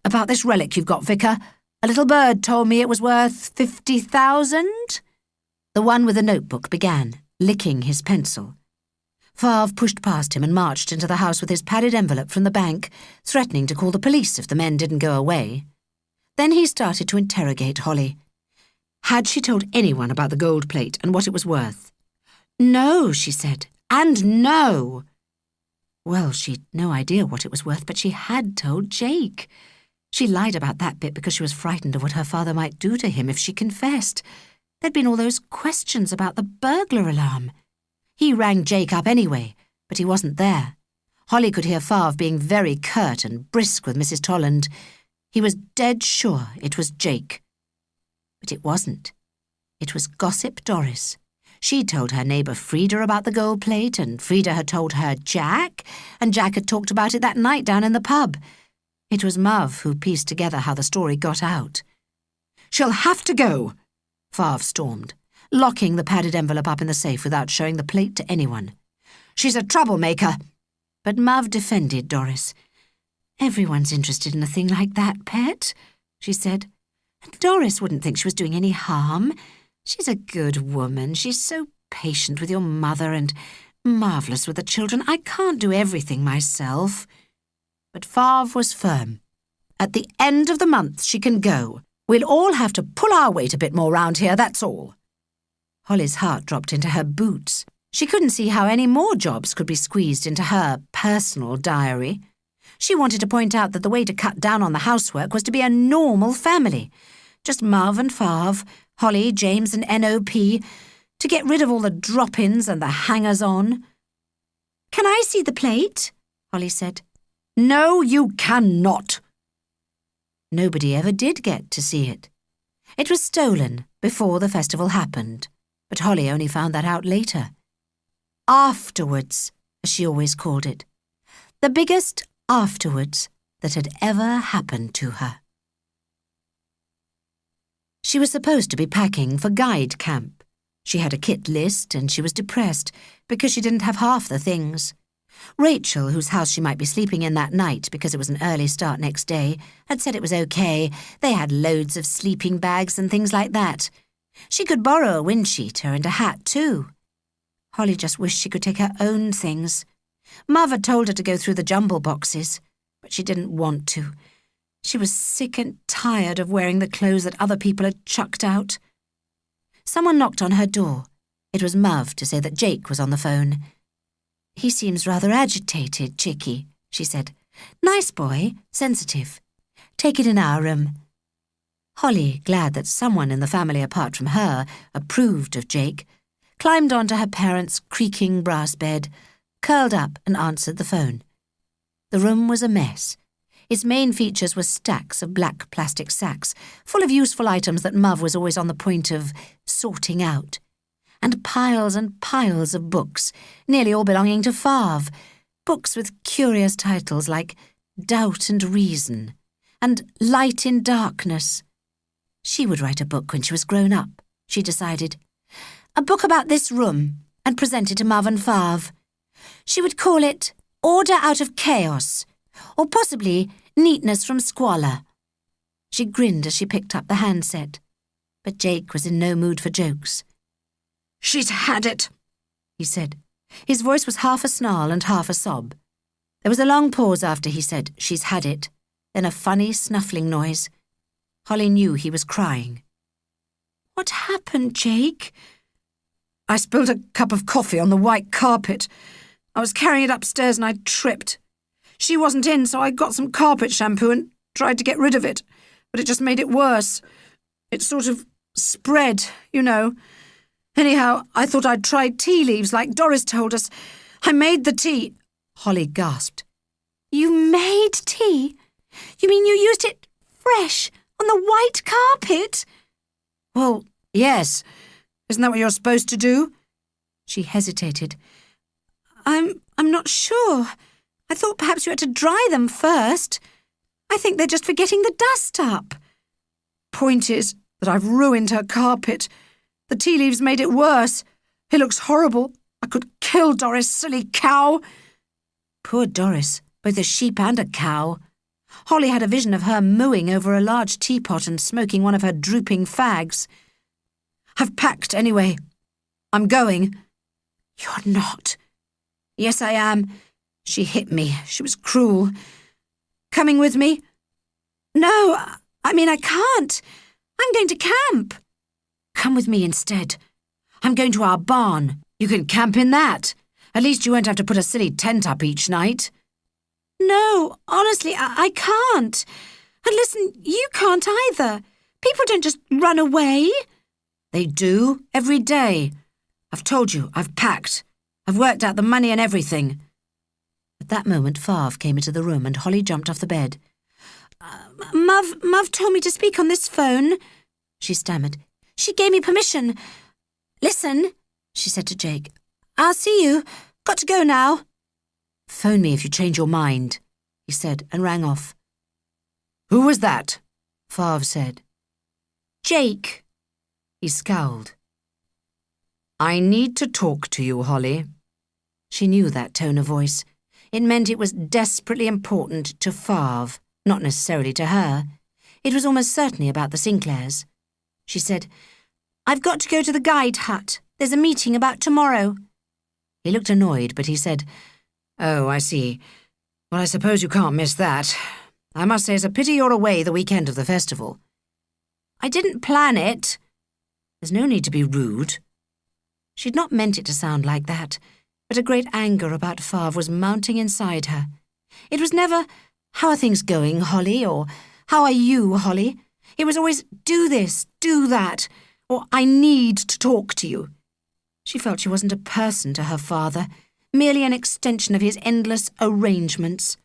"About this relic you've got, Vicar. A little bird told me it was worth 50,000? The one with the notebook began, licking his pencil. Favre pushed past him and marched into the house with his padded envelope from the bank, threatening to call the police if the men didn't go away. Then he started to interrogate Holly. Had she told anyone about the gold plate and what it was worth? No, she said, and no. Well, she'd no idea what it was worth, but she had told Jake. She lied about that bit because she was frightened of what her father might do to him if she confessed. There'd been all those questions about the burglar alarm. He rang Jake up anyway, but he wasn't there. Holly could hear Favre being very curt and brisk with Mrs. Tolland. He was dead sure it was Jake. But it wasn't. It was Gossip Doris. She told her neighbour Frida about the gold plate, and Frida had told her Jack, and Jack had talked about it that night down in the pub. It was Mav who pieced together how the story got out. "She'll have to go," Favre stormed, locking the padded envelope up in the safe without showing the plate to anyone. "She's a troublemaker." But Mav defended Doris. "Everyone's interested in a thing like that, pet," she said. "And Doris wouldn't think she was doing any harm. She's a good woman. She's so patient with your mother and marvellous with the children. I can't do everything myself." But Favre was firm. "At the end of the month she can go. We'll all have to pull our weight a bit more round here, that's all." Holly's heart dropped into her boots. She couldn't see how any more jobs could be squeezed into her personal diary. She wanted to point out that the way to cut down on the housework was to be a normal family. Just Mav and Favre, Holly, James and N.O.P., to get rid of all the drop-ins and the hangers-on. "Can I see the plate?" Holly said. "No, you cannot." Nobody ever did get to see it. It was stolen before the festival happened, but Holly only found that out later. Afterwards, as she always called it. The biggest afterwards that had ever happened to her. She was supposed to be packing for guide camp. She had a kit list and she was depressed because she didn't have half the things. Rachel, whose house she might be sleeping in that night because it was an early start next day, had said it was okay. They had loads of sleeping bags and things like that. She could borrow a windsheeter and a hat too. Holly just wished she could take her own things. Mav had told her to go through the jumble boxes, but she didn't want to. She was sick and tired of wearing the clothes that other people had chucked out. Someone knocked on her door. It was Muv to say that Jake was on the phone. "He seems rather agitated, Chicky," she said. "Nice boy, sensitive. Take it in our room." Holly, glad that someone in the family apart from her approved of Jake, climbed onto her parents' creaking brass bed, curled up and answered the phone. The room was a mess. Its main features were stacks of black plastic sacks, full of useful items that Muv was always on the point of sorting out, and piles of books, nearly all belonging to Favre, books with curious titles like Doubt and Reason and Light in Darkness. She would write a book when she was grown up, she decided. A book about this room, and present it to Muv and Favre. She would call it Order Out of Chaos, or possibly Neatness from Squalor. She grinned as she picked up the handset, but Jake was in no mood for jokes. "She's had it," he said. His voice was half a snarl and half a sob. There was a long pause after he said, "She's had it," then a funny snuffling noise. Holly knew he was crying. "What happened, Jake?" "I spilled a cup of coffee on the white carpet. I was carrying it upstairs and I tripped. She wasn't in, so I got some carpet shampoo and tried to get rid of it, but it just made it worse. It sort of spread, you know. Anyhow, I thought I'd try tea leaves like Doris told us. I made the tea." Holly gasped. "You made tea? You mean you used it fresh on the white carpet?" "Well, yes. Isn't that what you're supposed to do?" She hesitated. I'm not sure. I thought perhaps you had to dry them first. I think they're just for getting the dust up." "Point is that I've ruined her carpet. The tea leaves made it worse. It looks horrible. I could kill Doris, silly cow." Poor Doris, both a sheep and a cow. Holly had a vision of her mooing over a large teapot and smoking one of her drooping fags. "I've packed anyway. I'm going." "You're not." "Yes, I am. She hit me. She was cruel. Coming with me?" "No, I mean I can't. I'm going to camp." "Come with me instead. I'm going to our barn." "You can camp in that. At least you won't have to put a silly tent up each night." "No, honestly, I can't. And listen, you can't either. People don't just run away." "They do, every day. I've told you, I've packed. I've worked out the money and everything." At that moment, Favre came into the room and Holly jumped off the bed. Muv told me to speak on this phone," she stammered. "She gave me permission. Listen," she said to Jake. "I'll see you. Got to go now." "Phone me if you change your mind," he said and rang off. "Who was that?" Favre said. "Jake." He scowled. "I need to talk to you, Holly." She knew that tone of voice. It meant it was desperately important to Favre, not necessarily to her. It was almost certainly about the Sinclairs. She said, "I've got to go to the guide hut. There's a meeting about tomorrow." He looked annoyed, but he said, "Oh, I see. Well, I suppose you can't miss that. I must say it's a pity you're away the weekend of the festival." "I didn't plan it." "There's no need to be rude." She'd not meant it to sound like that, but a great anger about Favre was mounting inside her. It was never, "How are things going, Holly?" or "How are you, Holly?" It was always, "Do this, do that," or "I need to talk to you." She felt she wasn't a person to her father, merely an extension of his endless arrangements.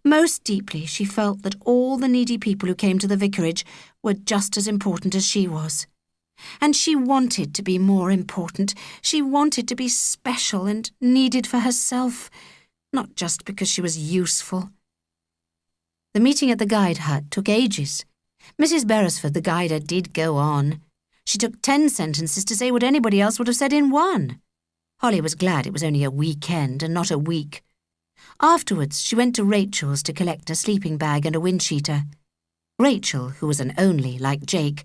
Most deeply, she felt that all the needy people who came to the vicarage were just as important as she was. And she wanted to be more important. She wanted to be special and needed for herself, not just because she was useful. The meeting at the guide hut took ages. Mrs. Beresford, the guider, did go on. She took 10 sentences to say what anybody else would have said in 1. Holly was glad it was only a weekend and not a week. Afterwards, she went to Rachel's to collect a sleeping bag and a windsheeter. Rachel, who was an only, like Jake,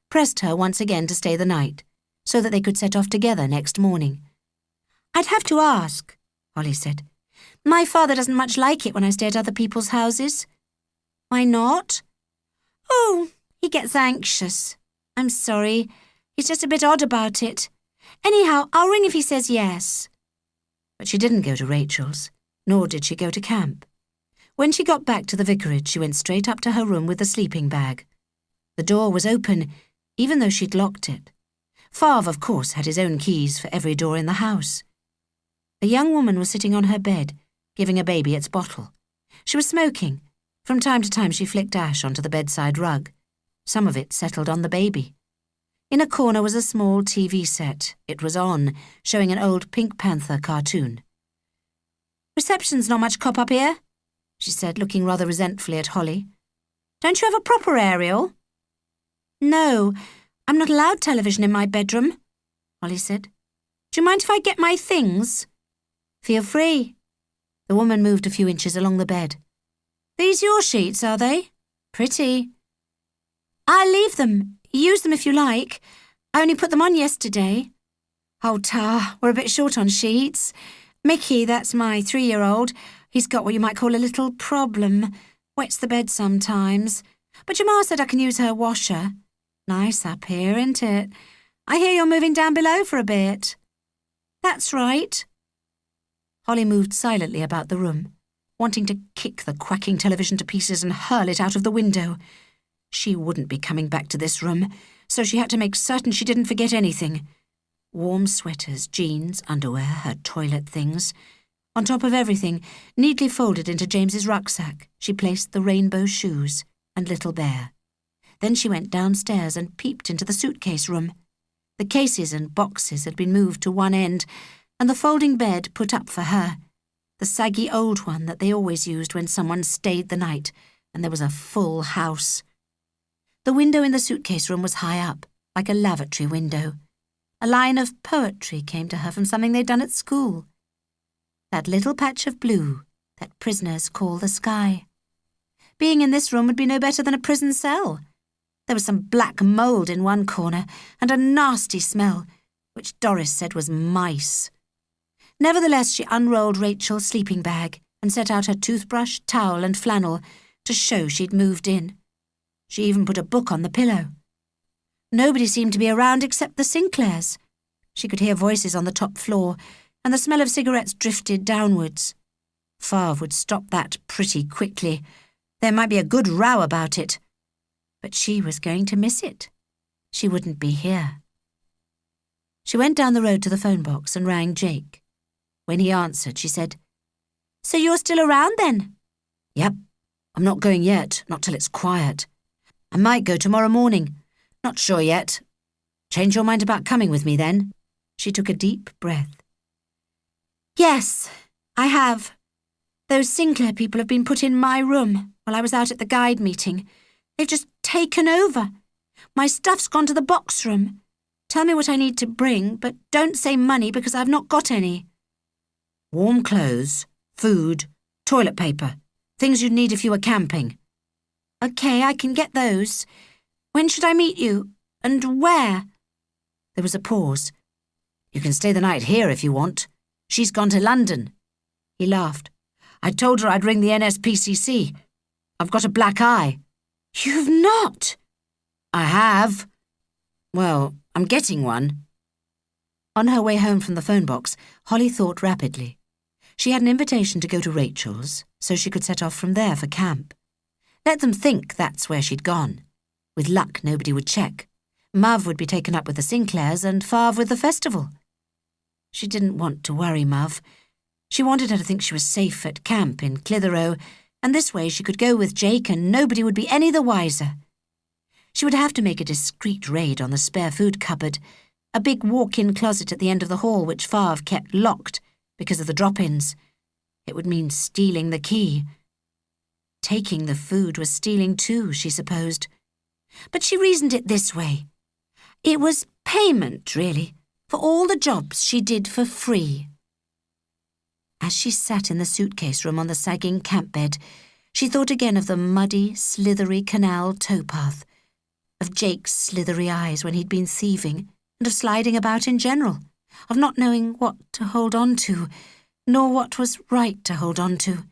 pressed her once again to stay the night, so that they could set off together next morning. "I'd have to ask," Holly said. "My father doesn't much like it when I stay at other people's houses." Why not? Oh, he gets anxious. I'm sorry. He's just a bit odd about it. Anyhow, I'll ring if he says yes. But she didn't go to Rachel's, nor did she go to camp. When she got back to the vicarage, she went straight up to her room with the sleeping bag. The door was open, even though she'd locked it. Favre, of course, had his own keys for every door in the house. A young woman was sitting on her bed, giving a baby its bottle. She was smoking. From time to time she flicked ash onto the bedside rug. Some of it settled on the baby. In a corner was a small TV set. It was on, showing an old Pink Panther cartoon. Reception's not much cop up here, she said, looking rather resentfully at Holly. Don't you have a proper aerial? No, I'm not allowed television in my bedroom, Holly said. Do you mind if I get my things? Feel free. The woman moved a few inches along the bed. These your sheets, are they? Pretty. I'll leave them. Use them if you like. I only put them on yesterday. Oh, Ta, we're a bit short on sheets. Mickey, that's my 3-year-old, he's got what you might call a little problem. Wets the bed sometimes. But your ma said I can use her washer. Nice up here, isn't it? I hear you're moving down below for a bit. That's right. Holly moved silently about the room, wanting to kick the quacking television to pieces and hurl it out of the window. She wouldn't be coming back to this room, so she had to make certain she didn't forget anything. Warm sweaters, jeans, underwear, her toilet things. On top of everything, neatly folded into James's rucksack, she placed the rainbow shoes and Little Bear. Then she went downstairs and peeped into the suitcase room. The cases and boxes had been moved to one end, and the folding bed put up for her, the saggy old one that they always used when someone stayed the night and there was a full house. The window in the suitcase room was high up, like a lavatory window. A line of poetry came to her from something they'd done at school. That little patch of blue that prisoners call the sky. Being in this room would be no better than a prison cell. There was some black mould in one corner and a nasty smell, which Doris said was mice. Nevertheless, she unrolled Rachel's sleeping bag and set out her toothbrush, towel and flannel to show she'd moved in. She even put a book on the pillow. Nobody seemed to be around except the Sinclairs. She could hear voices on the top floor, and the smell of cigarettes drifted downwards. Favre would stop that pretty quickly. There might be a good row about it. But she was going to miss it. She wouldn't be here. She went down the road to the phone box and rang Jake. When he answered, she said, "So you're still around then?" "Yep. I'm not going yet, not till it's quiet. I might go tomorrow morning. Not sure yet. Change your mind about coming with me then?" She took a deep breath. "Yes, I have. Those Sinclair people have been put in my room while I was out at the guide meeting. They've just taken over. My stuff's gone to the box room. Tell me what I need to bring, but don't say money because I've not got any." "Warm clothes, food, toilet paper, things you'd need if you were camping." "OK, I can get those. When should I meet you? And where?" There was a pause. "You can stay the night here if you want. She's gone to London." He laughed. "I told her I'd ring the NSPCC. I've got a black eye." "You've not?" "I have. Well, I'm getting one." On her way home from the phone box, Holly thought rapidly. She had an invitation to go to Rachel's, so she could set off from there for camp. Let them think that's where she'd gone. With luck, nobody would check. Mav would be taken up with the Sinclairs and Favre with the festival. She didn't want to worry Mav. She wanted her to think she was safe at camp in Clitheroe, and this way she could go with Jake and nobody would be any the wiser. She would have to make a discreet raid on the spare food cupboard, a big walk-in closet at the end of the hall which Favre kept locked because of the drop-ins. It would mean stealing the key. Taking the food was stealing too, she supposed. But she reasoned it this way. It was payment, really, for all the jobs she did for free. As she sat in the suitcase room on the sagging camp bed, she thought again of the muddy, slithery canal towpath, of Jake's slithery eyes when he'd been thieving, and of sliding about in general, of not knowing what to hold on to, nor what was right to hold on to.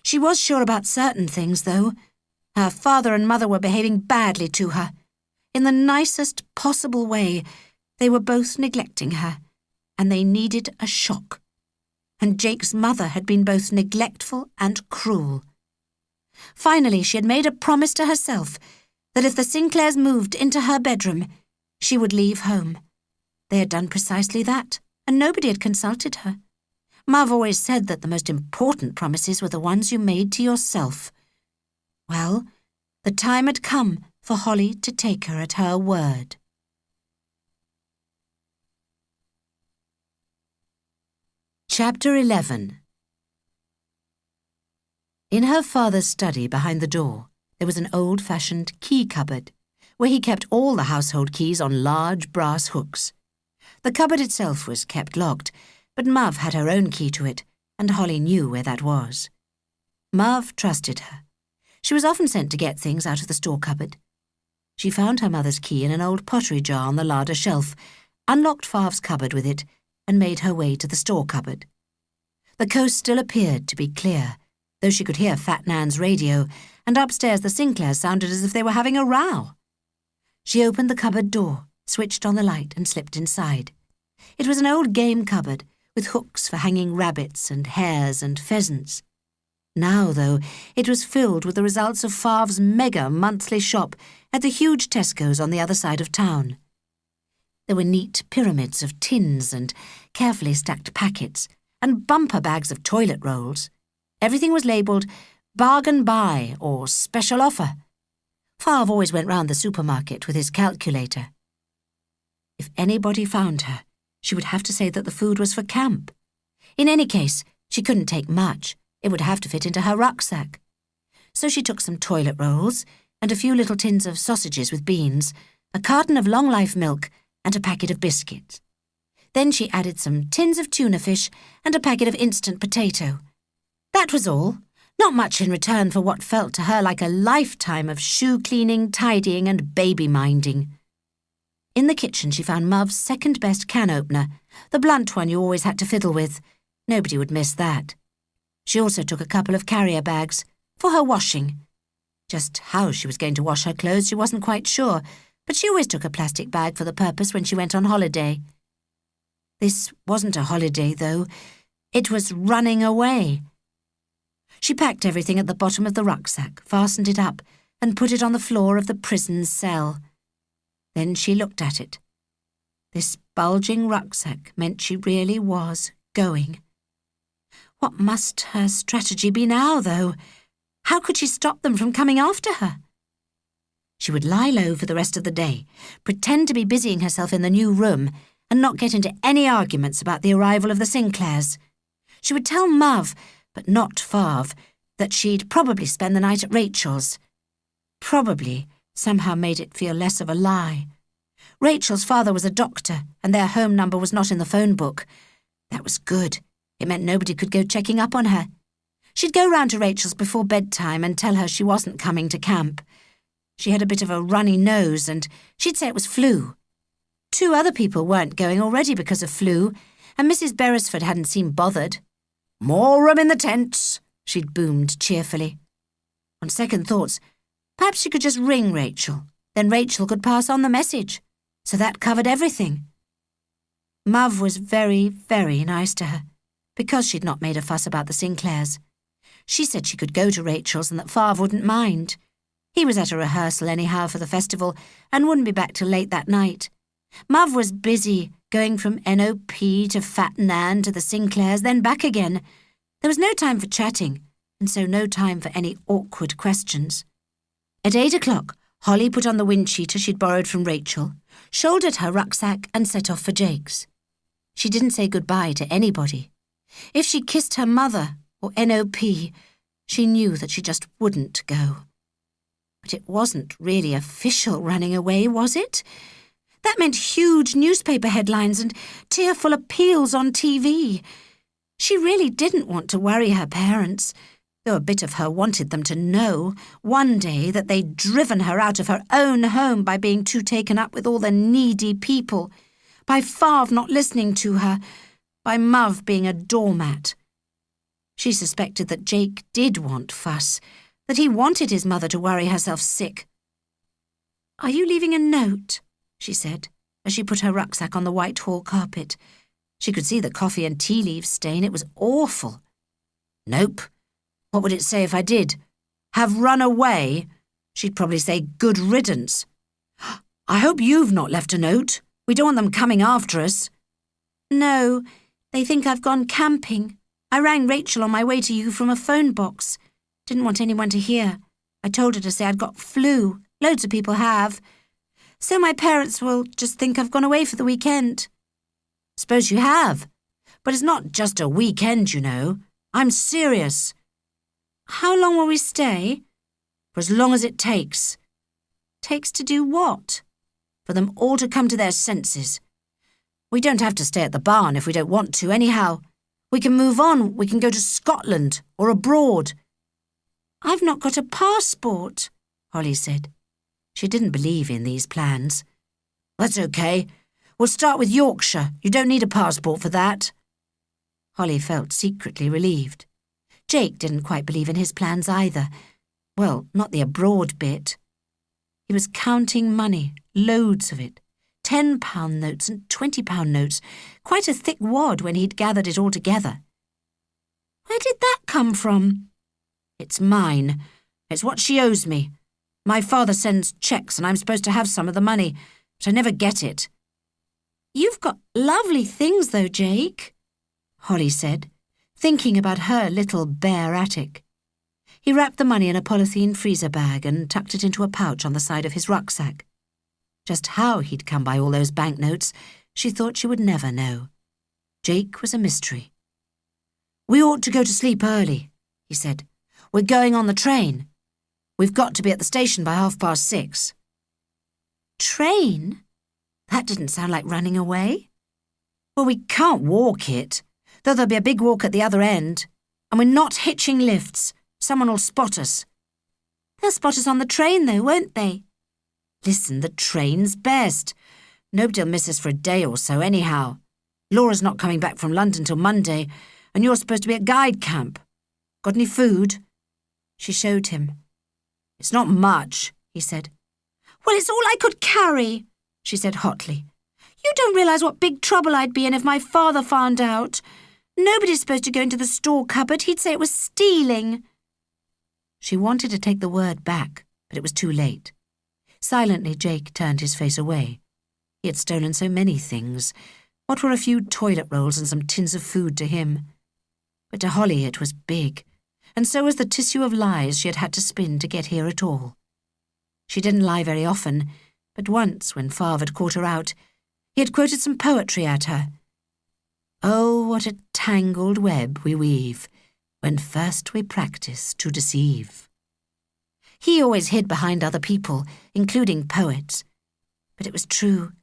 She was sure about certain things, though. Her father and mother were behaving badly to her. In the nicest possible way, they were both neglecting her, and they needed a shock. And Jake's mother had been both neglectful and cruel. Finally, she had made a promise to herself that if the Sinclairs moved into her bedroom, she would leave home. They had done precisely that, and nobody had consulted her. Mav always said that the most important promises were the ones you made to yourself. Well, the time had come for Holly to take her at her word. Chapter 11. In her father's study behind the door, there was an old-fashioned key cupboard, where he kept all the household keys on large brass hooks. The cupboard itself was kept locked, but Mav had her own key to it, and Holly knew where that was. Mav trusted her. She was often sent to get things out of the store cupboard. She found her mother's key in an old pottery jar on the larder shelf, unlocked Fav's cupboard with it, and made her way to the store cupboard. The coast still appeared to be clear, though she could hear Fat Nan's radio, and upstairs the Sinclairs sounded as if they were having a row. She opened the cupboard door, switched on the light, and slipped inside. It was an old game cupboard, with hooks for hanging rabbits and hares and pheasants. Now, though, it was filled with the results of Fav's mega monthly shop at the huge Tesco's on the other side of town. There were neat pyramids of tins and carefully stacked packets, and bumper bags of toilet rolls. Everything was labelled bargain buy or special offer. Fav always went round the supermarket with his calculator. If anybody found her, she would have to say that the food was for camp. In any case, she couldn't take much. It would have to fit into her rucksack. So she took some toilet rolls and a few little tins of sausages with beans, a carton of long-life milk, and a packet of biscuits. Then she added some tins of tuna fish and a packet of instant potato. That was all, not much in return for what felt to her like a lifetime of shoe-cleaning, tidying, and baby-minding. In the kitchen she found Mav's second-best can opener, the blunt one you always had to fiddle with. Nobody would miss that. She also took a couple of carrier bags, for her washing. Just how she was going to wash her clothes she wasn't quite sure, but she always took a plastic bag for the purpose when she went on holiday. This wasn't a holiday, though. It was running away. She packed everything at the bottom of the rucksack, fastened it up, and put it on the floor of the prison's cell. Then she looked at it. This bulging rucksack meant she really was going. What must her strategy be now, though? How could she stop them from coming after her? She would lie low for the rest of the day, pretend to be busying herself in the new room, and not get into any arguments about the arrival of the Sinclairs. She would tell Mav, but not Fav, that she'd probably spend the night at Rachel's. Probably somehow made it feel less of a lie. Rachel's father was a doctor, and their home number was not in the phone book. That was good. It meant nobody could go checking up on her. She'd go round to Rachel's before bedtime and tell her she wasn't coming to camp. She had a bit of a runny nose, and she'd say it was flu. 2 other people weren't going already because of flu, and Mrs. Beresford hadn't seemed bothered. "More room in the tents," she'd boomed cheerfully. On second thoughts, perhaps she could just ring Rachel. Then Rachel could pass on the message. So that covered everything. Mav was very, very nice to her, because she'd not made a fuss about the Sinclairs. She said she could go to Rachel's and that Fav wouldn't mind. He was at a rehearsal anyhow for the festival and wouldn't be back till late that night. Mav was busy, going from NOP to Fat Nan to the Sinclairs, then back again. There was no time for chatting, and so no time for any awkward questions. At 8 o'clock, Holly put on the wind cheater she'd borrowed from Rachel, shouldered her rucksack and set off for Jake's. She didn't say goodbye to anybody. If she kissed her mother or NOP, she knew that she just wouldn't go. But it wasn't really official running away, was it? That meant huge newspaper headlines and tearful appeals on TV. She really didn't want to worry her parents, though a bit of her wanted them to know one day that they'd driven her out of her own home by being too taken up with all the needy people, by Fav not listening to her, by Mav being a doormat. She suspected that Jake did want fuss, that he wanted his mother to worry herself sick. "Are you leaving a note?" she said, as she put her rucksack on the white hall carpet. She could see the coffee and tea leaves stain. It was awful. "Nope. What would it say if I did? Have run away?" She'd probably say good riddance. "I hope you've not left a note. We don't want them coming after us." "No, they think I've gone camping. I rang Rachel on my way to you from a phone box. Didn't want anyone to hear. I told her to say I'd got flu. Loads of people have. So my parents will just think I've gone away for the weekend." "Suppose you have. But it's not just a weekend, you know. I'm serious." "How long will we stay?" "For as long as it takes." "Takes to do what?" "For them all to come to their senses. We don't have to stay at the barn if we don't want to, anyhow. We can move on. We can go to Scotland or abroad." "I've not got a passport," Holly said. She didn't believe in these plans. "That's okay. We'll start with Yorkshire. You don't need a passport for that." Holly felt secretly relieved. Jake didn't quite believe in his plans either. Well, not the abroad bit. He was counting money, loads of it. £10 notes and £20 notes, quite a thick wad when he'd gathered it all together. "Where did that come from?" "It's mine. It's what she owes me. My father sends cheques and I'm supposed to have some of the money, but I never get it." "You've got lovely things though, Jake," Holly said, thinking about her little bare attic. He wrapped the money in a polythene freezer bag and tucked it into a pouch on the side of his rucksack. Just how he'd come by all those banknotes, she thought she would never know. Jake was a mystery. "We ought to go to sleep early," he said. "We're going on the train. We've got to be at the station by 6:30. "Train? That didn't sound like running away." "Well, we can't walk it, though there'll be a big walk at the other end. And we're not hitching lifts. Someone will spot us." "They'll spot us on the train, though, won't they?" "Listen, the train's best. Nobody'll miss us for a day or so, anyhow. Laura's not coming back from London till Monday, and you're supposed to be at guide camp. Got any food?" She showed him. "It's not much," he said. "Well, it's all I could carry," she said hotly. "You don't realise what big trouble I'd be in if my father found out. Nobody's supposed to go into the store cupboard. He'd say it was stealing." She wanted to take the word back, but it was too late. Silently, Jake turned his face away. He had stolen so many things. What were a few toilet rolls and some tins of food to him? But to Holly it was big, and so was the tissue of lies she had had to spin to get here at all. She didn't lie very often, but once, when Favre had caught her out, he had quoted some poetry at her. "Oh, what a tangled web we weave, when first we practice to deceive." He always hid behind other people, including poets. But it was true.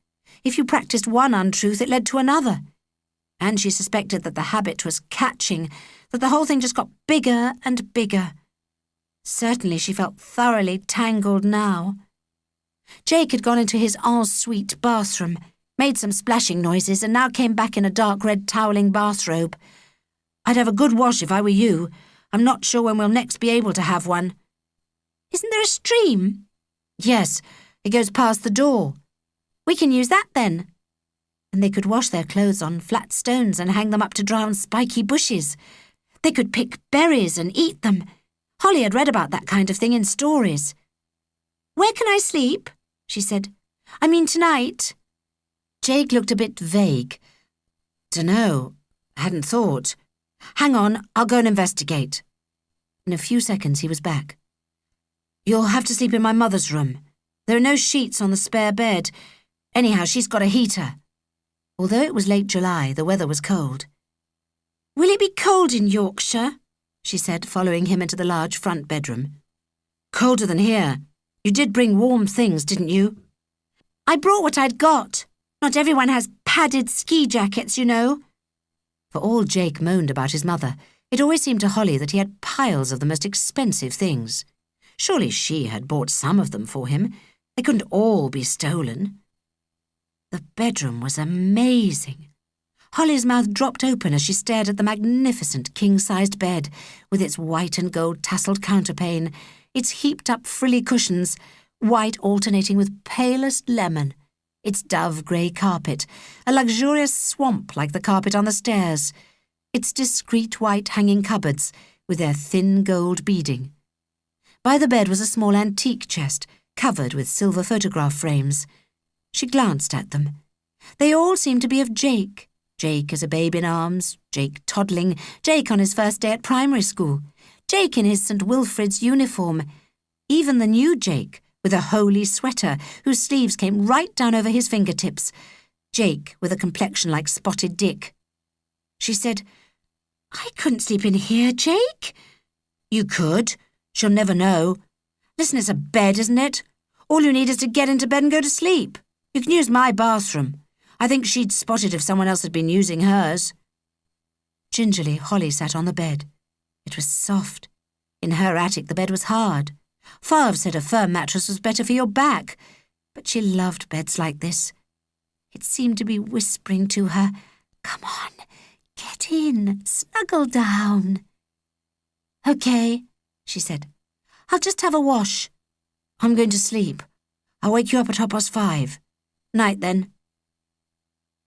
If you practiced one untruth, it led to another. And she suspected that the habit was catching, that the whole thing just got bigger and bigger. Certainly she felt thoroughly tangled now. Jake had gone into his ensuite bathroom, made some splashing noises, and now came back in a dark red toweling bathrobe. "I'd have a good wash if I were you. I'm not sure when we'll next be able to have one." "Isn't there a stream?" "Yes, it goes past the door." "We can use that then." And they could wash their clothes on flat stones and hang them up to dry on spiky bushes. They could pick berries and eat them. Holly had read about that kind of thing in stories. "Where can I sleep?" she said. "I mean tonight." Jake looked a bit vague. "Dunno. Hadn't thought. Hang on, I'll go and investigate." In a few seconds he was back. "You'll have to sleep in my mother's room. There are no sheets on the spare bed. Anyhow, she's got a heater." Although it was late July, the weather was cold. "Will it be cold in Yorkshire?" she said, following him into the large front bedroom. "Colder than here. You did bring warm things, didn't you?" "I brought what I'd got. Not everyone has padded ski jackets, you know." For all Jake moaned about his mother, it always seemed to Holly that he had piles of the most expensive things. Surely she had bought some of them for him. They couldn't all be stolen. The bedroom was amazing. Holly's mouth dropped open as she stared at the magnificent king-sized bed, with its white and gold tasselled counterpane, its heaped-up frilly cushions, white alternating with palest lemon, its dove-grey carpet, a luxurious swamp like the carpet on the stairs, its discreet white hanging cupboards with their thin gold beading. By the bed was a small antique chest, covered with silver photograph frames. She glanced at them. They all seemed to be of Jake. Jake as a babe in arms, Jake toddling, Jake on his first day at primary school, Jake in his St. Wilfrid's uniform, even the new Jake with a holey sweater whose sleeves came right down over his fingertips, Jake with a complexion like Spotted Dick. She said, "I couldn't sleep in here, Jake." "You could. She'll never know. Listen, it's a bed, isn't it? All you need is to get into bed and go to sleep. You can use my bathroom. I think she'd spot it if someone else had been using hers." Gingerly, Holly sat on the bed. It was soft. In her attic, the bed was hard. Favre said a firm mattress was better for your back, but she loved beds like this. It seemed to be whispering to her, "Come on, get in, snuggle down." "Okay," she said. "I'll just have a wash. I'm going to sleep. I'll wake you up at 5:30. Night, then."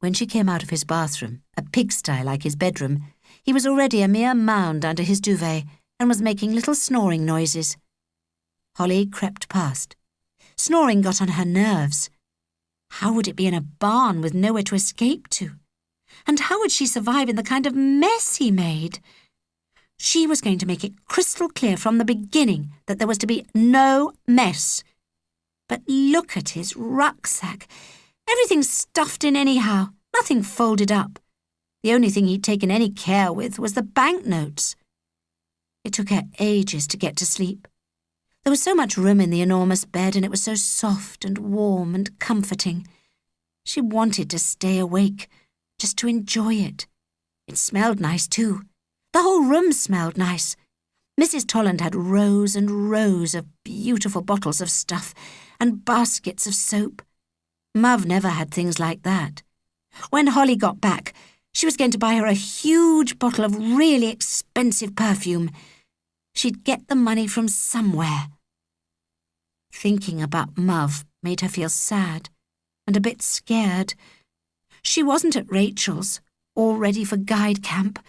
When she came out of his bathroom, a pigsty like his bedroom, he was already a mere mound under his duvet and was making little snoring noises. Holly crept past. Snoring got on her nerves. How would it be in a barn with nowhere to escape to? And how would she survive in the kind of mess he made? She was going to make it crystal clear from the beginning that there was to be no mess. But look at his rucksack. Everything stuffed in anyhow, nothing folded up. The only thing he'd taken any care with was the banknotes. It took her ages to get to sleep. There was so much room in the enormous bed, and it was so soft and warm and comforting. She wanted to stay awake, just to enjoy it. It smelled nice, too. The whole room smelled nice. Mrs. Tolland had rows and rows of beautiful bottles of stuff and baskets of soap. Mav never had things like that. When Holly got back, she was going to buy her a huge bottle of really expensive perfume. She'd get the money from somewhere. Thinking about Mav made her feel sad and a bit scared. She wasn't at Rachel's, all ready for guide camp.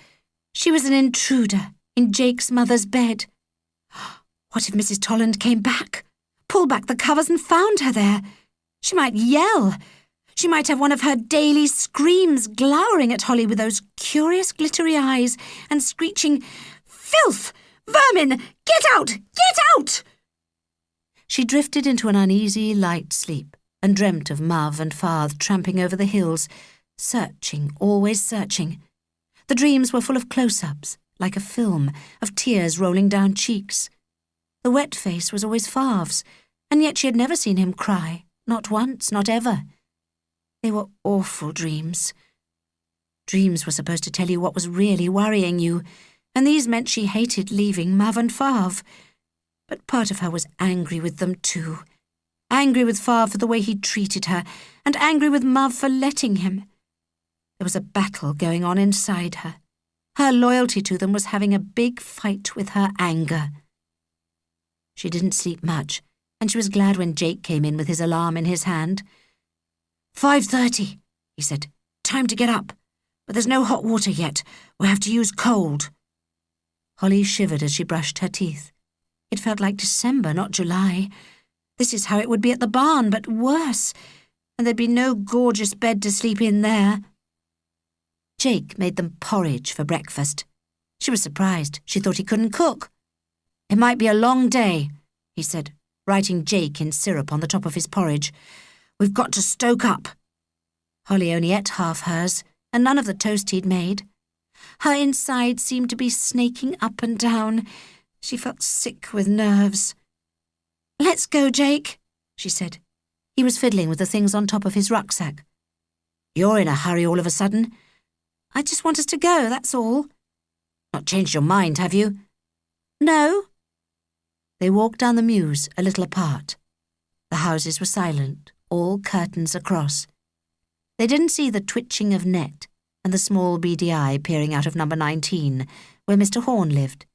She was an intruder in Jake's mother's bed. What if Mrs. Tolland came back, pulled back the covers and found her there? She might yell. She might have one of her daily screams glowering at Holly with those curious glittery eyes and screeching, "Filth! Vermin! Get out! Get out!" She drifted into an uneasy, light sleep and dreamt of Mav and Father tramping over the hills, searching, always searching. The dreams were full of close-ups, like a film, of tears rolling down cheeks. The wet face was always Favre's, and yet she had never seen him cry, not once, not ever. They were awful dreams. Dreams were supposed to tell you what was really worrying you, and these meant she hated leaving Mav and Favre. But part of her was angry with them too. Angry with Favre for the way he'd treated her, and angry with Mav for letting him. There was a battle going on inside her. Her loyalty to them was having a big fight with her anger. She didn't sleep much, and she was glad when Jake came in with his alarm in his hand. 5:30, he said. "Time to get up. But there's no hot water yet. We'll have to use cold." Holly shivered as she brushed her teeth. It felt like December, not July. This is how it would be at the barn, but worse. And there'd be no gorgeous bed to sleep in there. Jake made them porridge for breakfast. She was surprised. She thought he couldn't cook. "It might be a long day," he said, writing Jake in syrup on the top of his porridge. "We've got to stoke up." Holly only ate half hers, and none of the toast he'd made. Her inside seemed to be snaking up and down. She felt sick with nerves. "Let's go, Jake," she said. He was fiddling with the things on top of his rucksack. "You're in a hurry all of a sudden." "I just want us to go, that's all." "Not changed your mind, have you?" "No." They walked down the mews a little apart. The houses were silent, all curtains across. They didn't see the twitching of net, and the small beady eye peering out of number 19, where Mr. Horn lived.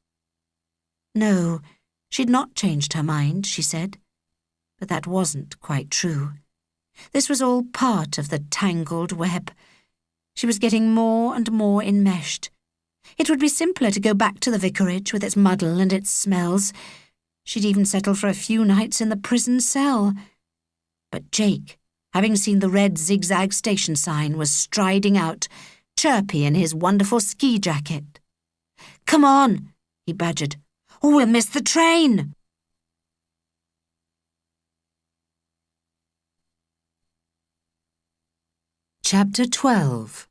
No, she'd not changed her mind, she said. But that wasn't quite true. This was all part of the tangled web. She was getting more and more enmeshed. It would be simpler to go back to the vicarage with its muddle and its smells. She'd even settle for a few nights in the prison cell. But Jake, having seen the red zigzag station sign, was striding out, chirpy in his wonderful ski jacket. "Come on," he badgered, "or we'll miss the train." Chapter 12.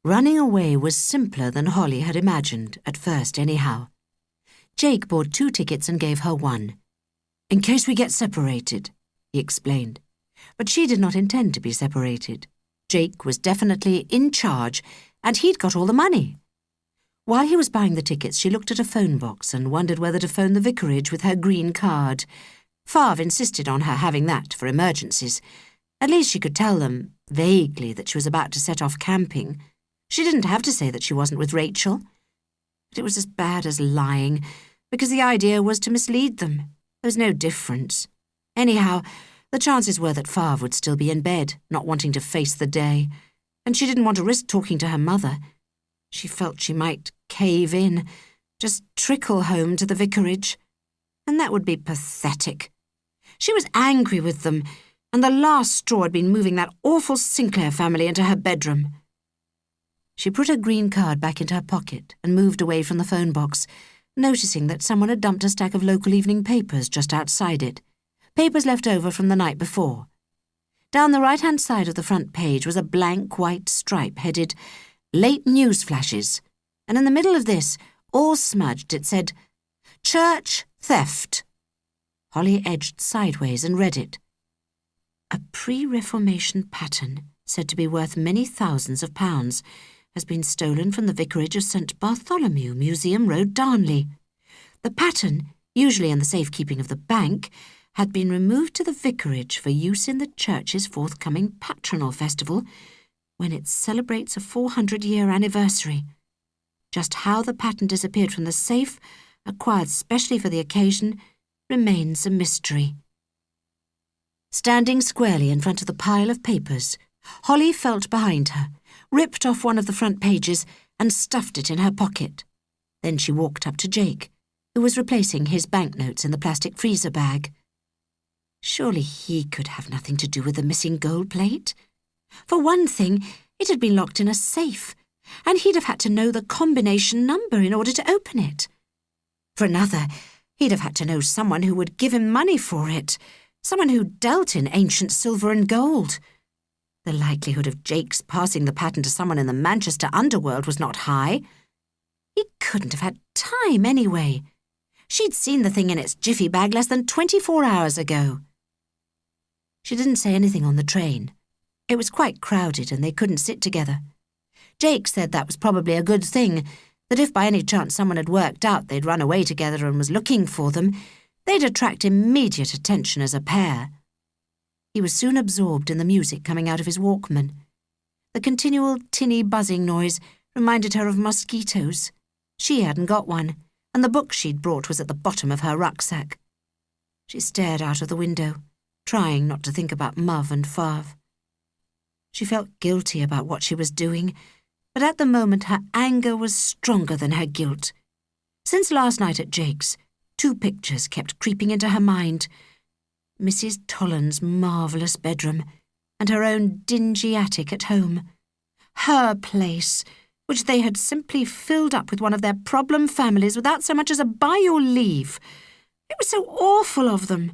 Running away was simpler than Holly had imagined, at first anyhow. Jake bought 2 tickets and gave her 1. "In case we get separated," he explained. But she did not intend to be separated. Jake was definitely in charge, and he'd got all the money. While he was buying the tickets, she looked at a phone box and wondered whether to phone the vicarage with her green card. Favre insisted on her having that for emergencies. At least she could tell them, vaguely, that she was about to set off camping. She didn't have to say that she wasn't with Rachel. But it was as bad as lying, because the idea was to mislead them. There was no difference. Anyhow, the chances were that Favre would still be in bed, not wanting to face the day, and she didn't want to risk talking to her mother. She felt she might cave in, just trickle home to the vicarage. And that would be pathetic. She was angry with them, and the last straw had been moving that awful Sinclair family into her bedroom. She put her green card back into her pocket and moved away from the phone box, noticing that someone had dumped a stack of local evening papers just outside it, papers left over from the night before. Down the right-hand side of the front page was a blank white stripe headed "Late News Flashes," and in the middle of this, all smudged, it said, "Church Theft." Holly edged sideways and read it. "A pre-Reformation pattern, said to be worth many thousands of pounds, has been stolen from the vicarage of St. Bartholomew, Museum Road, Darnley. The pattern, usually in the safekeeping of the bank, had been removed to the vicarage for use in the church's forthcoming patronal festival, when it celebrates a 400-year anniversary. Just how the pattern disappeared from the safe, acquired specially for the occasion, remains a mystery." Standing squarely in front of the pile of papers, Holly felt behind her, ripped off one of the front pages and stuffed it in her pocket. Then she walked up to Jake, who was replacing his banknotes in the plastic freezer bag. Surely he could have nothing to do with the missing gold plate. For one thing, it had been locked in a safe, and he'd have had to know the combination number in order to open it. For another, he'd have had to know someone who would give him money for it, someone who dealt in ancient silver and gold. The likelihood of Jake's passing the pattern to someone in the Manchester underworld was not high. He couldn't have had time anyway. She'd seen the thing in its jiffy bag less than 24 hours ago. She didn't say anything on the train. It was quite crowded and they couldn't sit together. Jake said that was probably a good thing, that if by any chance someone had worked out they'd run away together and was looking for them, they'd attract immediate attention as a pair. He was soon absorbed in the music coming out of his Walkman. The continual tinny buzzing noise reminded her of mosquitoes. She hadn't got one, and the book she'd brought was at the bottom of her rucksack. She stared out of the window, trying not to think about Muv and Favre. She felt guilty about what she was doing, but at the moment her anger was stronger than her guilt. Since last night at Jake's, 2 pictures kept creeping into her mind: Mrs. Tolland's marvellous bedroom and her own dingy attic at home. Her place, which they had simply filled up with one of their problem families without so much as a by your leave. It was so awful of them.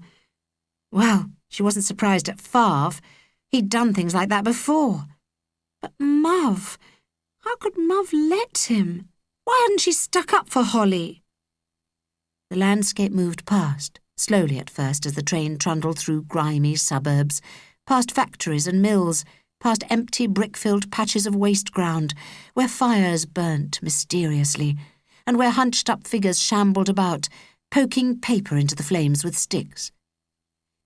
Well, she wasn't surprised at Favre. He'd done things like that before. But Muv, how could Muv let him? Why hadn't she stuck up for Holly? The landscape moved past, slowly at first as the train trundled through grimy suburbs, past factories and mills, past empty brick-filled patches of waste ground, where fires burnt mysteriously, and where hunched-up figures shambled about, poking paper into the flames with sticks.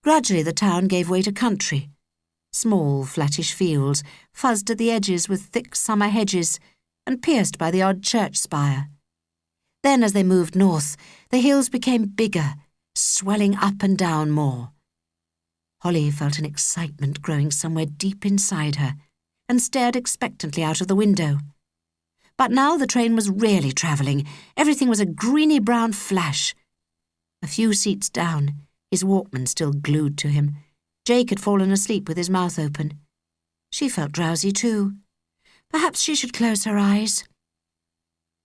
Gradually the town gave way to country. Small, flattish fields, fuzzed at the edges with thick summer hedges and pierced by the odd church spire. Then, as they moved north, the hills became bigger, swelling up and down more. Holly felt an excitement growing somewhere deep inside her and stared expectantly out of the window. But now the train was really travelling. Everything was a greeny-brown flash. A few seats down, his Walkman still glued to him, Jake had fallen asleep with his mouth open. She felt drowsy too. Perhaps she should close her eyes.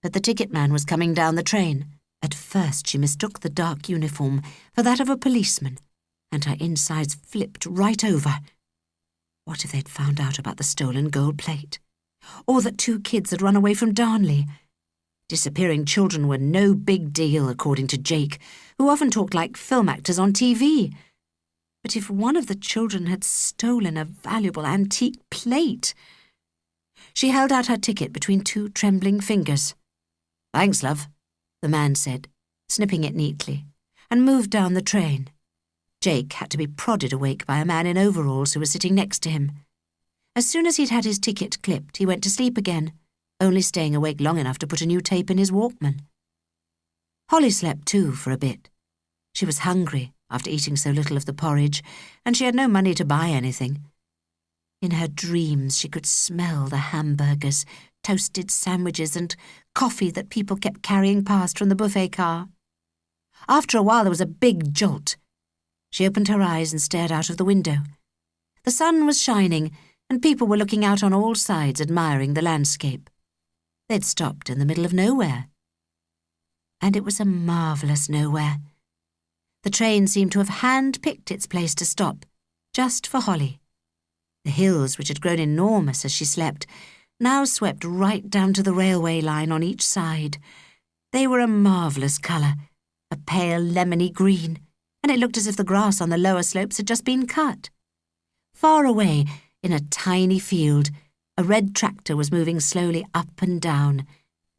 But the ticket man was coming down the train. At first she mistook the dark uniform for that of a policeman, and her insides flipped right over. What if they'd found out about the stolen gold plate? Or that 2 kids had run away from Darnley? Disappearing children were no big deal, according to Jake, who often talked like film actors on TV. But if one of the children had stolen a valuable antique plate? She held out her ticket between 2 trembling fingers. "Thanks, love," the man said, snipping it neatly, and moved down the train. Jake had to be prodded awake by a man in overalls who was sitting next to him. As soon as he'd had his ticket clipped, he went to sleep again, only staying awake long enough to put a new tape in his Walkman. Holly slept too for a bit. She was hungry after eating so little of the porridge, and she had no money to buy anything. In her dreams she could smell the hamburgers, toasted sandwiches and coffee that people kept carrying past from the buffet car. After a while there was a big jolt. She opened her eyes and stared out of the window. The sun was shining, and people were looking out on all sides admiring the landscape. They'd stopped in the middle of nowhere. And it was a marvellous nowhere. The train seemed to have hand-picked its place to stop, just for Holly. The hills, which had grown enormous as she slept, now swept right down to the railway line on each side. They were a marvellous colour, a pale lemony green, and it looked as if the grass on the lower slopes had just been cut. Far away, in a tiny field, a red tractor was moving slowly up and down,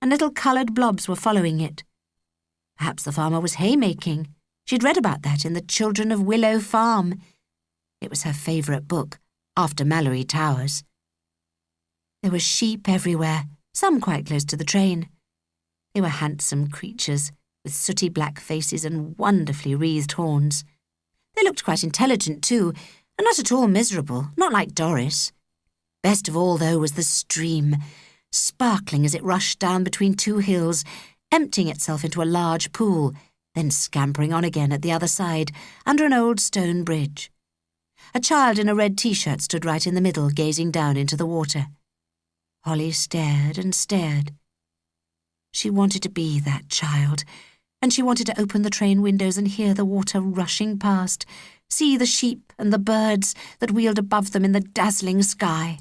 and little coloured blobs were following it. Perhaps the farmer was haymaking. She'd read about that in The Children of Willow Farm. It was her favourite book, after Mallory Towers. There were sheep everywhere, some quite close to the train. They were handsome creatures, with sooty black faces and wonderfully wreathed horns. They looked quite intelligent too, and not at all miserable, not like Doris. Best of all, though, was the stream, sparkling as it rushed down between 2 hills, emptying itself into a large pool, then scampering on again at the other side, under an old stone bridge. A child in a red T-shirt stood right in the middle, gazing down into the water. Holly stared and stared. She wanted to be that child, and she wanted to open the train windows and hear the water rushing past, see the sheep and the birds that wheeled above them in the dazzling sky.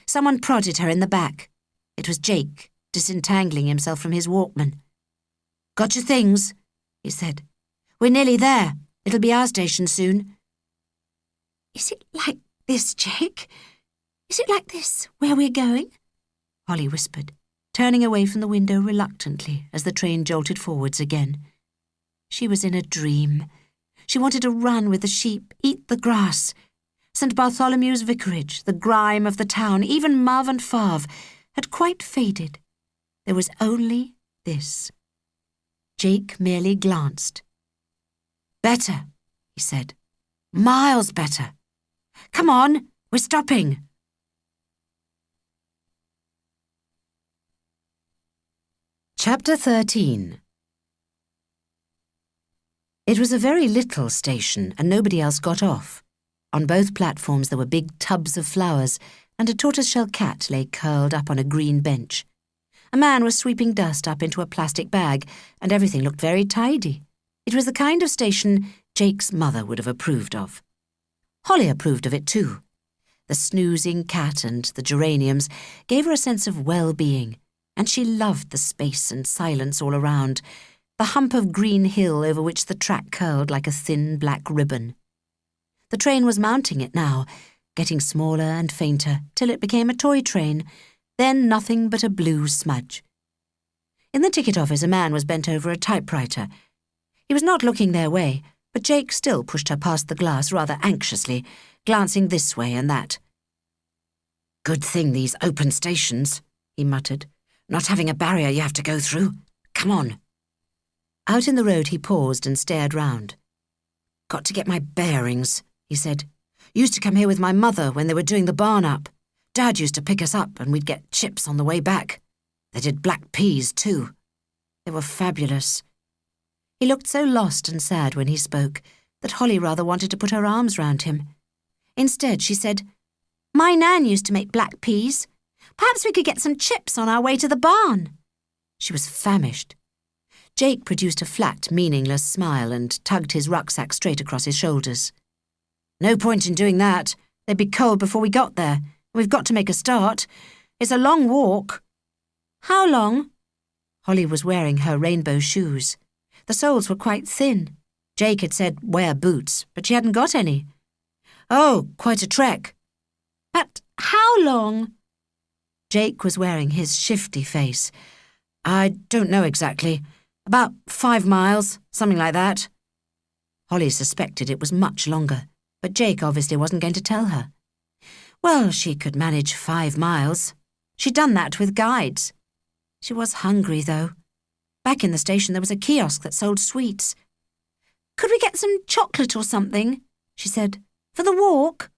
Someone prodded her in the back. It was Jake, disentangling himself from his Walkman. "Got your things?" he said. "We're nearly there. It'll be our station soon." "Is it like this, Jake? Is it like this, where we're going?" Holly whispered, turning away from the window reluctantly as the train jolted forwards again. She was in a dream. She wanted to run with the sheep, eat the grass. St. Bartholomew's vicarage, the grime of the town, even Marvant Farve, had quite faded. There was only this. Jake merely glanced. "Better," he said. "Miles better. Come on, we're stopping." Chapter 13. It was a very little station, and nobody else got off. On both platforms there were big tubs of flowers, and a tortoiseshell cat lay curled up on a green bench. A man was sweeping dust up into a plastic bag, and everything looked very tidy. It was the kind of station Jake's mother would have approved of. Holly approved of it too. The snoozing cat and the geraniums gave her a sense of well-being, and she loved the space and silence all around, the hump of green hill over which the track curled like a thin black ribbon. The train was mounting it now, getting smaller and fainter till it became a toy train, then nothing but a blue smudge. In the ticket office a man was bent over a typewriter. He was not looking their way, But Jake still pushed her past the glass rather anxiously, glancing this way and that. "Good thing these open stations," he muttered. "Not having a barrier you have to go through. Come on." Out in the road he paused and stared round. "Got to get my bearings," he said. "Used to come here with my mother when they were doing the barn up. Dad used to pick us up and we'd get chips on the way back. They did black peas too. They were fabulous." He looked so lost and sad when he spoke that Holly rather wanted to put her arms round him. Instead, she said, "My Nan used to make black peas. Perhaps we could get some chips on our way to the barn." She was famished. Jake produced a flat, meaningless smile and tugged his rucksack straight across his shoulders. "No point in doing that. They'd be cold before we got there. We've got to make a start. It's a long walk." "How long?" Holly was wearing her rainbow shoes. The soles were quite thin. Jake had said wear boots, but she hadn't got any. "Oh, quite a trek." "But how long?" Jake was wearing his shifty face. "I don't know exactly. About 5 miles, something like that." Holly suspected it was much longer, but Jake obviously wasn't going to tell her. Well, she could manage 5 miles. She'd done that with guides. She was hungry, though. Back in the station there was a kiosk that sold sweets. "Could we get some chocolate or something?" she said. "For the walk?"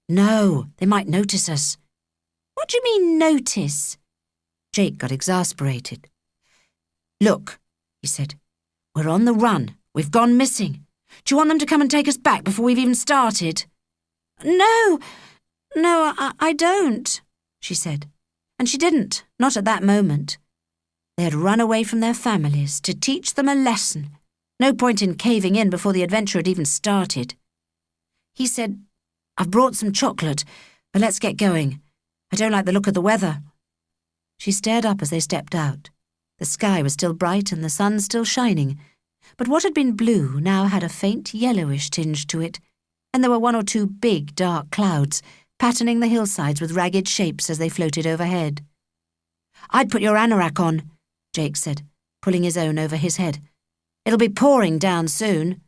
"No, they might notice us." "What do you mean, notice?" Jake got exasperated. "Look," he said, "we're on the run. We've gone missing. Do you want them to come and take us back before we've even started?" No, I don't," she said. And she didn't, not at that moment. They had run away from their families to teach them a lesson. No point in caving in before the adventure had even started. He said, "I've brought some chocolate, but let's get going. I don't like the look of the weather." She stared up as they stepped out. The sky was still bright and the sun still shining, but what had been blue now had a faint yellowish tinge to it, and there were 1 or 2 big, dark clouds patterning the hillsides with ragged shapes as they floated overhead. "I'd put your anorak on," Jake said, pulling his own over his head. "It'll be pouring down soon."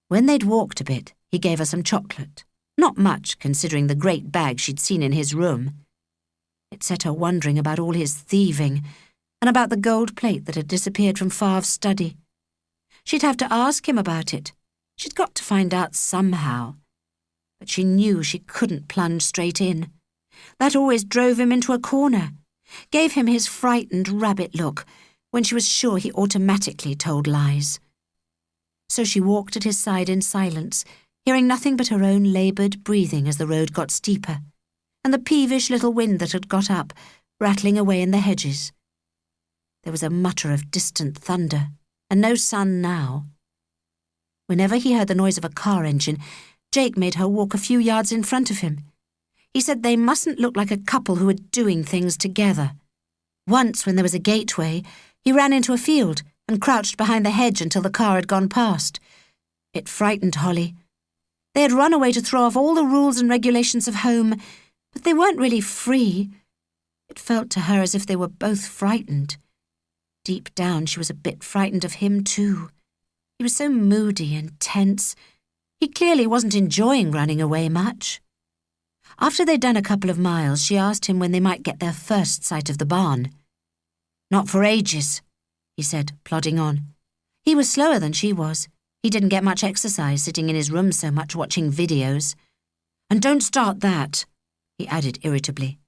When they'd walked a bit, he gave her some chocolate. Not much, considering the great bag she'd seen in his room. It set her wondering about all his thieving, and about the gold plate that had disappeared from Favre's study. She'd have to ask him about it. She'd got to find out somehow. But she knew she couldn't plunge straight in. That always drove him into a corner, gave him his frightened rabbit look when she was sure he automatically told lies. So she walked at his side in silence, hearing nothing but her own laboured breathing as the road got steeper, and the peevish little wind that had got up, rattling away in the hedges. There was a mutter of distant thunder, and no sun now. Whenever he heard the noise of a car engine, Jake made her walk a few yards in front of him. He said they mustn't look like a couple who were doing things together. Once, when there was a gateway, he ran into a field and crouched behind the hedge until the car had gone past. It frightened Holly. They had run away to throw off all the rules and regulations of home, but they weren't really free. It felt to her as if they were both frightened. Deep down, she was a bit frightened of him, too. He was so moody and tense. He clearly wasn't enjoying running away much. After they'd done a couple of miles, she asked him when they might get their first sight of the barn. "Not for ages," he said, plodding on. He was slower than she was. He didn't get much exercise sitting in his room so much watching videos. "And don't start that," he added irritably.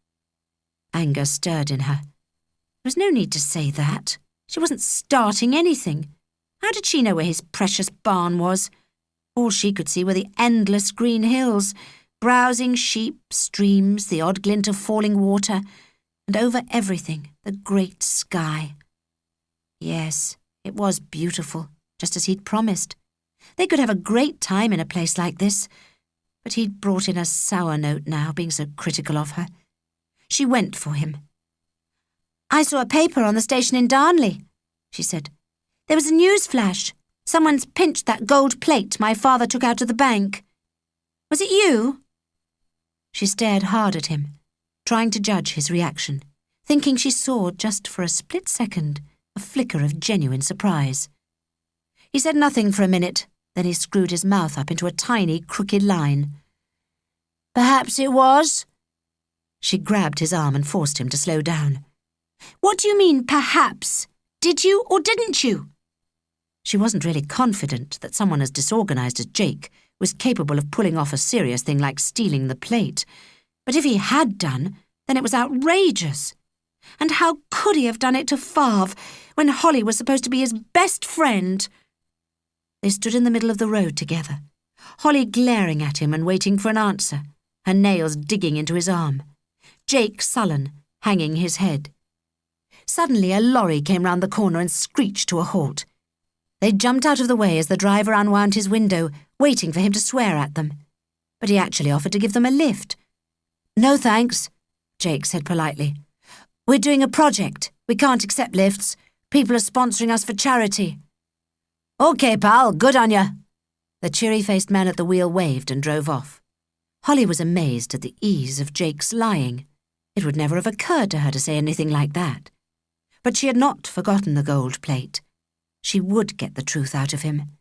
Anger stirred in her. There was no need to say that. She wasn't starting anything. How did she know where his precious barn was? All she could see were the endless green hills, browsing sheep, streams, the odd glint of falling water, and over everything, the great sky. Yes, it was beautiful, just as he'd promised. They could have a great time in a place like this, but he'd brought in a sour note now, being so critical of her. She went for him. "I saw a paper on the station in Darnley," she said. "There was a news flash. Someone's pinched that gold plate my father took out of the bank. Was it you?" She stared hard at him, trying to judge his reaction, thinking she saw, just for a split second, a flicker of genuine surprise. He said nothing for a minute, then he screwed his mouth up into a tiny, crooked line. "Perhaps it was." She grabbed his arm and forced him to slow down. "What do you mean, perhaps? Did you or didn't you?" She wasn't really confident that someone as disorganized as Jake was capable of pulling off a serious thing like stealing the plate. But if he had done, then it was outrageous. And how could he have done it to Favre when Holly was supposed to be his best friend? They stood in the middle of the road together, Holly glaring at him and waiting for an answer, her nails digging into his arm. Jake sullen, hanging his head. Suddenly a lorry came round the corner and screeched to a halt. They jumped out of the way as the driver unwound his window, waiting for him to swear at them. But he actually offered to give them a lift. "No thanks," Jake said politely. "We're doing a project. We can't accept lifts. People are sponsoring us for charity." "OK, pal, good on ya." The cheery-faced man at the wheel waved and drove off. Holly was amazed at the ease of Jake's lying. It would never have occurred to her to say anything like that. But she had not forgotten the gold plate. She would get the truth out of him.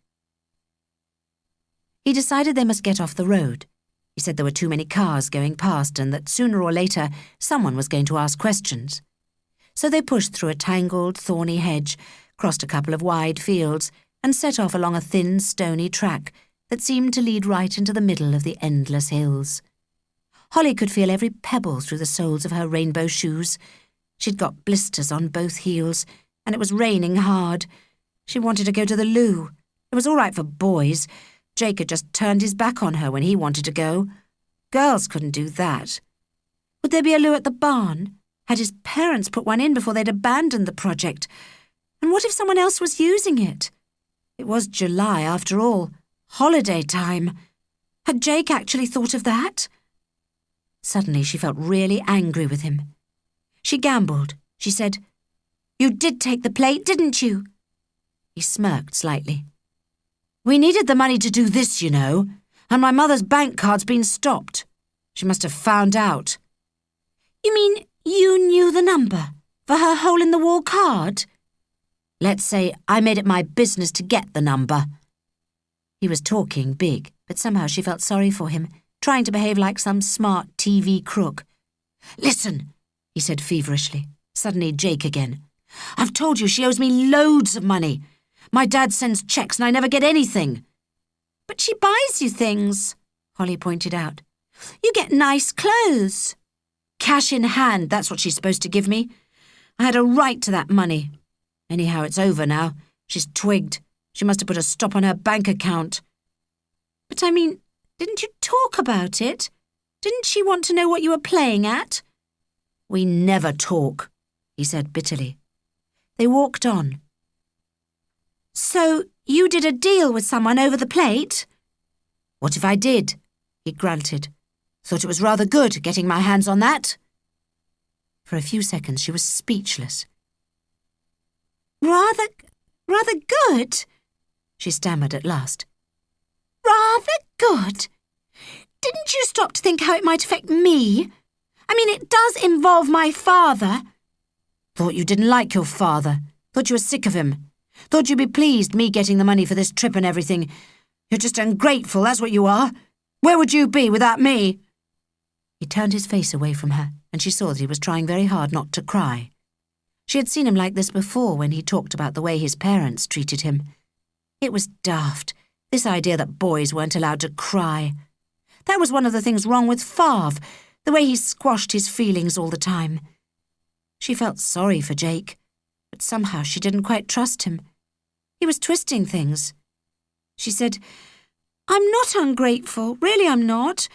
He decided they must get off the road. He said there were too many cars going past and that sooner or later someone was going to ask questions. So they pushed through a tangled, thorny hedge, crossed a couple of wide fields, and set off along a thin, stony track that seemed to lead right into the middle of the endless hills. Holly could feel every pebble through the soles of her rainbow shoes. She'd got blisters on both heels, and it was raining hard. She wanted to go to the loo. It was all right for boys. Jake had just turned his back on her when he wanted to go. Girls couldn't do that. Would there be a loo at the barn? Had his parents put one in before they'd abandoned the project? And what if someone else was using it? It was July, after all. Holiday time. Had Jake actually thought of that? Suddenly she felt really angry with him. She gambled. She said, "You did take the plate, didn't you?" He smirked slightly. "We needed the money to do this, you know, and my mother's bank card's been stopped. She must have found out." "You mean you knew the number for her hole-in-the-wall card?" "Let's say I made it my business to get the number." He was talking big, but somehow she felt sorry for him, trying to behave like some smart TV crook. "Listen," he said feverishly, suddenly Jake again. "I've told you she owes me loads of money. My dad sends checks and I never get anything." "But she buys you things," Holly pointed out. "You get nice clothes." "Cash in hand, that's what she's supposed to give me. I had a right to that money. Anyhow, it's over now. She's twigged. She must have put a stop on her bank account." "But I mean, didn't you talk about it? Didn't she want to know what you were playing at?" "We never talk," he said bitterly. They walked on. "So you did a deal with someone over the plate?" "What if I did?" he grunted. "Thought it was rather good, getting my hands on that." For a few seconds she was speechless. Rather good?" she stammered at last. "Rather good? Didn't you stop to think how it might affect me? I mean, it does involve my father." "Thought you didn't like your father. Thought you were sick of him. Thought you'd be pleased me getting the money for this trip and everything. You're just ungrateful, that's what you are. Where would you be without me?" He turned his face away from her, and she saw that he was trying very hard not to cry. She had seen him like this before when he talked about the way his parents treated him. It was daft, this idea that boys weren't allowed to cry. That was one of the things wrong with Favre, the way he squashed his feelings all the time. She felt sorry for Jake, but somehow she didn't quite trust him. He was twisting things. She said, "I'm not ungrateful, really I'm not.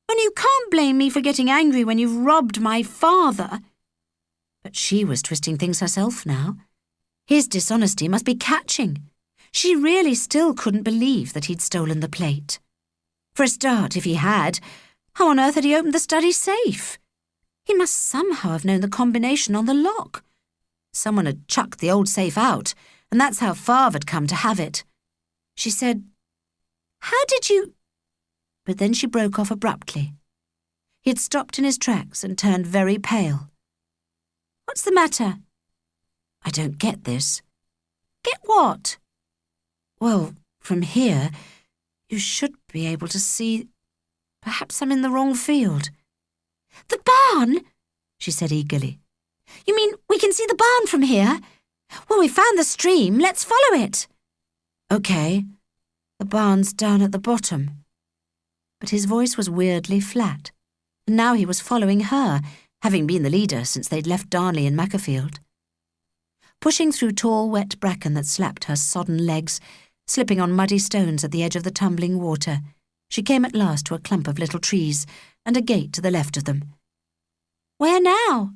And you can't blame me for getting angry when you've robbed my father." But she was twisting things herself now. His dishonesty must be catching. She really still couldn't believe that he'd stolen the plate. For a start, if he had, how on earth had he opened the study safe? He must somehow have known the combination on the lock. Someone had chucked the old safe out, and that's how Favre had come to have it. She said, "How did you—" But then she broke off abruptly. He had stopped in his tracks and turned very pale. "What's the matter?" "I don't get this." "Get what?" Well, from here, you should be able to see. Perhaps I'm in the wrong field." "The barn?" she said eagerly. "You mean we can see the barn from here? Well, we found the stream. Let's follow it." "Okay, the barn's down at the bottom." But his voice was weirdly flat, and now he was following her, having been the leader since they'd left Darnley in Macclesfield. Pushing through tall, wet bracken that slapped her sodden legs, slipping on muddy stones at the edge of the tumbling water, she came at last to a clump of little trees and a gate to the left of them. "Where now?"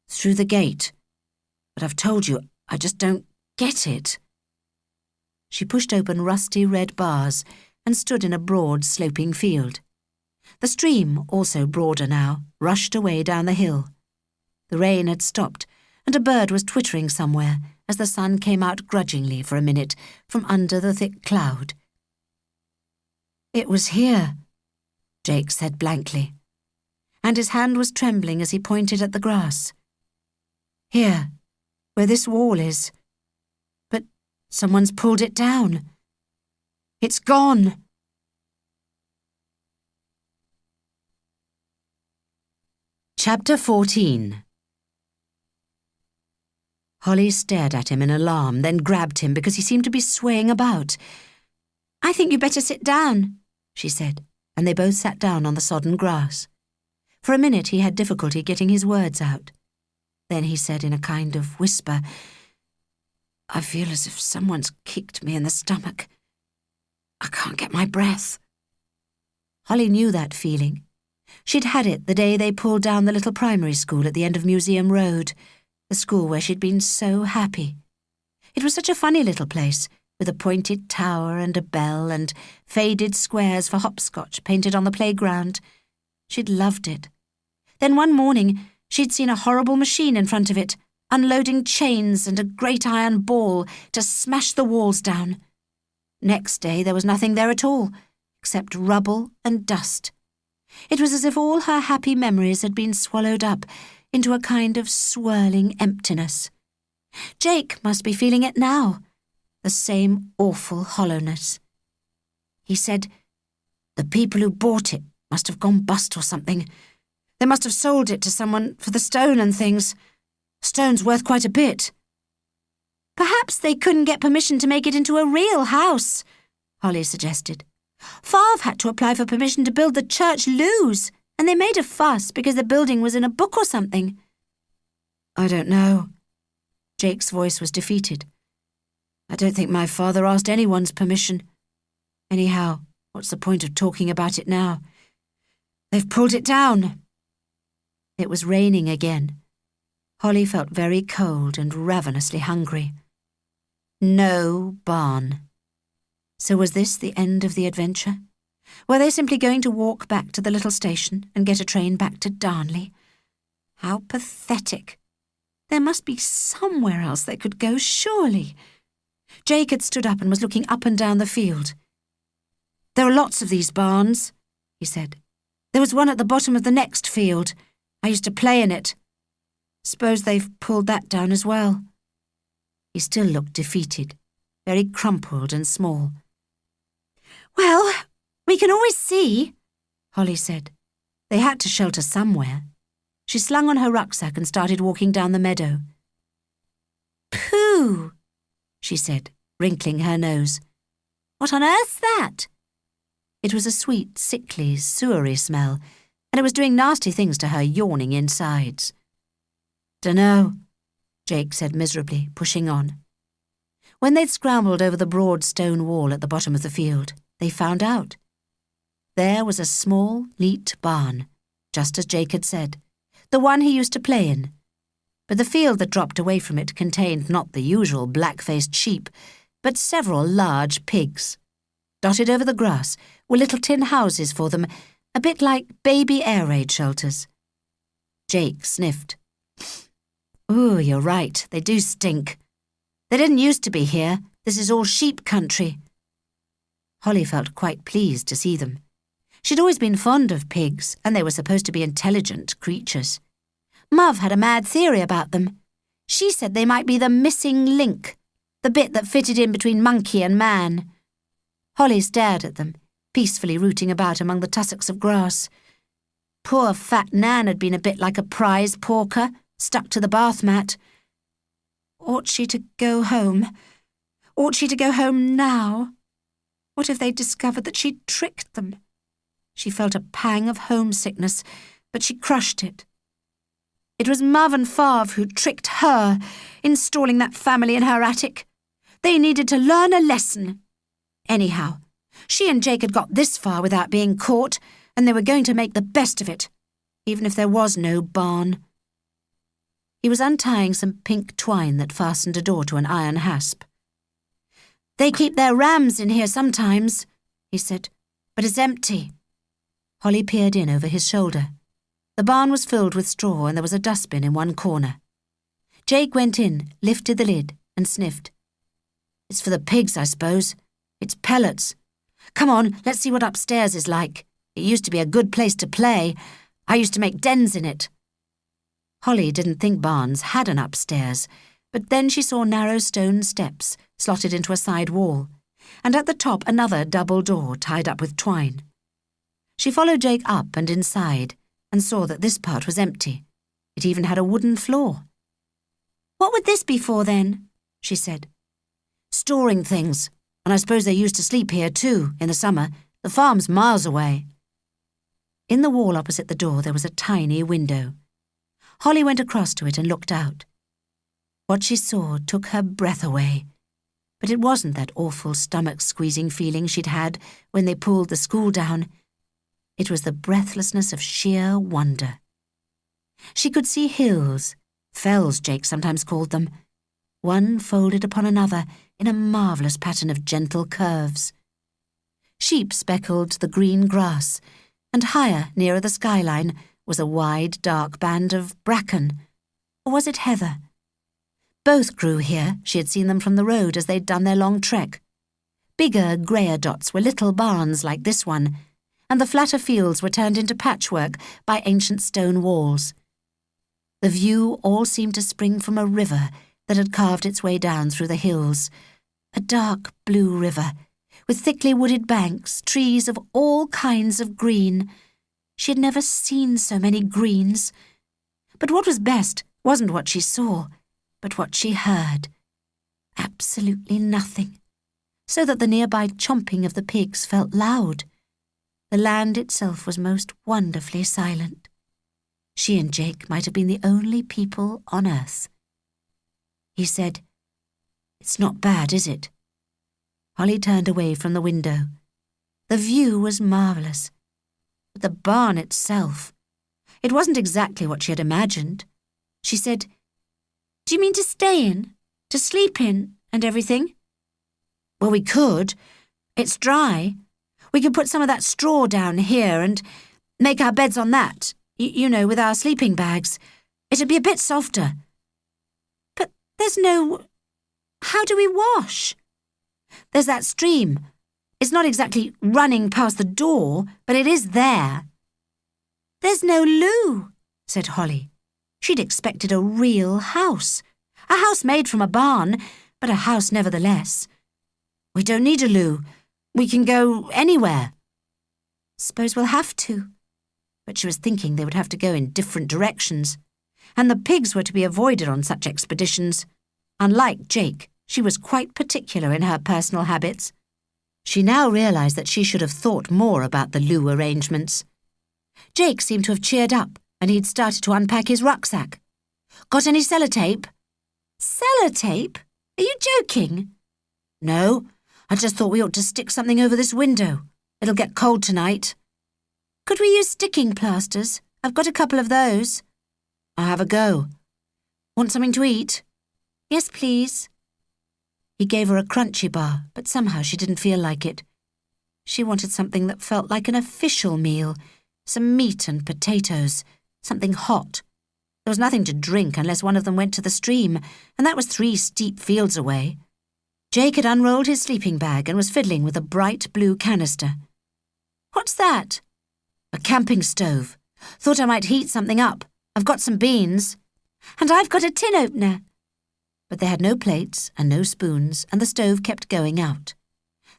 "Through the gate. But I've told you, I just don't get it." She pushed open rusty red bars and stood in a broad, sloping field. The stream, also broader now, rushed away down the hill. The rain had stopped, and a bird was twittering somewhere as the sun came out grudgingly for a minute from under the thick cloud. "It was here," Jake said blankly, and his hand was trembling as he pointed at the grass. "Here, where this wall is. But someone's pulled it down. It's gone." Chapter 14. Holly stared at him in alarm, then grabbed him because he seemed to be swaying about. "I think you'd better sit down," she said, and they both sat down on the sodden grass. For a minute he had difficulty getting his words out. Then he said in a kind of whisper, "I feel as if someone's kicked me in the stomach. I can't get my breath." Holly knew that feeling. She'd had it the day they pulled down the little primary school at the end of Museum Road, the school where she'd been so happy. It was such a funny little place, with a pointed tower and a bell and faded squares for hopscotch painted on the playground. She'd loved it. Then one morning, she'd seen a horrible machine in front of it, unloading chains and a great iron ball to smash the walls down. Next day there was nothing there at all, except rubble and dust. It was as if all her happy memories had been swallowed up into a kind of swirling emptiness. Jake must be feeling it now, the same awful hollowness. He said, "The people who bought it must have gone bust or something. They must have sold it to someone for the stone and things. Stone's worth quite a bit." "Perhaps they couldn't get permission to make it into a real house," Holly suggested. "Favre had to apply for permission to build the church loos, and they made a fuss because the building was in a book or something." "I don't know." Jake's voice was defeated. "I don't think my father asked anyone's permission. Anyhow, what's the point of talking about it now? They've pulled it down." It was raining again. Holly felt very cold and ravenously hungry. No barn. So was this the end of the adventure? Were they simply going to walk back to the little station and get a train back to Darnley? How pathetic. There must be somewhere else they could go, surely. Jake had stood up and was looking up and down the field. "There are lots of these barns," he said. "There was one at the bottom of the next field. I used to play in it. Suppose they've pulled that down as well." He still looked defeated, very crumpled and small. "Well, we can always see," Holly said. They had to shelter somewhere. She slung on her rucksack and started walking down the meadow. "Pooh," she said, wrinkling her nose. "What on earth's that?" It was a sweet, sickly, sewery smell, and it was doing nasty things to her yawning insides. "Dunno," Jake said miserably, pushing on. When they'd scrambled over the broad stone wall at the bottom of the field, they found out. There was a small, neat barn, just as Jake had said, the one he used to play in. But the field that dropped away from it contained not the usual black-faced sheep, but several large pigs. Dotted over the grass were little tin houses for them, a bit like baby air raid shelters. Jake sniffed. "Ooh, you're right, they do stink. They didn't used to be here. This is all sheep country." Holly felt quite pleased to see them. She'd always been fond of pigs, and they were supposed to be intelligent creatures. Muv had a mad theory about them. She said they might be the missing link. The bit that fitted in between monkey and man. Holly stared at them, peacefully rooting about among the tussocks of grass. Poor fat Nan had been a bit like a prize porker, stuck to the bath mat. Ought she to go home? Ought she to go home now? What if they'd discovered that she'd tricked them? She felt a pang of homesickness, but she crushed it. It was Mav and Fav who tricked her, installing that family in her attic. They needed to learn a lesson. Anyhow, she and Jake had got this far without being caught, and they were going to make the best of it, even if there was no barn. He was untying some pink twine that fastened a door to an iron hasp. "They keep their rams in here sometimes," he said, "but it's empty." Holly peered in over his shoulder. The barn was filled with straw and there was a dustbin in one corner. Jake went in, lifted the lid, and sniffed. "It's for the pigs, I suppose. It's pellets. Come on, let's see what upstairs is like. It used to be a good place to play. I used to make dens in it." Holly didn't think barns had an upstairs, but then she saw narrow stone steps slotted into a side wall, and at the top another double door tied up with twine. She followed Jake up and inside, and saw that this part was empty. It even had a wooden floor. "What would this be for, then?" she said. "Storing things, and I suppose they used to sleep here too, in the summer. The farm's miles away." In the wall opposite the door there was a tiny window. Holly went across to it and looked out. What she saw took her breath away, but it wasn't that awful stomach-squeezing feeling she'd had when they pulled the school down. It was the breathlessness of sheer wonder. She could see hills, fells Jake sometimes called them, one folded upon another in a marvellous pattern of gentle curves. Sheep speckled the green grass, and higher, nearer the skyline, was a wide, dark band of bracken. Or was it heather? Both grew here. She had seen them from the road as they'd done their long trek. Bigger, greyer dots were little barns like this one, and the flatter fields were turned into patchwork by ancient stone walls. The view all seemed to spring from a river that had carved its way down through the hills, a dark blue river, with thickly wooded banks, trees of all kinds of green. She had never seen so many greens. But what was best wasn't what she saw, but what she heard. Absolutely nothing, so that the nearby chomping of the pigs felt loud. The land itself was most wonderfully silent. She and Jake might have been the only people on earth. He said, "It's not bad, is it?" Holly turned away from the window. The view was marvellous. But the barn itself, it wasn't exactly what she had imagined. She said, "Do you mean to stay in, to sleep in, and everything?" "Well, we could. It's dry. We could put some of that straw down here and make our beds on that, you know, with our sleeping bags. It'd be a bit softer." "But there's no... How do we wash?" "There's that stream. It's not exactly running past the door, but it is there." "There's no loo," said Holly. She'd expected a real house. A house made from a barn, but a house nevertheless. "We don't need a loo. We can go anywhere." "Suppose we'll have to." But she was thinking they would have to go in different directions, and the pigs were to be avoided on such expeditions. Unlike Jake, she was quite particular in her personal habits. She now realised that she should have thought more about the loo arrangements. Jake seemed to have cheered up, and he'd started to unpack his rucksack. "Got any sellotape?" "Sellotape? Are you joking?" "No, I just thought we ought to stick something over this window. It'll get cold tonight." "Could we use sticking plasters? I've got a couple of those." "I'll have a go. Want something to eat?" "Yes, please." He gave her a crunchy bar, but somehow she didn't feel like it. She wanted something that felt like an official meal, some meat and potatoes, something hot. There was nothing to drink unless one of them went to the stream, and that was 3 steep fields away. Jake had unrolled his sleeping bag and was fiddling with a bright blue canister. "What's that?" "A camping stove. Thought I might heat something up. I've got some beans." "And I've got a tin opener." But they had no plates and no spoons, and the stove kept going out.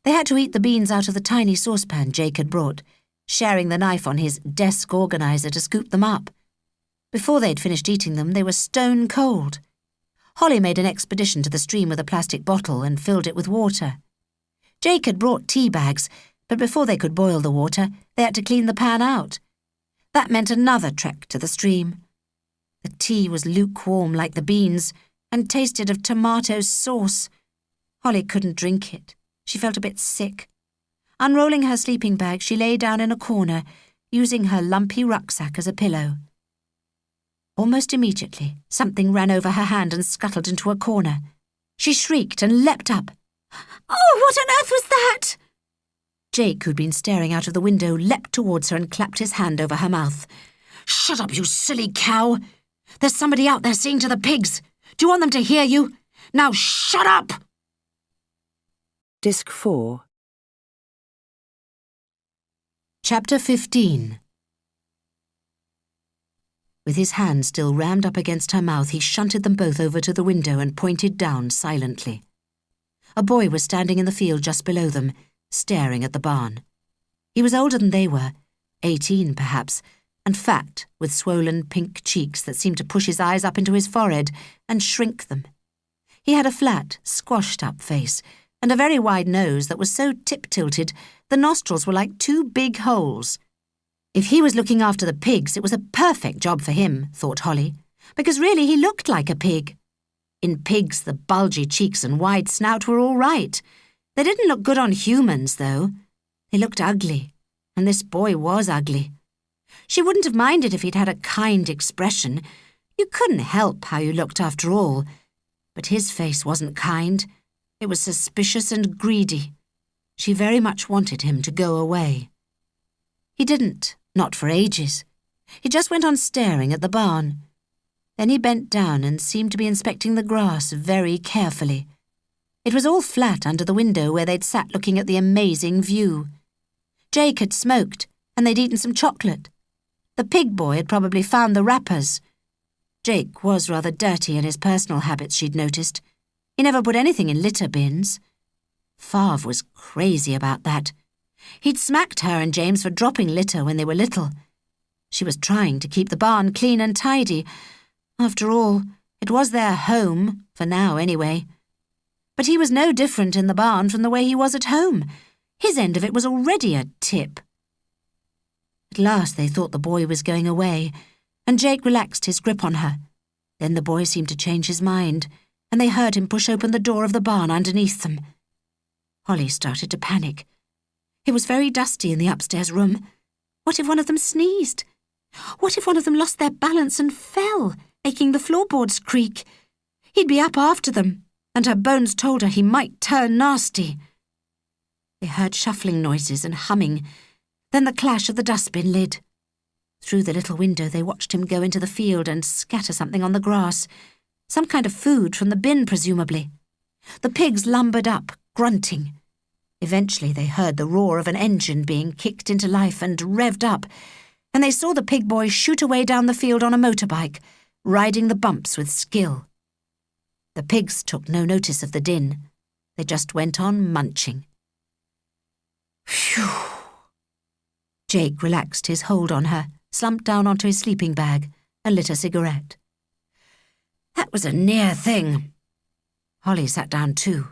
They had to eat the beans out of the tiny saucepan Jake had brought, sharing the knife on his desk organizer to scoop them up. Before they'd finished eating them, they were stone cold. Holly made an expedition to the stream with a plastic bottle and filled it with water. Jake had brought tea bags, but before they could boil the water, they had to clean the pan out. That meant another trek to the stream. The tea was lukewarm like the beans and tasted of tomato sauce. Holly couldn't drink it. She felt a bit sick. Unrolling her sleeping bag, she lay down in a corner, using her lumpy rucksack as a pillow. Almost immediately, something ran over her hand and scuttled into a corner. She shrieked and leapt up. Oh, what on earth was that? Jake, who'd been staring out of the window, leapt towards her and clapped his hand over her mouth. Shut up, you silly cow! There's somebody out there seeing to the pigs. Do you want them to hear you? Now shut up! Disc 4. Chapter 15. With his hand still rammed up against her mouth, he shunted them both over to the window and pointed down silently. A boy was standing in the field just below them, staring at the barn. He was older than they were, 18 perhaps, and fat, with swollen pink cheeks that seemed to push his eyes up into his forehead and shrink them. He had a flat, squashed-up face, and a very wide nose that was so tip-tilted the nostrils were like two big holes. If he was looking after the pigs, it was a perfect job for him, thought Holly, because really he looked like a pig. In pigs, the bulgy cheeks and wide snout were all right. They didn't look good on humans, though. They looked ugly, and this boy was ugly. She wouldn't have minded if he'd had a kind expression. You couldn't help how you looked after all. But his face wasn't kind. It was suspicious and greedy. She very much wanted him to go away. He didn't, not for ages. He just went on staring at the barn. Then he bent down and seemed to be inspecting the grass very carefully. It was all flat under the window where they'd sat looking at the amazing view. Jake had smoked, and they'd eaten some chocolate. The pig boy had probably found the wrappers. Jake was rather dirty in his personal habits, she'd noticed. He never put anything in litter bins. Favre was crazy about that. He'd smacked her and James for dropping litter when they were little. She was trying to keep the barn clean and tidy. After all, it was their home, for now anyway. But he was no different in the barn from the way he was at home. His end of it was already a tip. At last they thought the boy was going away, and Jake relaxed his grip on her. Then the boy seemed to change his mind, and they heard him push open the door of the barn underneath them. Holly started to panic. It was very dusty in the upstairs room. What if one of them sneezed? What if one of them lost their balance and fell, making the floorboards creak? He'd be up after them, and her bones told her he might turn nasty. They heard shuffling noises and humming, then the clash of the dustbin lid. Through the little window they watched him go into the field and scatter something on the grass. Some kind of food from the bin, presumably. The pigs lumbered up, grunting. Eventually they heard the roar of an engine being kicked into life and revved up, and they saw the pig boy shoot away down the field on a motorbike, riding the bumps with skill. The pigs took no notice of the din. They just went on munching. Phew! Jake relaxed his hold on her, slumped down onto his sleeping bag, and lit a cigarette. That was a near thing. Holly sat down too.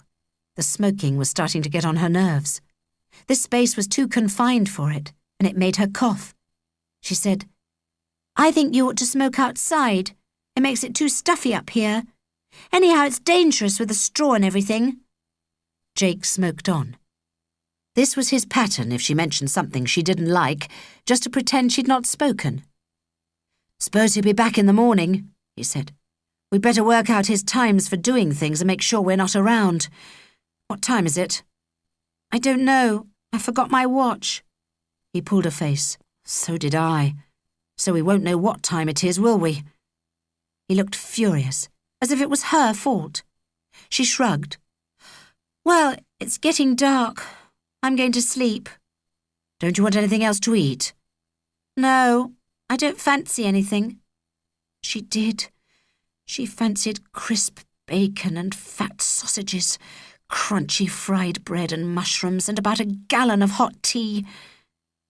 The smoking was starting to get on her nerves. This space was too confined for it, and it made her cough. She said, "I think you ought to smoke outside. It makes it too stuffy up here. Anyhow, it's dangerous with the straw and everything." Jake smoked on. This was his pattern if she mentioned something she didn't like, just to pretend she'd not spoken. "Suppose he'll be back in the morning," he said. "We'd better work out his times for doing things and make sure we're not around. What time is it?" "I don't know. I forgot my watch." He pulled a face. "So did I. So we won't know what time it is, will we?" He looked furious, as if it was her fault. She shrugged. "Well, it's getting dark. I'm going to sleep." "Don't you want anything else to eat?" "No, I don't fancy anything." She did. She fancied crisp bacon and fat sausages, crunchy fried bread and mushrooms, and about a gallon of hot tea.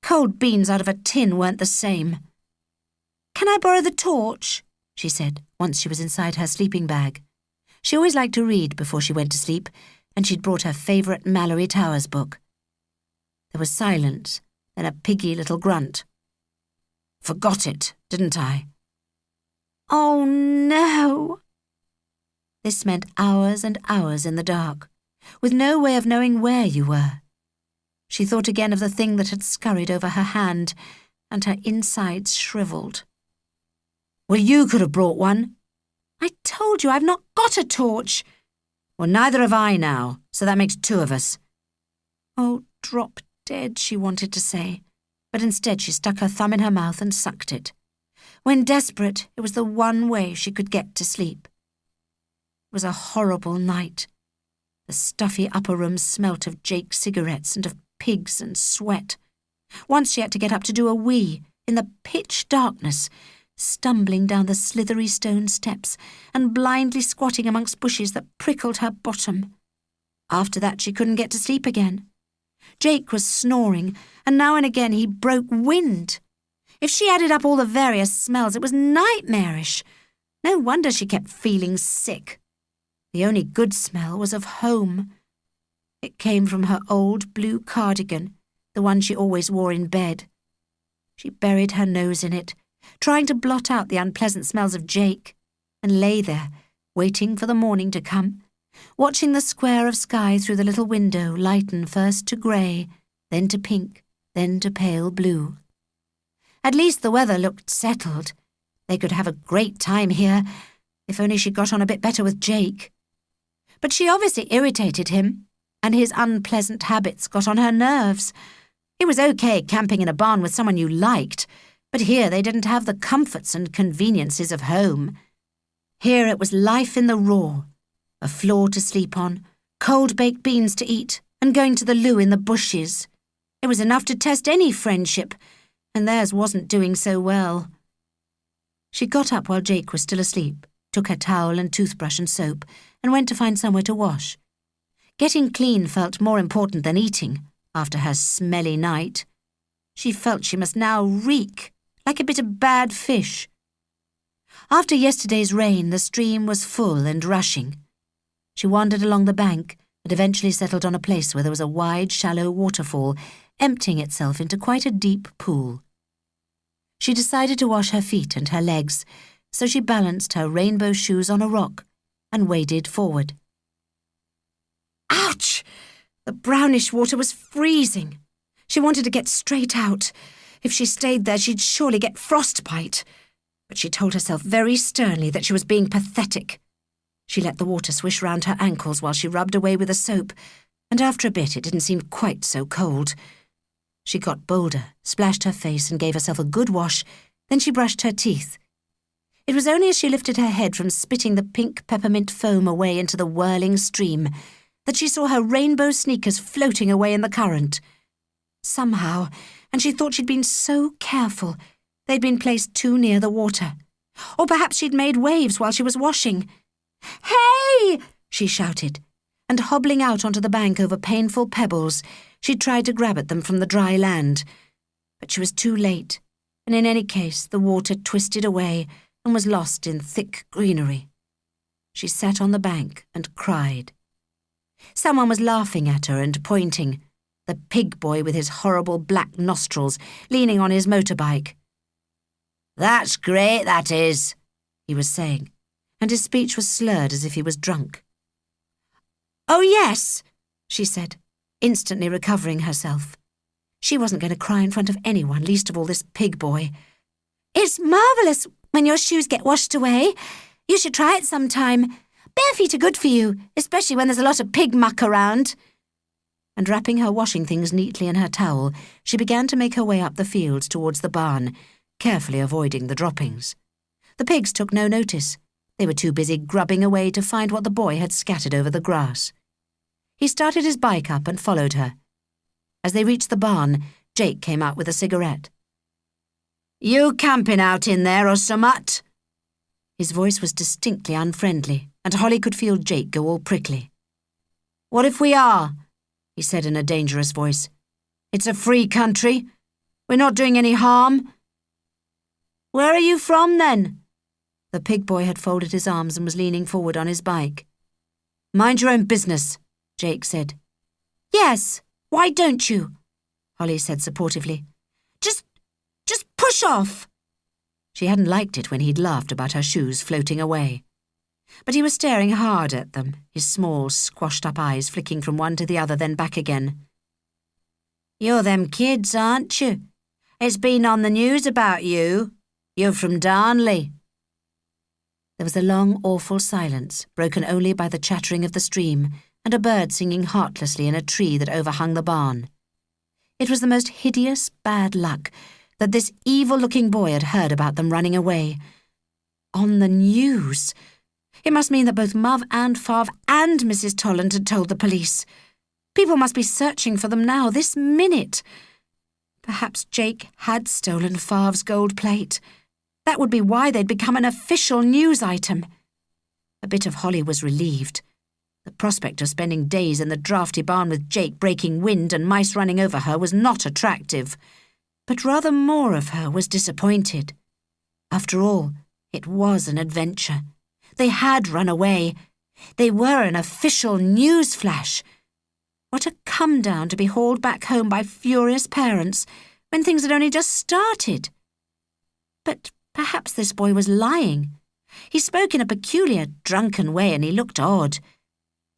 Cold beans out of a tin weren't the same. "Can I borrow the torch?" she said, once she was inside her sleeping bag. She always liked to read before she went to sleep, and she'd brought her favourite Mallory Towers book. There was silence, then a piggy little grunt. "Forgot it, didn't I?" "Oh, no." This meant hours and hours in the dark, with no way of knowing where you were. She thought again of the thing that had scurried over her hand, and her insides shriveled. "Well, you could have brought one." "I told you I've not got a torch." "Well, neither have I now, so that makes two of us." "Oh, drop dead," she wanted to say, but instead she stuck her thumb in her mouth and sucked it. When desperate, it was the one way she could get to sleep. It was a horrible night. The stuffy upper room smelt of Jake's cigarettes and of pigs and sweat. Once she had to get up to do a wee, in the pitch darkness, stumbling down the slithery stone steps and blindly squatting amongst bushes that prickled her bottom. After that she couldn't get to sleep again. Jake was snoring, and now and again he broke wind. If she added up all the various smells, it was nightmarish. No wonder she kept feeling sick. The only good smell was of home. It came from her old blue cardigan, the one she always wore in bed. She buried her nose in it, trying to blot out the unpleasant smells of Jake, and lay there, waiting for the morning to come, watching the square of sky through the little window lighten first to grey, then to pink, then to pale blue. At least the weather looked settled. They could have a great time here, if only she got on a bit better with Jake. But she obviously irritated him, and his unpleasant habits got on her nerves. It was okay camping in a barn with someone you liked, but here they didn't have the comforts and conveniences of home. Here it was life in the raw, a floor to sleep on, cold baked beans to eat, and going to the loo in the bushes. It was enough to test any friendship, and theirs wasn't doing so well. She got up while Jake was still asleep, took her towel and toothbrush and soap, and went to find somewhere to wash. Getting clean felt more important than eating, after her smelly night. She felt she must now reek, like a bit of bad fish. After yesterday's rain, the stream was full and rushing. She wandered along the bank and eventually settled on a place where there was a wide, shallow waterfall, emptying itself into quite a deep pool. She decided to wash her feet and her legs, so she balanced her rainbow shoes on a rock and waded forward. Ouch! The brownish water was freezing. She wanted to get straight out. If she stayed there, she'd surely get frostbite. But she told herself very sternly that she was being pathetic. She let the water swish round her ankles while she rubbed away with the soap, and after a bit it didn't seem quite so cold. She got bolder, splashed her face and gave herself a good wash, then she brushed her teeth. It was only as she lifted her head from spitting the pink peppermint foam away into the whirling stream that she saw her rainbow sneakers floating away in the current. Somehow, and she thought she'd been so careful, they'd been placed too near the water. Or perhaps she'd made waves while she was washing. "Hey!" she shouted, and hobbling out onto the bank over painful pebbles, she tried to grab at them from the dry land. But she was too late, and in any case the water twisted away and was lost in thick greenery. She sat on the bank and cried. Someone was laughing at her and pointing, the pig boy with his horrible black nostrils leaning on his motorbike. "That's great, that is," he was saying, and his speech was slurred as if he was drunk. "Oh, yes," she said, instantly recovering herself. She wasn't going to cry in front of anyone, least of all this pig boy. "It's marvellous when your shoes get washed away. You should try it sometime. Bare feet are good for you, especially when there's a lot of pig muck around." And wrapping her washing things neatly in her towel, she began to make her way up the fields towards the barn, carefully avoiding the droppings. The pigs took no notice. They were too busy grubbing away to find what the boy had scattered over the grass. He started his bike up and followed her. As they reached the barn, Jake came out with a cigarette. "You camping out in there or summat?" His voice was distinctly unfriendly, and Holly could feel Jake go all prickly. "What if we are?" he said in a dangerous voice. "It's a free country. We're not doing any harm." "Where are you from, then?" The pig boy had folded his arms and was leaning forward on his bike. "Mind your own business," Jake said. "Yes, why don't you?" Holly said supportively. Just push off." She hadn't liked it when he'd laughed about her shoes floating away. But he was staring hard at them, his small, squashed-up eyes flicking from one to the other, then back again. "You're them kids, aren't you? It's been on the news about you. You're from Darnley." There was a long, awful silence, broken only by the chattering of the stream and a bird singing heartlessly in a tree that overhung the barn. It was the most hideous bad luck that this evil-looking boy had heard about them running away. On the news! It must mean that both Muv and Fav and Mrs. Tolland had told the police. People must be searching for them now, this minute. Perhaps Jake had stolen Fav's gold plate. That would be why they'd become an official news item. A bit of Holly was relieved. The prospect of spending days in the draughty barn with Jake breaking wind and mice running over her was not attractive. But rather more of her was disappointed. After all, it was an adventure. They had run away. They were an official news flash. What a come-down to be hauled back home by furious parents when things had only just started. But perhaps this boy was lying. He spoke in a peculiar, drunken way and he looked odd.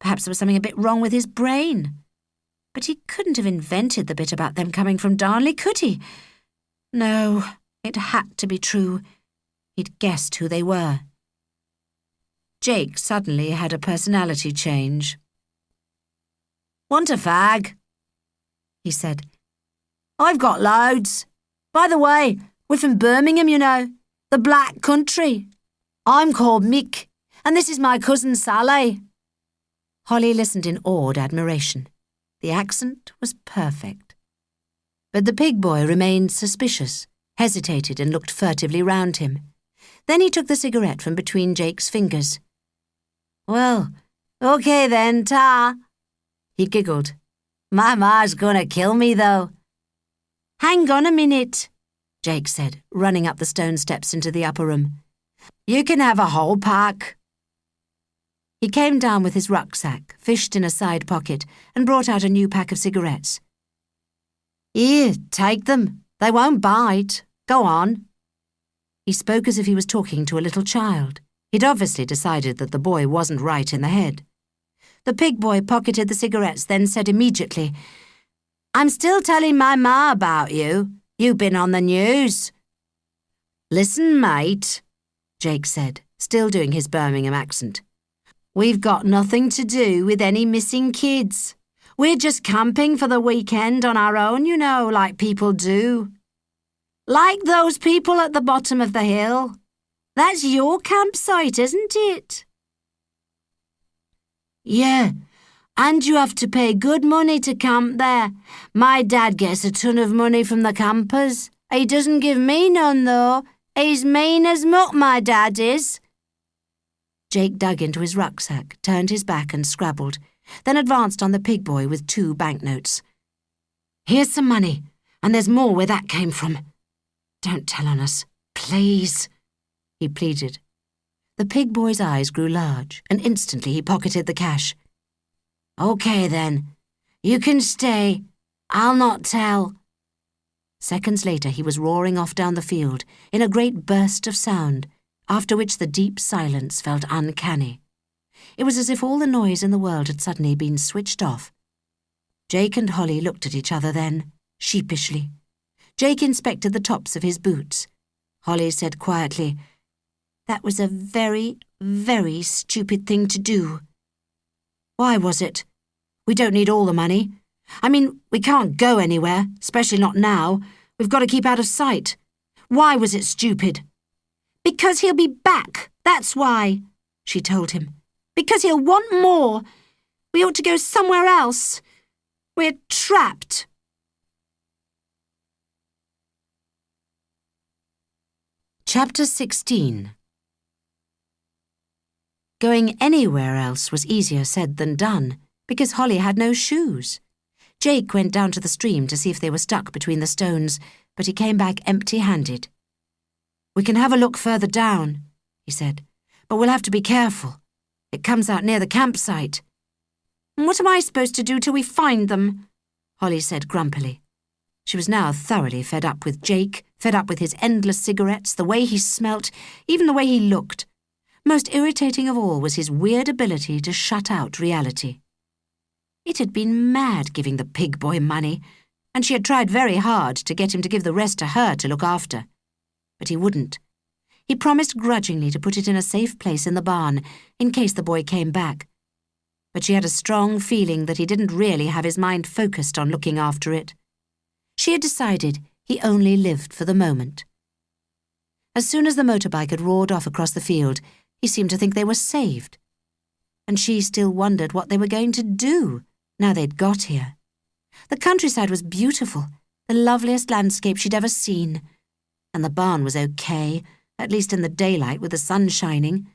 Perhaps there was something a bit wrong with his brain. But he couldn't have invented the bit about them coming from Darnley, could he? No, it had to be true. He'd guessed who they were. Jake suddenly had a personality change. "Want a fag?" he said. "I've got loads. By the way, we're from Birmingham, you know, the Black Country. I'm called Mick, and this is my cousin Sally." Holly listened in awed admiration. The accent was perfect. But the pig boy remained suspicious, hesitated and looked furtively round him. Then he took the cigarette from between Jake's fingers. "Well, OK then, ta." He giggled. "My ma's gonna kill me, though." "Hang on a minute," Jake said, running up the stone steps into the upper room. "You can have a whole pack." He came down with his rucksack, fished in a side pocket, and brought out a new pack of cigarettes. "Here, take them. They won't bite. Go on." He spoke as if he was talking to a little child. He'd obviously decided that the boy wasn't right in the head. The pig boy pocketed the cigarettes, then said immediately, "I'm still telling my ma about you. You've been on the news." "Listen, mate," Jake said, still doing his Birmingham accent. "We've got nothing to do with any missing kids. We're just camping for the weekend on our own, you know, like people do. Like those people at the bottom of the hill. That's your campsite, isn't it?" "Yeah, and you have to pay good money to camp there. My dad gets a ton of money from the campers. He doesn't give me none, though. He's mean as muck, my dad is." Jake dug into his rucksack, turned his back and scrabbled, then advanced on the pig boy with 2 banknotes. "Here's some money, and there's more where that came from. Don't tell on us, please," he pleaded. The pig boy's eyes grew large, and instantly he pocketed the cash. "OK then, you can stay. I'll not tell." Seconds later he was roaring off down the field in a great burst of sound, after which the deep silence felt uncanny. It was as if all the noise in the world had suddenly been switched off. Jake and Holly looked at each other then, sheepishly. Jake inspected the tops of his boots. Holly said quietly, "That was a very, very stupid thing to do." "Why was it? We don't need all the money. I mean, we can't go anywhere, especially not now. We've got to keep out of sight. Why was it stupid?" "Because he'll be back, that's why," she told him. "Because he'll want more. We ought to go somewhere else. We're trapped." Chapter 16. Going anywhere else was easier said than done, because Holly had no shoes. Jake went down to the stream to see if they were stuck between the stones, but he came back empty-handed. "We can have a look further down," he said, "but we'll have to be careful. It comes out near the campsite." "And what am I supposed to do till we find them?" Holly said grumpily. She was now thoroughly fed up with Jake, fed up with his endless cigarettes, the way he smelt, even the way he looked. Most irritating of all was his weird ability to shut out reality. It had been mad giving the pig boy money, and she had tried very hard to get him to give the rest to her to look after. But he wouldn't. He promised grudgingly to put it in a safe place in the barn, in case the boy came back. But she had a strong feeling that he didn't really have his mind focused on looking after it. She had decided he only lived for the moment. As soon as the motorbike had roared off across the field, he seemed to think they were saved. And she still wondered what they were going to do now they'd got here. The countryside was beautiful, the loveliest landscape she'd ever seen. And the barn was okay, at least in the daylight with the sun shining.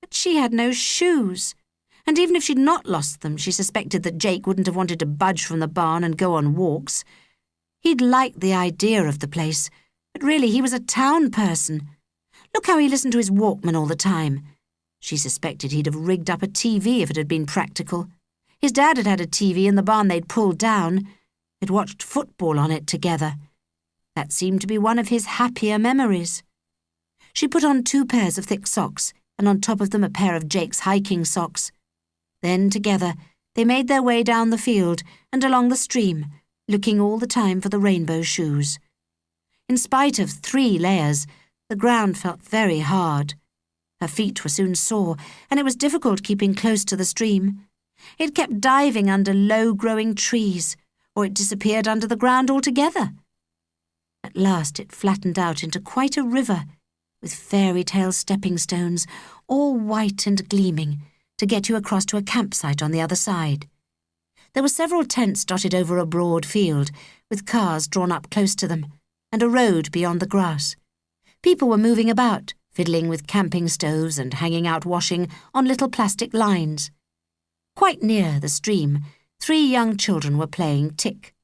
But she had no shoes, and even if she'd not lost them, she suspected that Jake wouldn't have wanted to budge from the barn and go on walks. He'd liked the idea of the place, but really he was a town person. Look how he listened to his Walkman all the time. She suspected he'd have rigged up a TV if it had been practical. His dad had had a TV in the barn they'd pulled down. They'd watched football on it together. That seemed to be one of his happier memories. She put on 2 pairs of thick socks, and on top of them a pair of Jake's hiking socks. Then, together, they made their way down the field and along the stream, looking all the time for the rainbow shoes. In spite of 3 layers, the ground felt very hard. Her feet were soon sore, and it was difficult keeping close to the stream. It kept diving under low-growing trees, or it disappeared under the ground altogether. At last it flattened out into quite a river, with fairy-tale stepping stones, all white and gleaming, to get you across to a campsite on the other side. There were several tents dotted over a broad field, with cars drawn up close to them, and a road beyond the grass. People were moving about, fiddling with camping stoves and hanging out washing on little plastic lines. Quite near the stream, 3 young children were playing tick.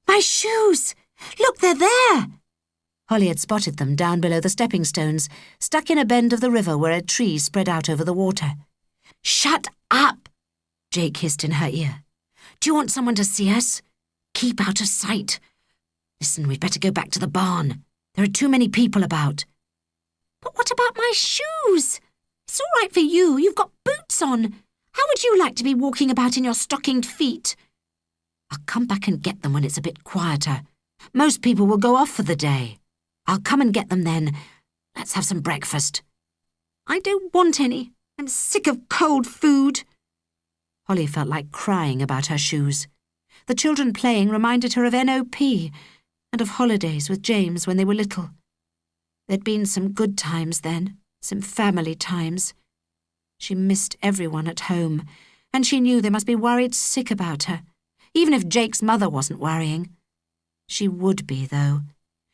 "My shoes! Look, they're there!" Holly had spotted them down below the stepping stones, stuck in a bend of the river where a tree spread out over the water. "Shut up!" Jake hissed in her ear. "Do you want someone to see us? Keep out of sight. Listen, we'd better go back to the barn. There are too many people about." "But what about my shoes? It's all right for you. You've got boots on. How would you like to be walking about in your stockinged feet?" "I'll come back and get them when it's a bit quieter. Most people will go off for the day. I'll come and get them then. Let's have some breakfast." "I don't want any. I'm sick of cold food." Holly felt like crying about her shoes. The children playing reminded her of NOP and of holidays with James when they were little. There'd been some good times then, some family times. She missed everyone at home, and she knew they must be worried sick about her, even if Jake's mother wasn't worrying. She would be, though.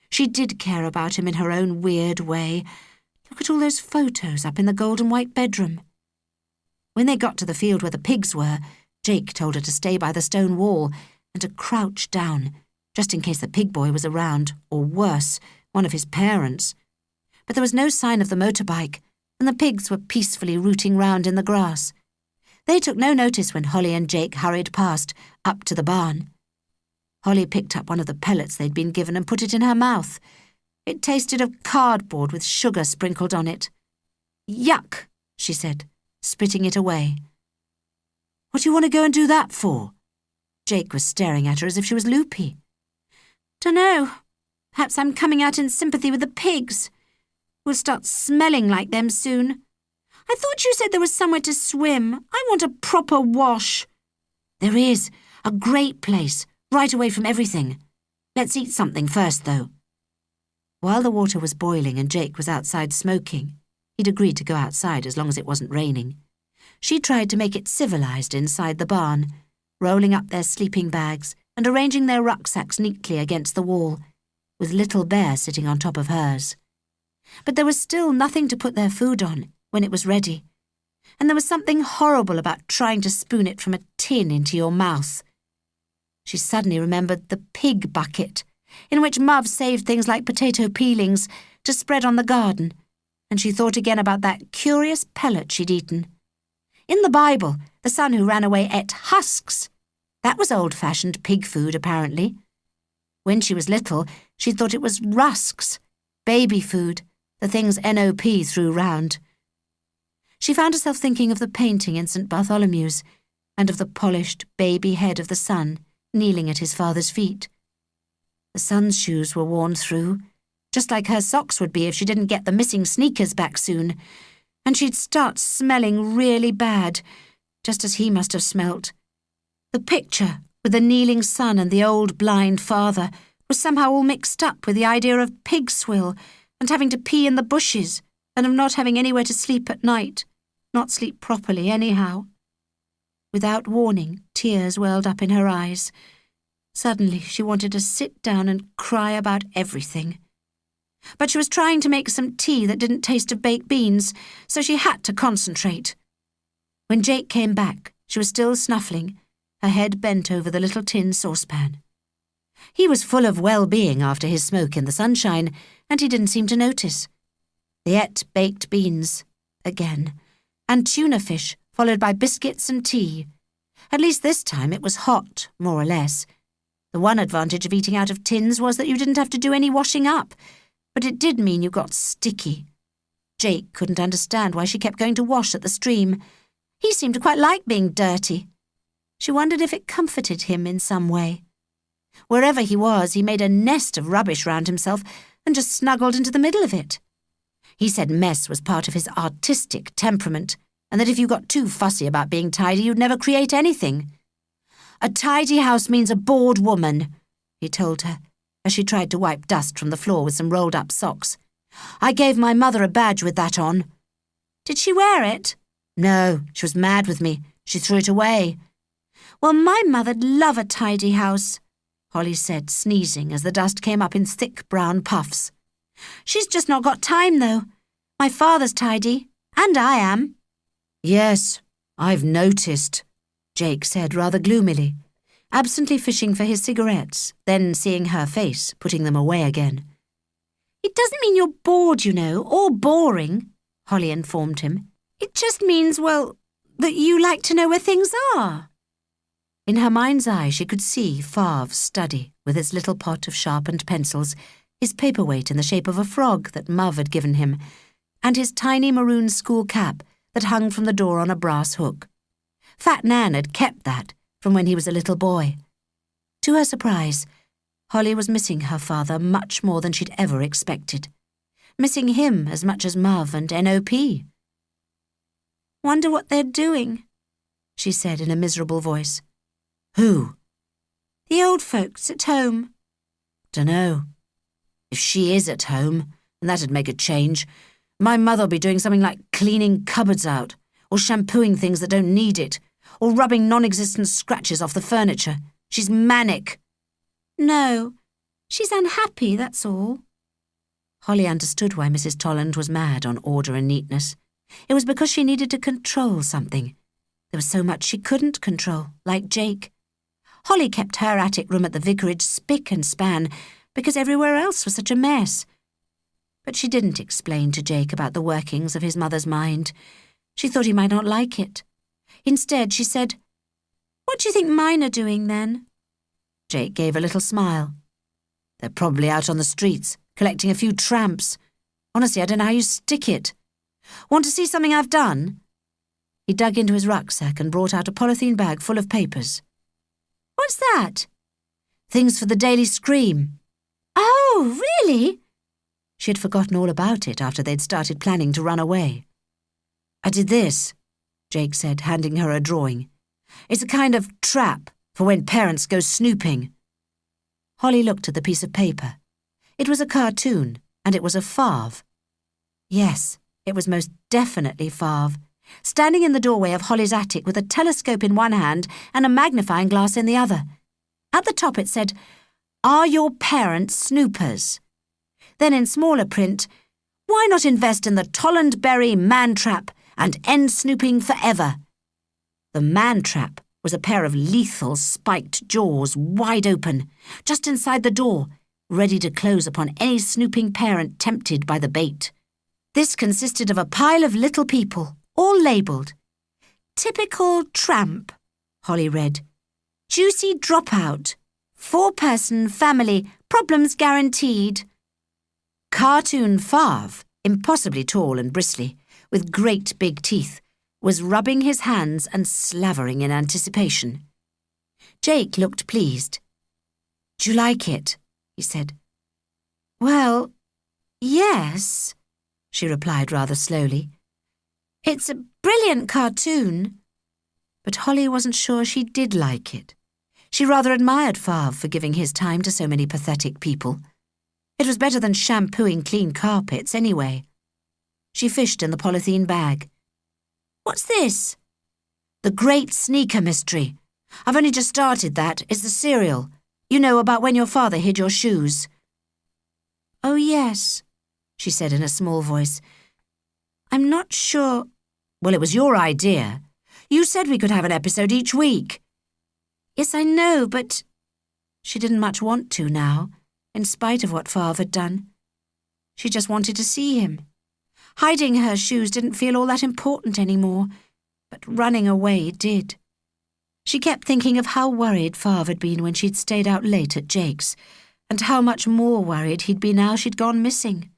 She did care about him in her own weird way. Look at all those photos up in the gold and white bedroom. When they got to the field where the pigs were, Jake told her to stay by the stone wall and to crouch down, just in case the pig boy was around, or worse, one of his parents. But there was no sign of the motorbike, and the pigs were peacefully rooting round in the grass. They took no notice when Holly and Jake hurried past, up to the barn. Holly picked up one of the pellets they'd been given and put it in her mouth. It tasted of cardboard with sugar sprinkled on it. "Yuck," she said, spitting it away. "What do you want to go and do that for?" Jake was staring at her as if she was loopy. "Dunno. Perhaps I'm coming out in sympathy with the pigs. We'll start smelling like them soon. I thought you said there was somewhere to swim. I want a proper wash." "There is. A great place, right away from everything. Let's eat something first, though." While the water was boiling and Jake was outside smoking, he'd agreed to go outside as long as it wasn't raining. She tried to make it civilized inside the barn, rolling up their sleeping bags and arranging their rucksacks neatly against the wall, with Little Bear sitting on top of hers. But there was still nothing to put their food on when it was ready, and there was something horrible about trying to spoon it from a tin into your mouth. She suddenly remembered the pig bucket, in which Mum saved things like potato peelings to spread on the garden, and she thought again about that curious pellet she'd eaten. In the Bible, the son who ran away ate husks. That was old-fashioned pig food, apparently. When she was little, she thought it was rusks, baby food, the things NOP threw round. She found herself thinking of the painting in St. Bartholomew's and of the polished baby head of the son kneeling at his father's feet. The son's shoes were worn through, just like her socks would be if she didn't get the missing sneakers back soon, and she'd start smelling really bad, just as he must have smelt. The picture, with the kneeling son and the old blind father, was somehow all mixed up with the idea of pig swill and having to pee in the bushes and of not having anywhere to sleep at night, not sleep properly anyhow. Without warning, tears welled up in her eyes. Suddenly, she wanted to sit down and cry about everything. But she was trying to make some tea that didn't taste of baked beans, so she had to concentrate. When Jake came back, she was still snuffling, her head bent over the little tin saucepan. He was full of well-being after his smoke in the sunshine, and he didn't seem to notice. They ate baked beans, again, and tuna fish, followed by biscuits and tea. At least this time it was hot, more or less. The one advantage of eating out of tins was that you didn't have to do any washing up, but it did mean you got sticky. Jake couldn't understand why she kept going to wash at the stream. He seemed to quite like being dirty. She wondered if it comforted him in some way. Wherever he was, he made a nest of rubbish round himself and just snuggled into the middle of it. He said mess was part of his artistic temperament, and that if you got too fussy about being tidy, you'd never create anything. "A tidy house means a bored woman," he told her, as she tried to wipe dust from the floor with some rolled-up socks. "I gave my mother a badge with that on." "Did she wear it?" "No, she was mad with me. She threw it away." "Well, my mother'd love a tidy house," Holly said, sneezing as the dust came up in thick brown puffs. "She's just not got time, though. My father's tidy, and I am." "Yes, I've noticed," Jake said rather gloomily, absently fishing for his cigarettes, then seeing her face, putting them away again. "It doesn't mean you're bored, you know, or boring," Holly informed him. "It just means, well, that you like to know where things are." In her mind's eye, she could see Favre's study with its little pot of sharpened pencils, his paperweight in the shape of a frog that Muv had given him, and his tiny maroon school cap that hung from the door on a brass hook. Fat Nan had kept that from when he was a little boy. To her surprise, Holly was missing her father much more than she'd ever expected, missing him as much as Muv and NOP. "Wonder what they're doing," she said in a miserable voice. "Who?" "The old folks at home." "Dunno. If she is at home, and that'd make a change, my mother'll be doing something like cleaning cupboards out, or shampooing things that don't need it, or rubbing non-existent scratches off the furniture. She's manic." "No, she's unhappy, that's all." Holly understood why Mrs. Tolland was mad on order and neatness. It was because she needed to control something. There was so much she couldn't control, like Jake. Holly kept her attic room at the vicarage spick and span because everywhere else was such a mess. But she didn't explain to Jake about the workings of his mother's mind. She thought he might not like it. Instead, she said, "What do you think mine are doing, then?" Jake gave a little smile. "They're probably out on the streets, collecting a few tramps. Honestly, I don't know how you stick it. Want to see something I've done?" He dug into his rucksack and brought out a polythene bag full of papers. "What's that?" "Things for the Daily Scream." "Oh, really?" She had forgotten all about it after they'd started planning to run away. "I did this," Jake said, handing her a drawing. "It's a kind of trap for when parents go snooping." Holly looked at the piece of paper. It was a cartoon, and it was of Favre. Yes, it was most definitely Favre, standing in the doorway of Holly's attic with a telescope in one hand and a magnifying glass in the other. At the top it said, "Are your parents snoopers?" Then in smaller print, "Why not invest in the Tolland Berry Man Trap and end snooping forever. The man-trap was a pair of lethal, spiked jaws wide open, just inside the door, ready to close upon any snooping parent tempted by the bait. This consisted of a pile of little people, all labelled. Typical tramp, Holly read. Juicy dropout. 4-person family, problems guaranteed. Cartoon Favre, impossibly tall and bristly, with great big teeth, was rubbing his hands and slavering in anticipation. Jake looked pleased. "Do you like it?" he said. "Well, yes," she replied rather slowly. "It's a brilliant cartoon." But Holly wasn't sure she did like it. She rather admired Favre for giving his time to so many pathetic people. It was better than shampooing clean carpets, anyway. She fished in the polythene bag. "What's this?" "The Great Sneaker Mystery. I've only just started that. It's the serial. You know, about when your father hid your shoes." "Oh, yes," she said in a small voice. "I'm not sure—" "Well, it was your idea. You said we could have an episode each week." "Yes, I know, but—" She didn't much want to now, in spite of what Favre had done. She just wanted to see him. Hiding her shoes didn't feel all that important anymore, but running away did. She kept thinking of how worried Favre had been when she'd stayed out late at Jake's, and how much more worried he'd be now she'd gone missing.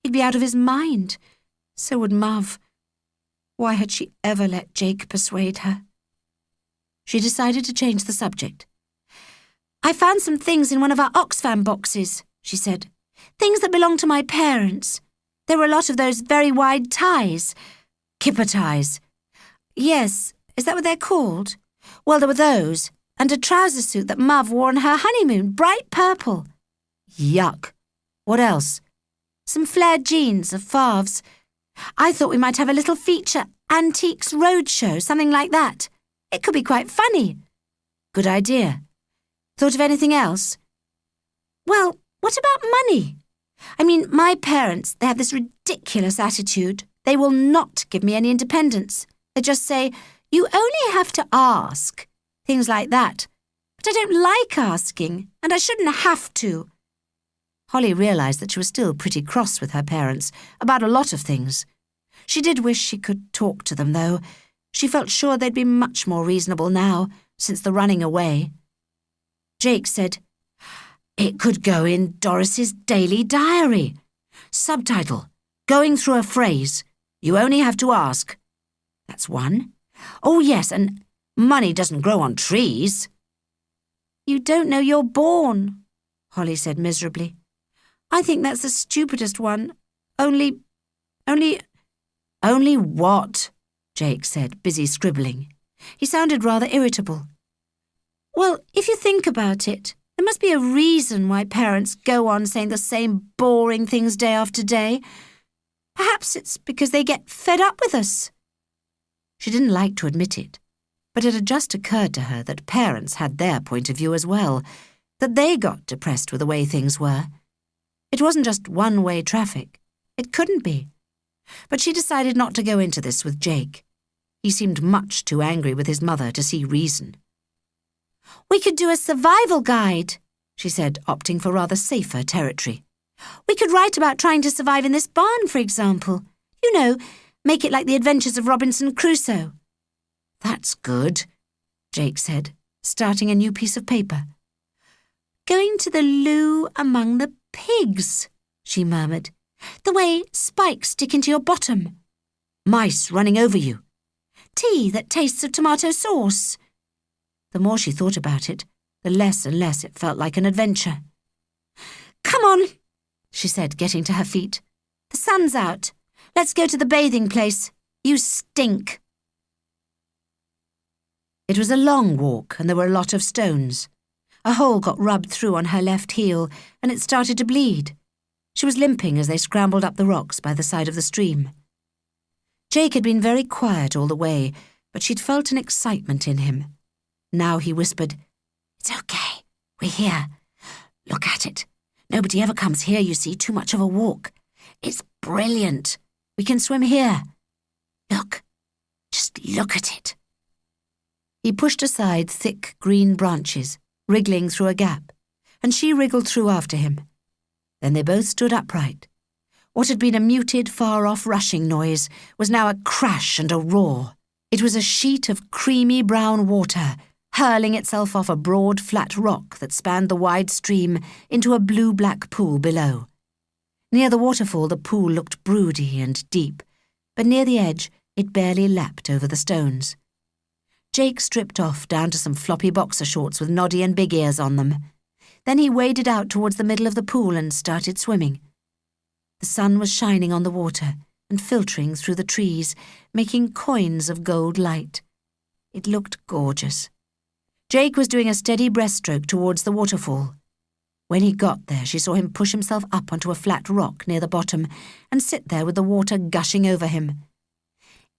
He'd be out of his mind. So would Mav. Why had she ever let Jake persuade her? She decided to change the subject. "I found some things in one of our Oxfam boxes," she said. "Things that belong to my parents. There were a lot of those very wide ties. Kipper ties. Yes, is that what they're called? Well, there were those, and a trouser suit that Mav wore on her honeymoon, bright purple." "Yuck. What else?" "Some flared jeans of Favre's. I thought we might have a little feature, Antiques Roadshow, something like that. It could be quite funny." "Good idea. Thought of anything else?" "Well, what about money? I mean, my parents, they have this ridiculous attitude. They will not give me any independence. They just say, 'You only have to ask.' Things like that. But I don't like asking, and I shouldn't have to." Holly realised that she was still pretty cross with her parents about a lot of things. She did wish she could talk to them, though. She felt sure they'd be much more reasonable now, since the running away. Jake said, "It could go in Doris's daily diary. Subtitle, going through a phrase. You only have to ask. That's one. Oh, yes, and money doesn't grow on trees." "You don't know you're born," Holly said miserably. "I think that's the stupidest one. Only what?" Jake said, busy scribbling. He sounded rather irritable. "Well, if you think about it, there must be a reason why parents go on saying the same boring things day after day. Perhaps it's because they get fed up with us." She didn't like to admit it, but it had just occurred to her that parents had their point of view as well, that they got depressed with the way things were. It wasn't just one-way traffic. It couldn't be. But she decided not to go into this with Jake. He seemed much too angry with his mother to see reason. "We could do a survival guide," she said, opting for rather safer territory. "We could write about trying to survive in this barn, for example. You know, make it like the adventures of Robinson Crusoe." "That's good," Jake said, starting a new piece of paper. "Going to the loo among the pigs," she murmured. "The way spikes stick into your bottom. Mice running over you. Tea that tastes of tomato sauce." The more she thought about it, the less and less it felt like an adventure. "Come on," she said, getting to her feet. "The sun's out. Let's go to the bathing place. You stink." It was a long walk, and there were a lot of stones. A hole got rubbed through on her left heel, and it started to bleed. She was limping as they scrambled up the rocks by the side of the stream. Jake had been very quiet all the way, but she'd felt an excitement in him. Now he whispered, "It's okay. We're here. Look at it. Nobody ever comes here, you see, too much of a walk. It's brilliant. We can swim here." Look. Just look at it. He pushed aside thick green branches, wriggling through a gap, and she wriggled through after him. Then they both stood upright. What had been a muted, far-off rushing noise was now a crash and a roar. It was a sheet of creamy brown water, hurling itself off a broad, flat rock that spanned the wide stream into a blue-black pool below. Near the waterfall, the pool looked broody and deep, but near the edge, it barely lapped over the stones. Jake stripped off down to some floppy boxer shorts with Noddy and Big Ears on them. Then he waded out towards the middle of the pool and started swimming. The sun was shining on the water and filtering through the trees, making coins of gold light. It looked gorgeous. Jake was doing a steady breaststroke towards the waterfall. When he got there, she saw him push himself up onto a flat rock near the bottom and sit there with the water gushing over him.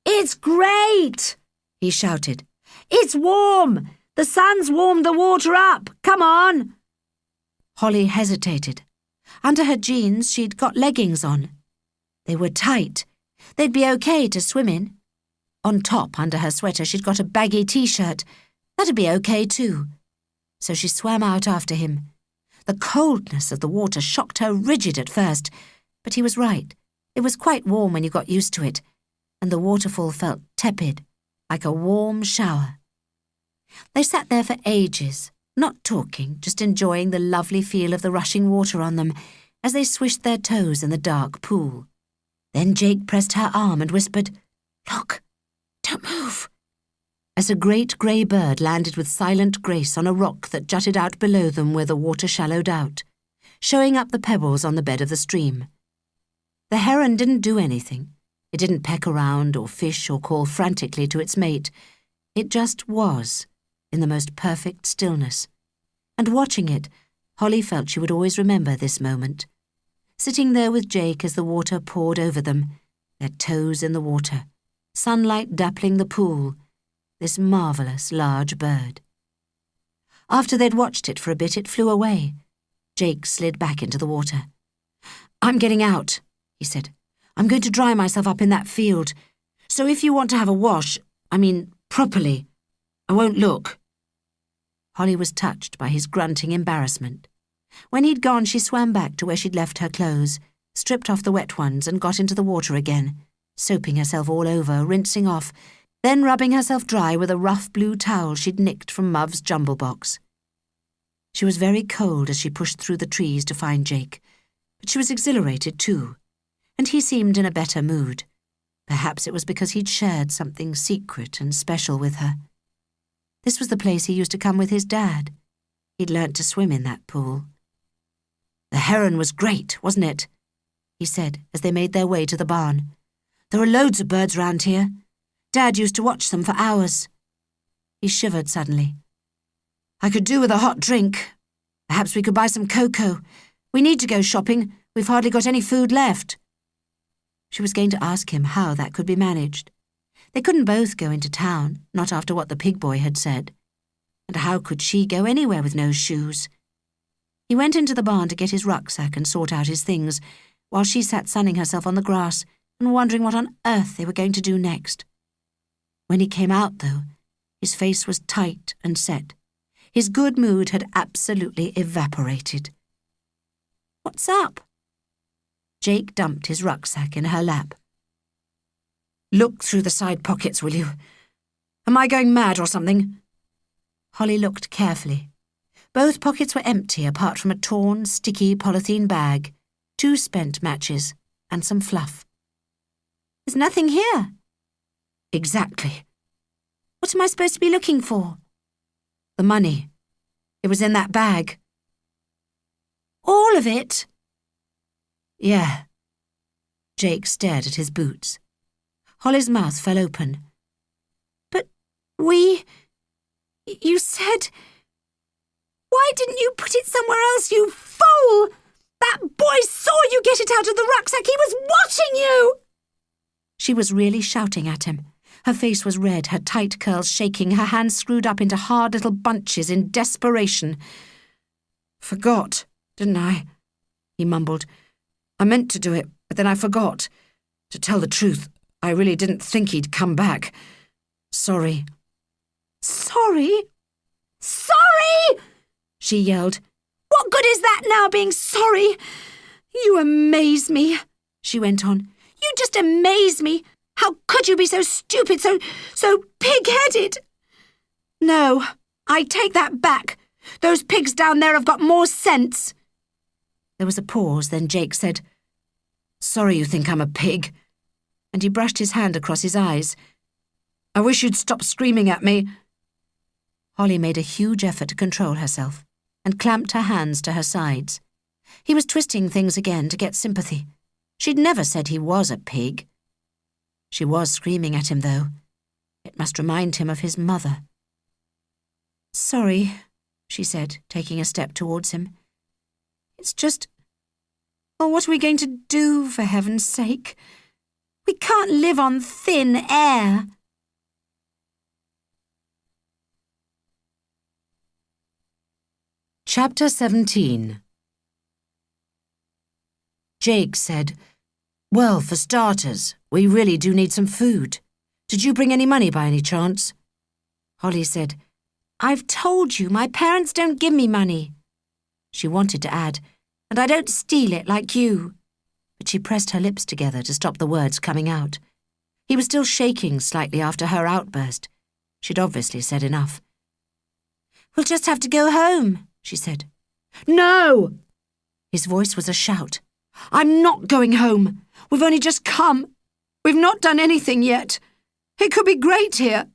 "It's great!" he shouted. "It's warm! The sun's warmed the water up! Come on!" Holly hesitated. Under her jeans, she'd got leggings on. They were tight. They'd be okay to swim in. On top, under her sweater, she'd got a baggy t-shirt. That'd be okay too. So she swam out after him. The coldness of the water shocked her rigid at first, but he was right. It was quite warm when you got used to it, and the waterfall felt tepid, like a warm shower. They sat there for ages, not talking, just enjoying the lovely feel of the rushing water on them as they swished their toes in the dark pool. Then Jake pressed her arm and whispered, "Look, don't move," as a great grey bird landed with silent grace on a rock that jutted out below them where the water shallowed out, showing up the pebbles on the bed of the stream. The heron didn't do anything. It didn't peck around or fish or call frantically to its mate. It just was, in the most perfect stillness. And watching it, Holly felt she would always remember this moment. Sitting there with Jake as the water poured over them, their toes in the water, sunlight dappling the pool, this marvellous large bird. After they'd watched it for a bit, it flew away. Jake slid back into the water. "I'm getting out," he said. "I'm going to dry myself up in that field. So if you want to have a wash, properly, I won't look." Holly was touched by his grunting embarrassment. When he'd gone, she swam back to where she'd left her clothes, stripped off the wet ones and got into the water again, soaping herself all over, rinsing off, then rubbing herself dry with a rough blue towel she'd nicked from Muv's jumble box. She was very cold as she pushed through the trees to find Jake, but she was exhilarated too, and he seemed in a better mood. Perhaps it was because he'd shared something secret and special with her. This was the place he used to come with his dad. He'd learnt to swim in that pool. "The heron was great, wasn't it?" he said as they made their way to the barn. "There are loads of birds round here. Dad used to watch them for hours." He shivered suddenly. "I could do with a hot drink. Perhaps we could buy some cocoa. We need to go shopping. We've hardly got any food left." She was going to ask him how that could be managed. They couldn't both go into town, not after what the pig boy had said. And how could she go anywhere with no shoes? He went into the barn to get his rucksack and sort out his things, while she sat sunning herself on the grass and wondering what on earth they were going to do next. When he came out, though, his face was tight and set. His good mood had absolutely evaporated. "What's up?" Jake dumped his rucksack in her lap. "Look through the side pockets, will you? Am I going mad or something?" Holly looked carefully. Both pockets were empty apart from a torn, sticky polythene bag, 2 spent matches, and some fluff. "There's nothing here." "Exactly." "What am I supposed to be looking for?" "The money. It was in that bag." "All of it?" "Yeah." Jake stared at his boots. Holly's mouth fell open. "But you said... Why didn't you put it somewhere else, you fool? That boy saw you get it out of the rucksack. He was watching you!" She was really shouting at him. Her face was red, her tight curls shaking, her hands screwed up into hard little bunches in desperation. "Forgot, didn't I?" he mumbled. "I meant to do it, but then I forgot. To tell the truth, I really didn't think he'd come back. Sorry." "Sorry? Sorry?" she yelled. "What good is that now, being sorry? You amaze me," she went on. "You just amaze me. How could you be so stupid, so pig-headed?" "No, I take that back. Those pigs down there have got more sense." There was a pause, then Jake said, "Sorry you think I'm a pig," and he brushed his hand across his eyes. "I wish you'd stop screaming at me." Holly made a huge effort to control herself and clamped her hands to her sides. He was twisting things again to get sympathy. She'd never said he was a pig. She was screaming at him, though. It must remind him of his mother. "Sorry," she said, taking a step towards him. "It's just... Oh, what are we going to do, for heaven's sake? We can't live on thin air." Chapter 17. Jake said, "Well, for starters, we really do need some food. Did you bring any money by any chance?" Holly said, "I've told you, my parents don't give me money." She wanted to add, "And I don't steal it like you." But she pressed her lips together to stop the words coming out. He was still shaking slightly after her outburst. She'd obviously said enough. "We'll just have to go home," she said. "No!" His voice was a shout. "I'm not going home. We've only just come. We've not done anything yet. It could be great here.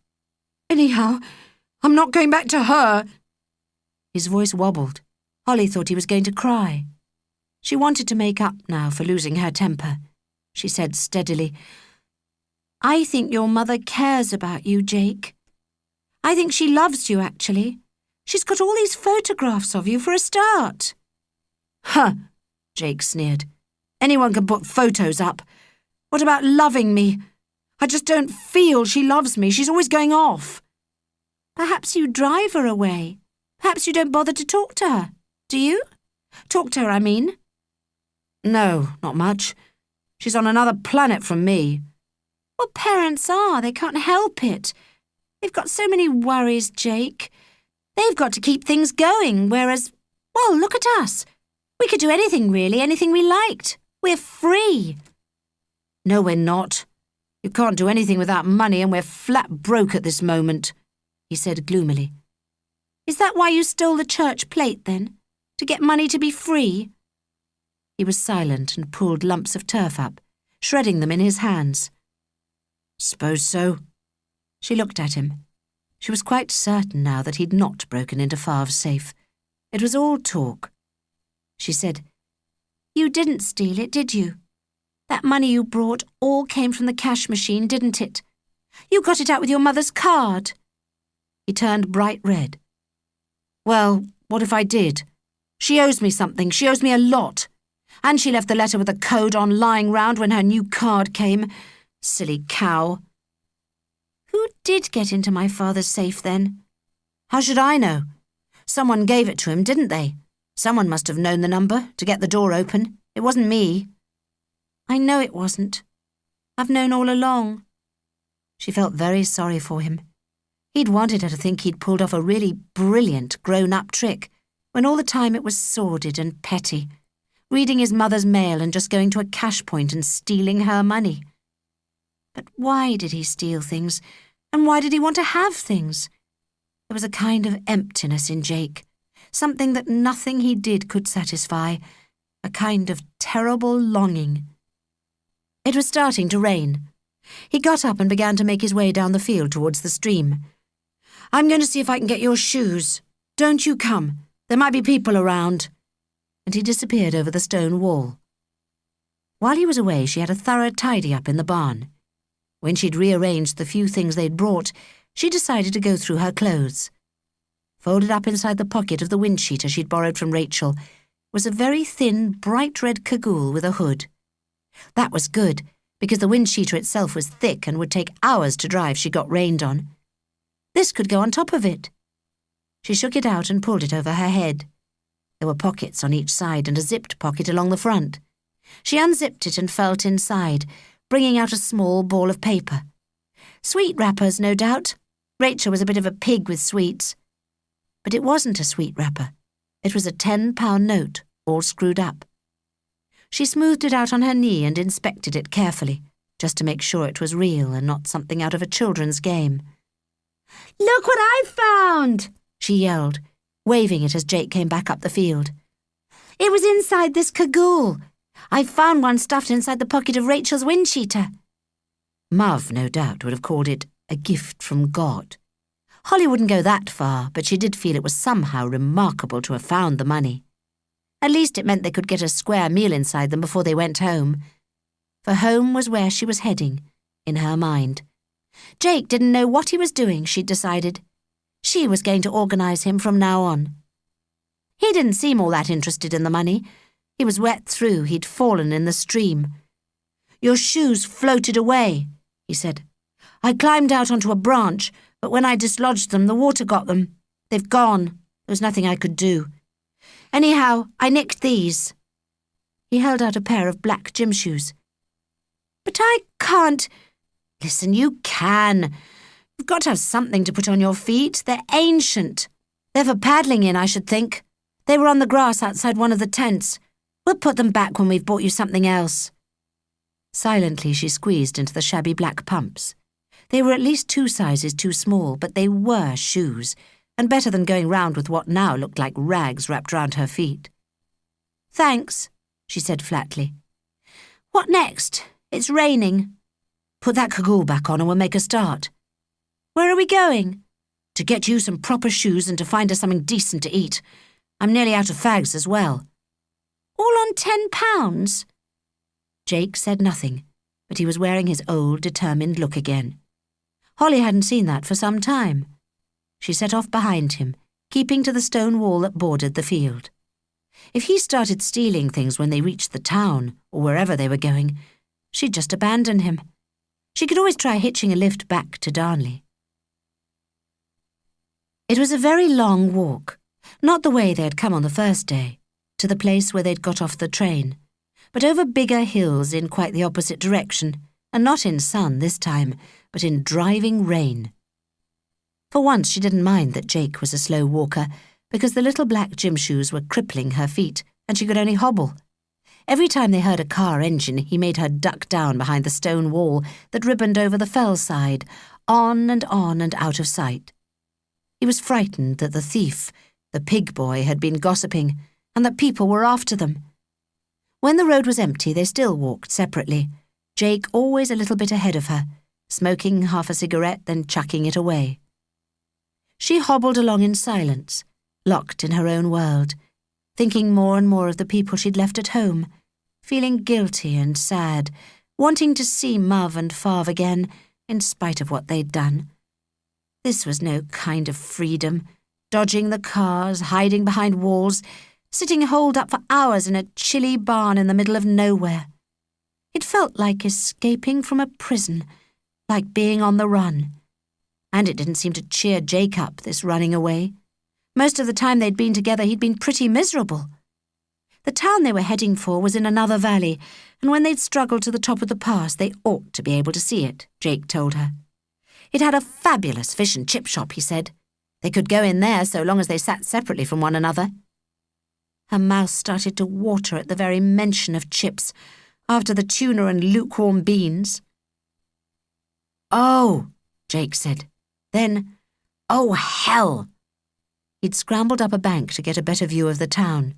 Anyhow, I'm not going back to her." His voice wobbled. Holly thought he was going to cry. She wanted to make up now for losing her temper. She said steadily, "I think your mother cares about you, Jake. I think she loves you, actually. She's got all these photographs of you for a start." "Huh," Jake sneered. "Anyone can put photos up. What about loving me? I just don't feel she loves me. She's always going off." "Perhaps you drive her away. Perhaps you don't bother to talk to her. Do you? Talk to her, I mean." "No, not much. She's on another planet from me." Well, parents are. They can't help it. They've got so many worries, Jake. They've got to keep things going, whereas, well, look at us. We could do anything, really, anything we liked. We're free." "No, we're not. You can't do anything without money, and we're flat broke at this moment," he said gloomily. "Is that why you stole the church plate, then? To get money to be free?" He was silent and pulled lumps of turf up, shredding them in his hands. "Suppose so." She looked at him. She was quite certain now that he'd not broken into Favre's safe. It was all talk. She said, "You didn't steal it, did you? That money you brought all came from the cash machine, didn't it? You got it out with your mother's card." He turned bright red. "Well, what if I did? She owes me something. She owes me a lot. And she left the letter with the code on lying round when her new card came. Silly cow." "Who did get into my father's safe, then?" "How should I know? Someone gave it to him, didn't they? Someone must have known the number to get the door open. It wasn't me." "I know it wasn't. I've known all along." She felt very sorry for him. He'd wanted her to think he'd pulled off a really brilliant grown-up trick, when all the time it was sordid and petty, reading his mother's mail and just going to a cash point and stealing her money. But why did he steal things, and why did he want to have things? There was a kind of emptiness in Jake, something that nothing he did could satisfy, a kind of terrible longing. It was starting to rain. He got up and began to make his way down the field towards the stream. "I'm going to see if I can get your shoes. Don't you come. There might be people around." And he disappeared over the stone wall. While he was away, she had a thorough tidy-up in the barn. When she'd rearranged the few things they'd brought, she decided to go through her clothes. Folded up inside the pocket of the windsheeter she'd borrowed from Rachel was a very thin, bright red cagoule with a hood. That was good, because the windsheeter itself was thick and would take hours to dry if she got rained on. This could go on top of it. She shook it out and pulled it over her head. There were pockets on each side and a zipped pocket along the front. She unzipped it and felt inside, bringing out a small ball of paper. Sweet wrappers, no doubt. Rachel was a bit of a pig with sweets. But it wasn't a sweet wrapper. It was a £10 note, all screwed up. She smoothed it out on her knee and inspected it carefully, just to make sure it was real and not something out of a children's game. "Look what I found!" she yelled, waving it as Jake came back up the field. "It was inside this cagoule. I found one stuffed inside the pocket of Rachel's wind cheater." Muv, no doubt, would have called it a gift from God. Holly wouldn't go that far, but she did feel it was somehow remarkable to have found the money. At least it meant they could get a square meal inside them before they went home. For home was where she was heading, in her mind. Jake didn't know what he was doing, she'd decided. She was going to organise him from now on. He didn't seem all that interested in the money. He was wet through, he'd fallen in the stream. "Your shoes floated away," he said. "I climbed out onto a branch, but when I dislodged them, the water got them. They've gone. There was nothing I could do. Anyhow, I nicked these." He held out a pair of black gym shoes. "But I can't—" "Listen, you can. You've got to have something to put on your feet. They're ancient. They're for paddling in, I should think. They were on the grass outside one of the tents. We'll put them back when we've bought you something else." Silently, she squeezed into the shabby black pumps. They were at least 2 sizes too small, but they were shoes, and better than going round with what now looked like rags wrapped round her feet. "Thanks," she said flatly. "What next? It's raining." "Put that cagoule back on and we'll make a start." "Where are we going?" "To get you some proper shoes and to find us something decent to eat. I'm nearly out of fags as well." "All on £10? Jake said nothing, but he was wearing his old, determined look again. Holly hadn't seen that for some time. She set off behind him, keeping to the stone wall that bordered the field. If he started stealing things when they reached the town, or wherever they were going, she'd just abandon him. She could always try hitching a lift back to Darnley. It was a very long walk, not the way they had come on the first day, to the place where they'd got off the train, but over bigger hills in quite the opposite direction, and not in sun this time, but in driving rain. For once she didn't mind that Jake was a slow walker, because the little black gym shoes were crippling her feet, and she could only hobble. Every time they heard a car engine, he made her duck down behind the stone wall that ribboned over the fell side, on and out of sight. He was frightened that the thief, the pig boy, had been gossiping, and that people were after them. When the road was empty, they still walked separately, Jake always a little bit ahead of her, smoking half a cigarette, then chucking it away. She hobbled along in silence, locked in her own world, thinking more and more of the people she'd left at home, feeling guilty and sad, wanting to see Muv and Fav again, in spite of what they'd done. This was no kind of freedom, dodging the cars, hiding behind walls, sitting holed up for hours in a chilly barn in the middle of nowhere. It felt like escaping from a prison, like being on the run. And it didn't seem to cheer Jake up, this running away. Most of the time they'd been together, he'd been pretty miserable. The town they were heading for was in another valley, and when they'd struggled to the top of the pass, they ought to be able to see it, Jake told her. It had a fabulous fish and chip shop, he said. They could go in there so long as they sat separately from one another. Her mouth started to water at the very mention of chips, after the tuna and lukewarm beans. "Oh," Jake said. Then, "Oh, hell!" He'd scrambled up a bank to get a better view of the town.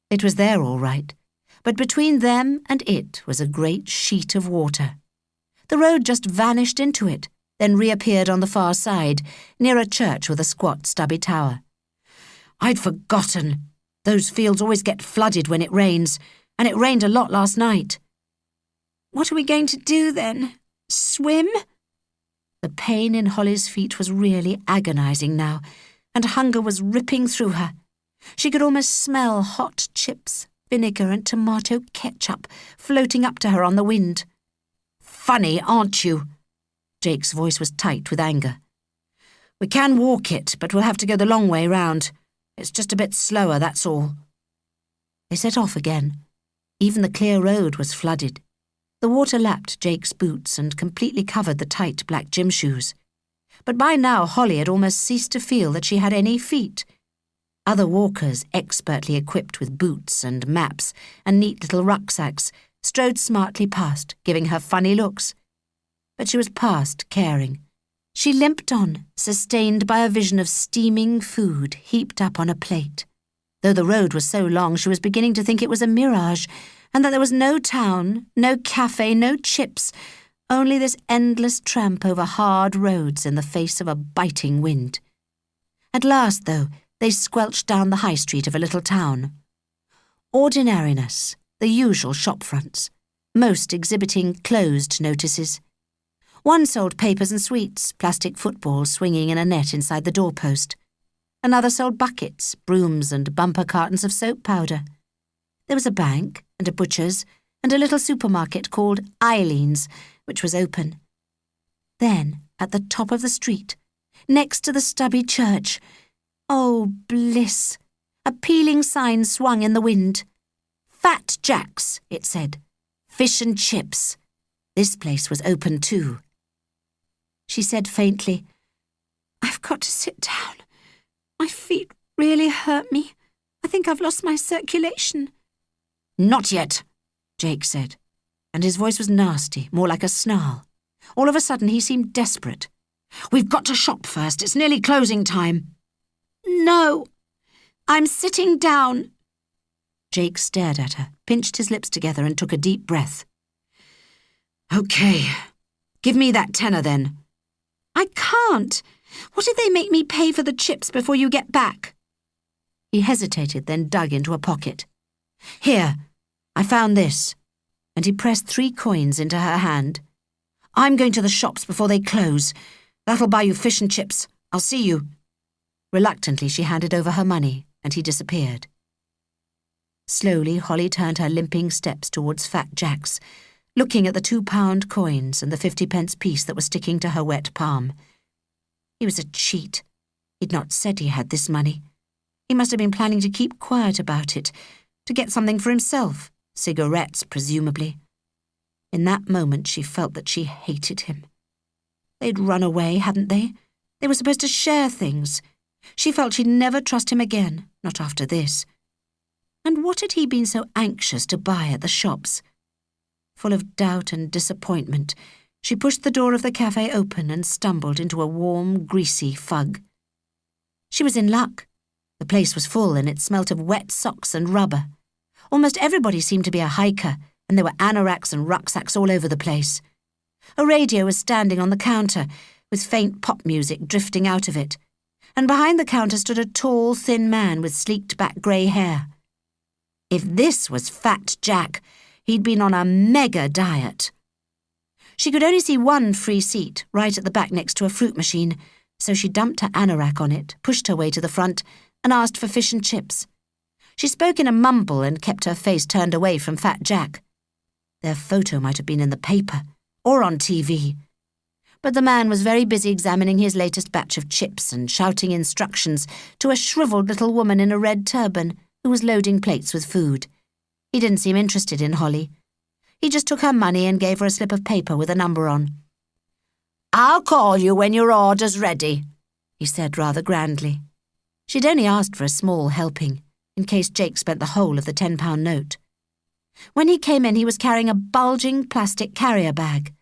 It was there all right, but between them and it was a great sheet of water. The road just vanished into it, then reappeared on the far side, near a church with a squat, stubby tower. "I'd forgotten. Those fields always get flooded when it rains, and it rained a lot last night." "What are we going to do then? Swim?" The pain in Holly's feet was really agonizing now, and hunger was ripping through her. She could almost smell hot chips, vinegar and tomato ketchup floating up to her on the wind. "Funny, aren't you?" Jake's voice was tight with anger. "We can walk it, but we'll have to go the long way round. It's just a bit slower, that's all." They set off again. Even the clear road was flooded. The water lapped Jake's boots and completely covered the tight black gym shoes. But by now Holly had almost ceased to feel that she had any feet. Other walkers, expertly equipped with boots and maps and neat little rucksacks, strode smartly past, giving her funny looks. But she was past caring. She limped on, sustained by a vision of steaming food heaped up on a plate. Though the road was so long, she was beginning to think it was a mirage, and that there was no town, no cafe, no chips, only this endless tramp over hard roads in the face of a biting wind. At last, though, they squelched down the high street of a little town. Ordinariness, the usual shop fronts, most exhibiting closed notices. One sold papers and sweets, plastic footballs swinging in a net inside the doorpost. Another sold buckets, brooms and bumper cartons of soap powder. There was a bank and a butcher's and a little supermarket called Eileen's, which was open. Then, at the top of the street, next to the stubby church, oh, bliss! A peeling sign swung in the wind. Fat Jack's, it said. Fish and chips. This place was open too. She said faintly, "I've got to sit down. My feet really hurt me. I think I've lost my circulation." "Not yet," Jake said, and his voice was nasty, more like a snarl. All of a sudden he seemed desperate. "We've got to shop first. It's nearly closing time." No, I'm sitting down. Jake stared at her, pinched his lips together and took a deep breath. "Okay, give me that tenner then." I can't. What if they make me pay for the chips before you get back? He hesitated, then dug into a pocket. "Here, I found this." And he pressed 3 coins into her hand. "I'm going to the shops before they close. That'll buy you fish and chips. I'll see you." Reluctantly, she handed over her money, and he disappeared. Slowly, Holly turned her limping steps towards Fat Jack's, looking at the 2-pound coins and the 50-pence piece that was sticking to her wet palm. He was a cheat. He'd not said he had this money. He must have been planning to keep quiet about it, to get something for himself, cigarettes, presumably. In that moment, she felt that she hated him. They'd run away, hadn't they? They were supposed to share things. She felt she'd never trust him again, not after this. And what had he been so anxious to buy at the shops? Full of doubt and disappointment, she pushed the door of the cafe open and stumbled into a warm, greasy fug. She was in luck. The place was full and it smelt of wet socks and rubber. Almost everybody seemed to be a hiker, and there were anoraks and rucksacks all over the place. A radio was standing on the counter, with faint pop music drifting out of it, and behind the counter stood a tall, thin man with sleeked-back grey hair. If this was Fat Jack, he'd been on a mega diet. She could only see one free seat, right at the back next to a fruit machine, so she dumped her anorak on it, pushed her way to the front, and asked for fish and chips. She spoke in a mumble and kept her face turned away from Fat Jack. Their photo might have been in the paper, or on TV. But the man was very busy examining his latest batch of chips and shouting instructions to a shriveled little woman in a red turban who was loading plates with food. He didn't seem interested in Holly. He just took her money and gave her a slip of paper with a number on. "I'll call you when your order's ready," he said rather grandly. She'd only asked for a small helping, in case Jake spent the whole of the 10-pound note. When he came in, he was carrying a bulging plastic carrier bag.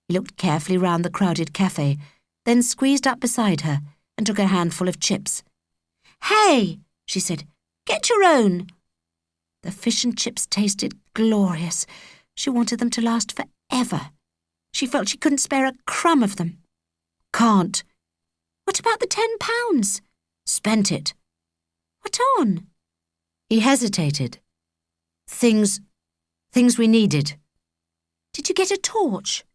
He looked carefully round the crowded cafe, then squeezed up beside her and took a handful of chips. "Hey," she said, "get your own." The fish and chips tasted glorious. She wanted them to last forever. She felt she couldn't spare a crumb of them. "Can't." "What about the 10 pounds? "Spent it." "What on?" He hesitated. Things we needed." "Did you get a torch?"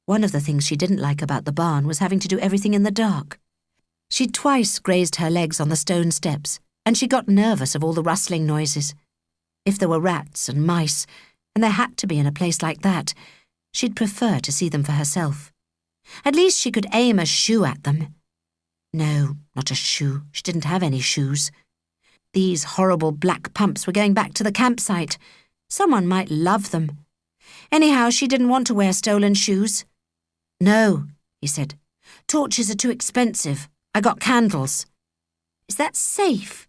One of the things she didn't like about the barn was having to do everything in the dark. She'd twice grazed her legs on the stone steps, and she got nervous of all the rustling noises. If there were rats and mice, and there had to be in a place like that, she'd prefer to see them for herself. At least she could aim a shoe at them. No, not a shoe. She didn't have any shoes. These horrible black pumps were going back to the campsite. Someone might love them. Anyhow, she didn't want to wear stolen shoes. No, he said. Torches are too expensive. I got candles. Is that safe?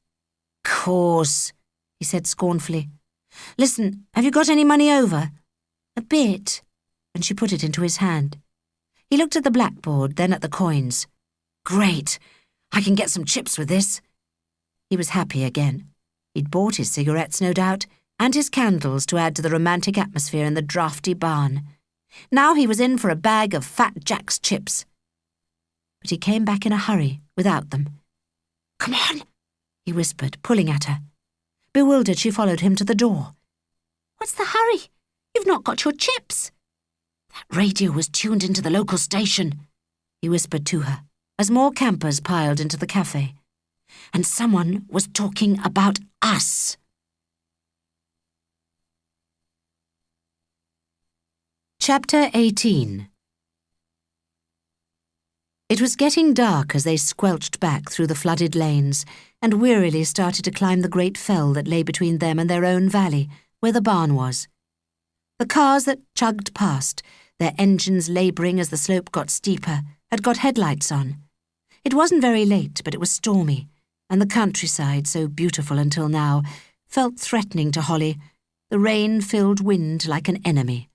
Course, he said scornfully. Listen, have you got any money over? A bit. And she put it into his hand. He looked at the blackboard, then at the coins. Great. I can get some chips with this. He was happy again. He'd bought his cigarettes, no doubt, and his candles to add to the romantic atmosphere in the draughty barn. Now he was in for a bag of Fat Jack's chips. But he came back in a hurry, without them. Come on, he whispered, pulling at her. Bewildered, she followed him to the door. What's the hurry? You've not got your chips. That radio was tuned into the local station, he whispered to her, as more campers piled into the cafe. And someone was talking about us. Chapter 18. It was getting dark as they squelched back through the flooded lanes and wearily started to climb the great fell that lay between them and their own valley, where the barn was. The cars that chugged past, their engines labouring as the slope got steeper, had got headlights on. It wasn't very late, but it was stormy, and the countryside, so beautiful until now, felt threatening to Holly, the rain-filled wind like an enemy.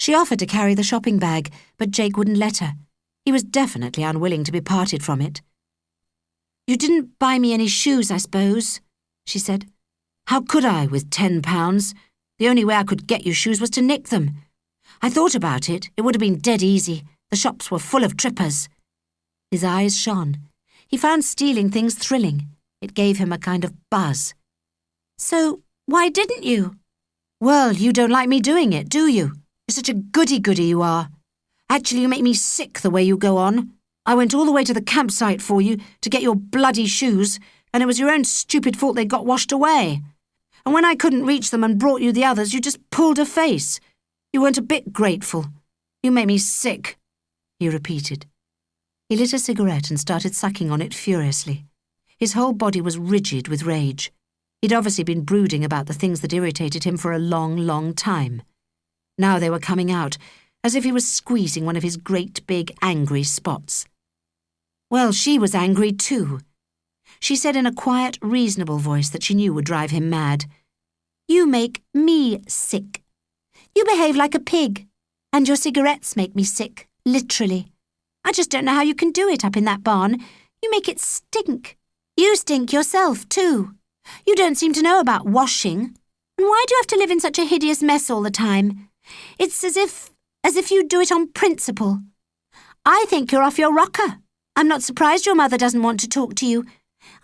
She offered to carry the shopping bag, but Jake wouldn't let her. He was definitely unwilling to be parted from it. You didn't buy me any shoes, I suppose, she said. How could I, with £10? The only way I could get you shoes was to nick them. I thought about it. It would have been dead easy. The shops were full of trippers. His eyes shone. He found stealing things thrilling. It gave him a kind of buzz. So, why didn't you? Well, you don't like me doing it, do you? You're such a goody-goody you are. Actually, you make me sick the way you go on. I went all the way to the campsite for you to get your bloody shoes, and it was your own stupid fault they got washed away. And when I couldn't reach them and brought you the others, you just pulled a face. You weren't a bit grateful. You make me sick, he repeated. He lit a cigarette and started sucking on it furiously. His whole body was rigid with rage. He'd obviously been brooding about the things that irritated him for a long, long time. Now they were coming out, as if he was squeezing one of his great big angry spots. Well, she was angry too. She said in a quiet, reasonable voice that she knew would drive him mad. You make me sick. You behave like a pig, and your cigarettes make me sick, literally. I just don't know how you can do it up in that barn. You make it stink. You stink yourself, too. You don't seem to know about washing. And why do you have to live in such a hideous mess all the time? It's as if you do it on principle. I think you're off your rocker. I'm not surprised your mother doesn't want to talk to you.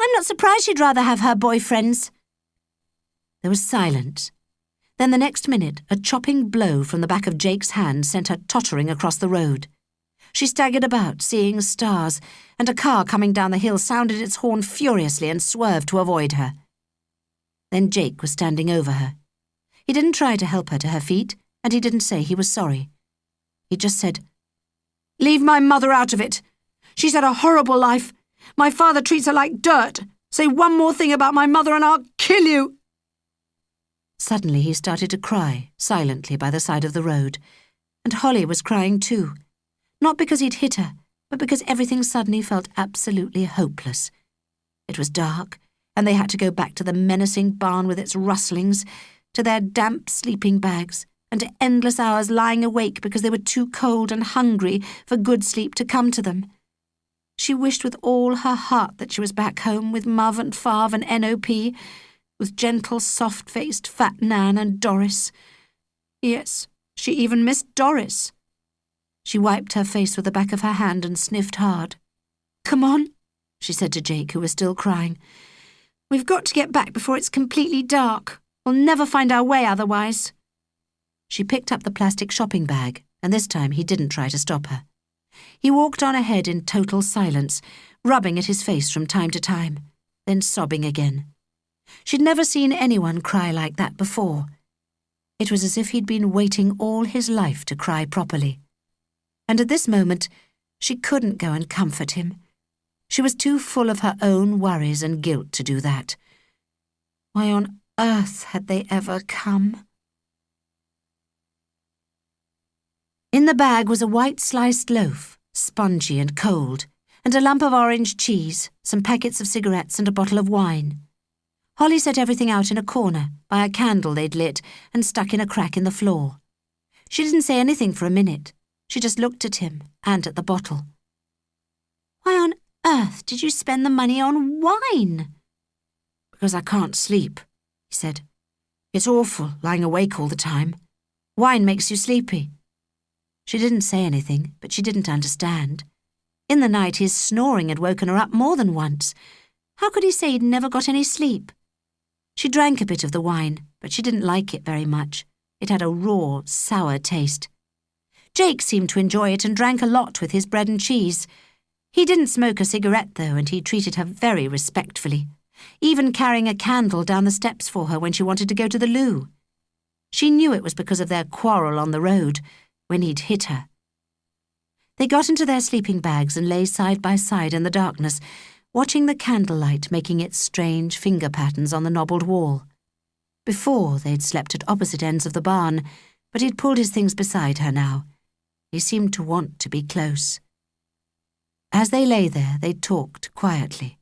I'm not surprised she'd rather have her boyfriends. There was silence. Then the next minute, a chopping blow from the back of Jake's hand sent her tottering across the road. She staggered about, seeing stars, and a car coming down the hill sounded its horn furiously and swerved to avoid her. Then Jake was standing over her. He didn't try to help her to her feet, and he didn't say he was sorry. He just said, Leave my mother out of it. She's had a horrible life. My father treats her like dirt. Say one more thing about my mother and I'll kill you. Suddenly he started to cry, silently by the side of the road, and Holly was crying too. Not because he'd hit her, but because everything suddenly felt absolutely hopeless. It was dark, and they had to go back to the menacing barn with its rustlings, to their damp sleeping bags, and to endless hours lying awake because they were too cold and hungry for good sleep to come to them. She wished with all her heart that she was back home with Muv and Farv and N.O.P., with gentle, soft-faced fat Nan and Doris. Yes, she even missed Doris. She wiped her face with the back of her hand and sniffed hard. Come on, she said to Jake, who was still crying. We've got to get back before it's completely dark. We'll never find our way otherwise. She picked up the plastic shopping bag, and this time he didn't try to stop her. He walked on ahead in total silence, rubbing at his face from time to time, then sobbing again. She'd never seen anyone cry like that before. It was as if he'd been waiting all his life to cry properly. And at this moment, she couldn't go and comfort him. She was too full of her own worries and guilt to do that. Why on earth had they ever come? In the bag was a white sliced loaf, spongy and cold, and a lump of orange cheese, some packets of cigarettes and a bottle of wine. Holly set everything out in a corner by a candle they'd lit and stuck in a crack in the floor. She didn't say anything for a minute. She just looked at him and at the bottle. "Why on earth did you spend the money on wine?" "Because I can't sleep," he said. "It's awful lying awake all the time. Wine makes you sleepy." She didn't say anything, but she didn't understand. In the night his snoring had woken her up more than once. How could he say he'd never got any sleep? She drank a bit of the wine, but she didn't like it very much. It had a raw, sour taste. Jake seemed to enjoy it and drank a lot with his bread and cheese. He didn't smoke a cigarette, though, and he treated her very respectfully, even carrying a candle down the steps for her when she wanted to go to the loo. She knew it was because of their quarrel on the road, when he'd hit her. They got into their sleeping bags and lay side by side in the darkness, watching the candlelight making its strange finger patterns on the knobbled wall. Before, they'd slept at opposite ends of the barn, but he'd pulled his things beside her now. He seemed to want to be close. As they lay there, they talked quietly,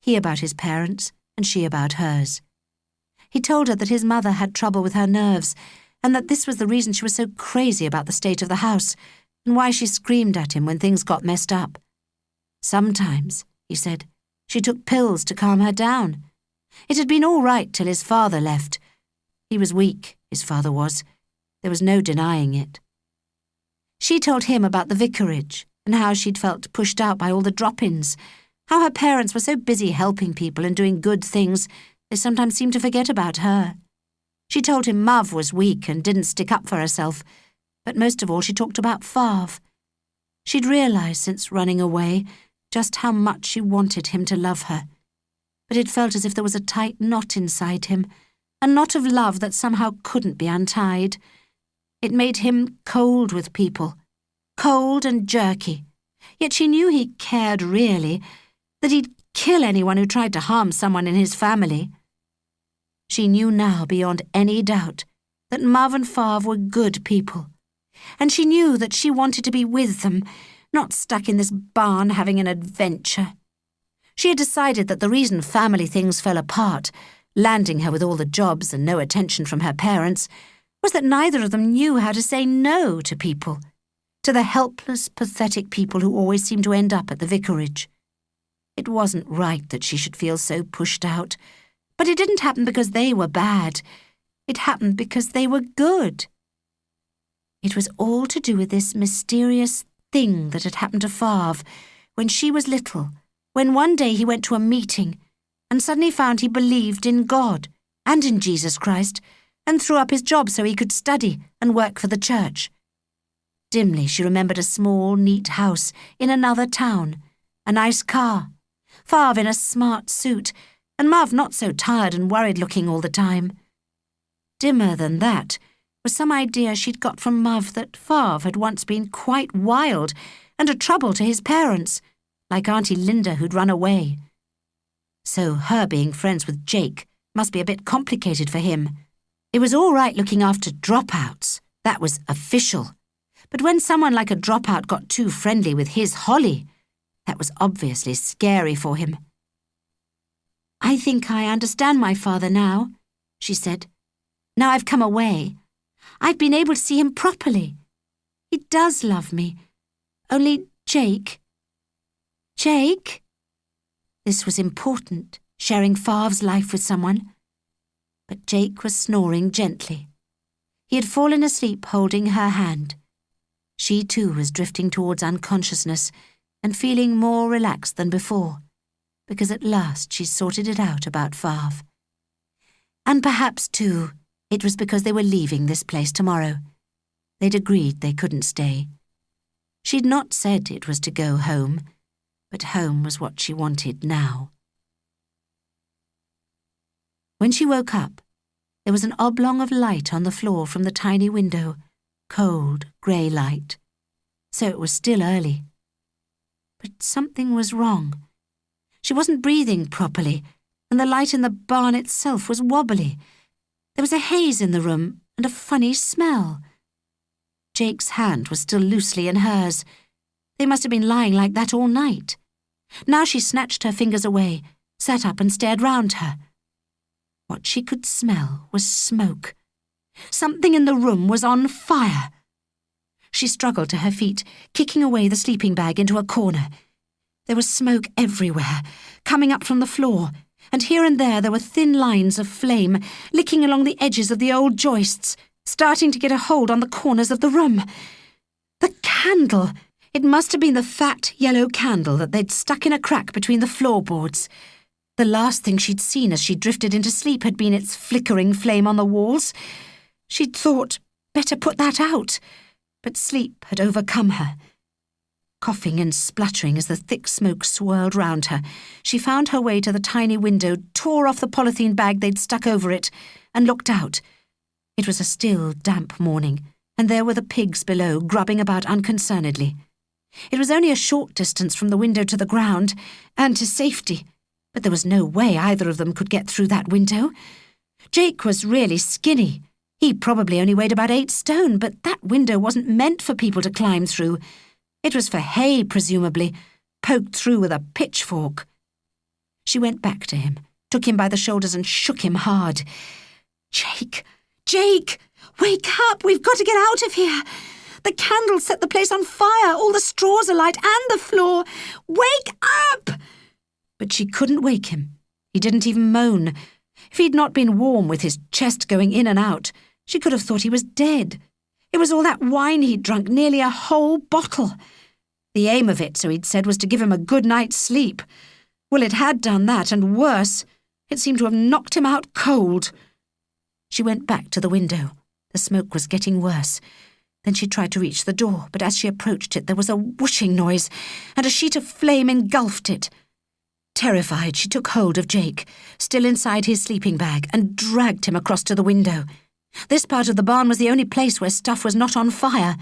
he about his parents and she about hers. He told her that his mother had trouble with her nerves and that this was the reason she was so crazy about the state of the house and why she screamed at him when things got messed up. Sometimes, he said, she took pills to calm her down. It had been all right till his father left. He was weak, his father was. There was no denying it. She told him about the vicarage and how she'd felt pushed out by all the drop-ins, how her parents were so busy helping people and doing good things, they sometimes seemed to forget about her. She told him Mav was weak and didn't stick up for herself, but most of all she talked about Favre. She'd realised since running away just how much she wanted him to love her, but it felt as if there was a tight knot inside him, a knot of love that somehow couldn't be untied. It made him cold with people, cold and jerky, yet she knew he cared really, that he'd kill anyone who tried to harm someone in his family. She knew now beyond any doubt that Mav and Favre were good people, and she knew that she wanted to be with them, not stuck in this barn having an adventure. She had decided that the reason family things fell apart, landing her with all the jobs and no attention from her parents, was that neither of them knew how to say no to people, to the helpless, pathetic people who always seemed to end up at the vicarage. It wasn't right that she should feel so pushed out, but it didn't happen because they were bad. It happened because they were good. It was all to do with this mysterious thing that had happened to Favre when she was little, when one day he went to a meeting and suddenly found he believed in God and in Jesus Christ and threw up his job so he could study and work for the church. Dimly she remembered a small, neat house in another town, a nice car, Favre in a smart suit, and Mav not so tired and worried-looking all the time. Dimmer than that was some idea she'd got from Mav that Favre had once been quite wild and a trouble to his parents, like Auntie Linda who'd run away. So her being friends with Jake must be a bit complicated for him. It was all right looking after dropouts, that was official. But when someone like a dropout got too friendly with his Holly, that was obviously scary for him. "I think I understand my father now," she said. "Now I've come away. I've been able to see him properly. He does love me. Only Jake." "Jake?" This was important, sharing Favre's life with someone. But Jake was snoring gently. He had fallen asleep holding her hand. She too was drifting towards unconsciousness and feeling more relaxed than before, because at last she'd sorted it out about Favre. And perhaps, too, it was because they were leaving this place tomorrow. They'd agreed they couldn't stay. She'd not said it was to go home, but home was what she wanted now. When she woke up, there was an oblong of light on the floor from the tiny window, cold, grey light. So it was still early. But something was wrong. She wasn't breathing properly, and the light in the barn itself was wobbly. There was a haze in the room and a funny smell. Jake's hand was still loosely in hers. They must have been lying like that all night. Now she snatched her fingers away, sat up and stared round her. What she could smell was smoke. Something in the room was on fire. She struggled to her feet, kicking away the sleeping bag into a corner. There was smoke everywhere, coming up from the floor, and here and there were thin lines of flame licking along the edges of the old joists, starting to get a hold on the corners of the room. The candle! It must have been the fat, yellow candle that they'd stuck in a crack between the floorboards. The last thing she'd seen as she drifted into sleep had been its flickering flame on the walls. She'd thought, better put that out. But sleep had overcome her. Coughing and spluttering as the thick smoke swirled round her, she found her way to the tiny window, tore off the polythene bag they'd stuck over it, and looked out. It was a still, damp morning, and there were the pigs below, grubbing about unconcernedly. It was only a short distance from the window to the ground, and to safety, but there was no way either of them could get through that window. Jake was really skinny. He probably only weighed about 8 stone, but that window wasn't meant for people to climb through. It was for hay, presumably, poked through with a pitchfork. She went back to him, took him by the shoulders and shook him hard. "Jake! Jake! Wake up! We've got to get out of here! The candles set the place on fire, all the straws alight and the floor! Wake up!" But she couldn't wake him. He didn't even moan. If he'd not been warm with his chest going in and out, she could have thought he was dead. It was all that wine he'd drunk, nearly a whole bottle. The aim of it, so he'd said, was to give him a good night's sleep. Well, it had done that, and worse. It seemed to have knocked him out cold. She went back to the window. The smoke was getting worse. Then she tried to reach the door, but as she approached it, there was a whooshing noise, and a sheet of flame engulfed it. Terrified, she took hold of Jake, still inside his sleeping bag, and dragged him across to the window. This part of the barn was the only place where stuff was not on fire.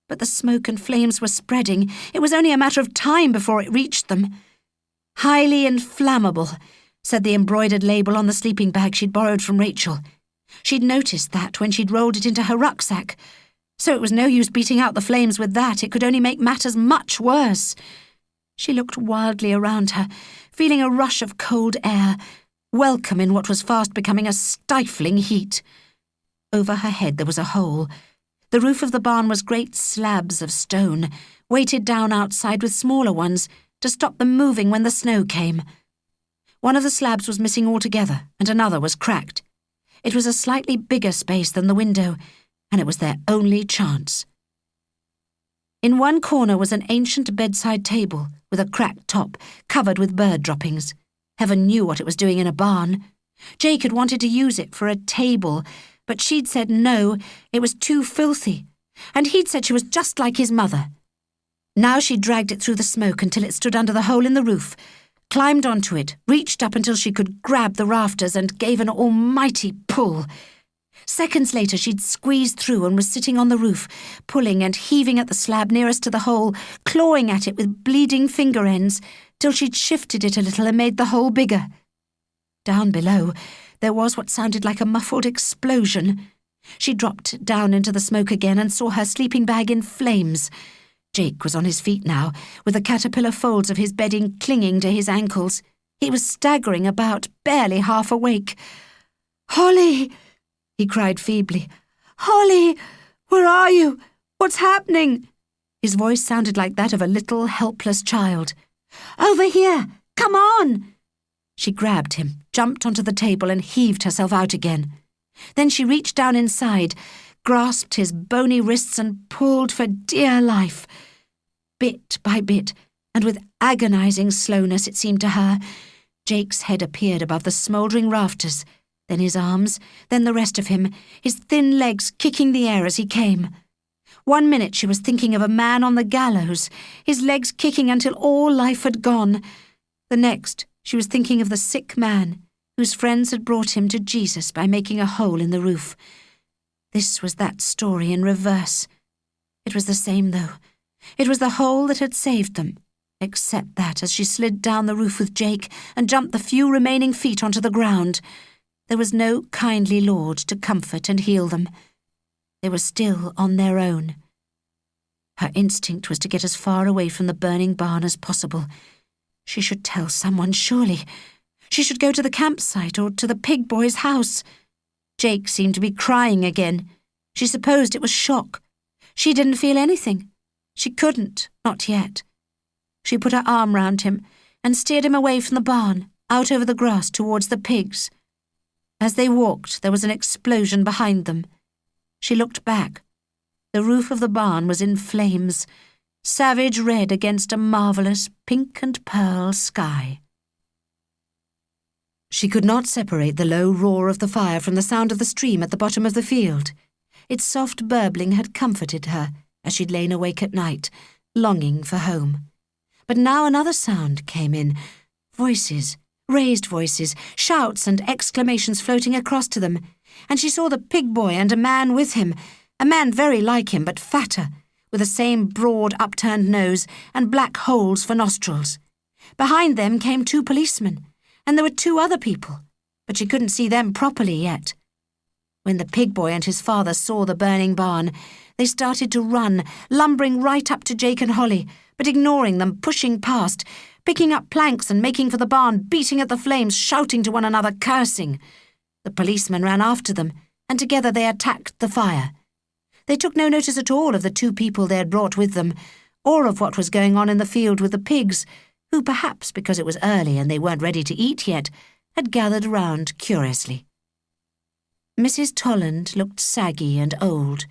But the smoke and flames were spreading. It was only a matter of time before it reached them. "Highly inflammable," said the embroidered label on the sleeping bag she'd borrowed from Rachel. She'd noticed that when she'd rolled it into her rucksack. So it was no use beating out the flames with that. It could only make matters much worse. She looked wildly around her, feeling a rush of cold air, welcome in what was fast becoming a stifling heat. Over her head there was a hole. The roof of the barn was great slabs of stone, weighted down outside with smaller ones to stop them moving when the snow came. One of the slabs was missing altogether, and another was cracked. It was a slightly bigger space than the window, and it was their only chance. In one corner was an ancient bedside table with a cracked top, covered with bird droppings. Heaven knew what it was doing in a barn. Jake had wanted to use it for a table, but she'd said no, it was too filthy, and he'd said she was just like his mother. Now she dragged it through the smoke until it stood under the hole in the roof, climbed onto it, reached up until she could grab the rafters and gave an almighty pull. Seconds later she'd squeezed through and was sitting on the roof, pulling and heaving at the slab nearest to the hole, clawing at it with bleeding finger ends, till she'd shifted it a little and made the hole bigger. Down below, there was what sounded like a muffled explosion. She dropped down into the smoke again and saw her sleeping bag in flames. Jake was on his feet now, with the caterpillar folds of his bedding clinging to his ankles. He was staggering about, barely half awake. "Holly!" he cried feebly. "Holly! Where are you? What's happening?" His voice sounded like that of a little, helpless child. "Over here! Come on!" She grabbed him, jumped onto the table and heaved herself out again. Then she reached down inside, grasped his bony wrists and pulled for dear life. Bit by bit, and with agonizing slowness it seemed to her, Jake's head appeared above the smouldering rafters, then his arms, then the rest of him, his thin legs kicking the air as he came. 1 minute she was thinking of a man on the gallows, his legs kicking until all life had gone. The next, she was thinking of the sick man whose friends had brought him to Jesus by making a hole in the roof. This was that story in reverse. It was the same, though. It was the hole that had saved them, except that as she slid down the roof with Jake and jumped the few remaining feet onto the ground, there was no kindly Lord to comfort and heal them. They were still on their own. Her instinct was to get as far away from the burning barn as possible. She should tell someone, surely. She should go to the campsite or to the pig boy's house. Jake seemed to be crying again. She supposed it was shock. She didn't feel anything. She couldn't, not yet. She put her arm round him and steered him away from the barn, out over the grass towards the pigs. As they walked, there was an explosion behind them. She looked back. The roof of the barn was in flames, savage red against a marvellous pink and pearl sky. She could not separate the low roar of the fire from the sound of the stream at the bottom of the field. Its soft burbling had comforted her as she'd lain awake at night, longing for home. But now another sound came in. Voices, raised voices, shouts and exclamations floating across to them, and she saw the pig boy and a man with him, a man very like him but fatter, with the same broad upturned nose and black holes for nostrils. Behind them came 2 policemen, and there were 2 other people, but she couldn't see them properly yet. When the pig boy and his father saw the burning barn, they started to run, lumbering right up to Jake and Holly, but ignoring them, pushing past, picking up planks and making for the barn, beating at the flames, shouting to one another, cursing. The policemen ran after them, and together they attacked the fire. They took no notice at all of the 2 people they had brought with them, or of what was going on in the field with the pigs, who perhaps, because it was early and they weren't ready to eat yet, had gathered round curiously. Mrs. Tolland looked saggy and old.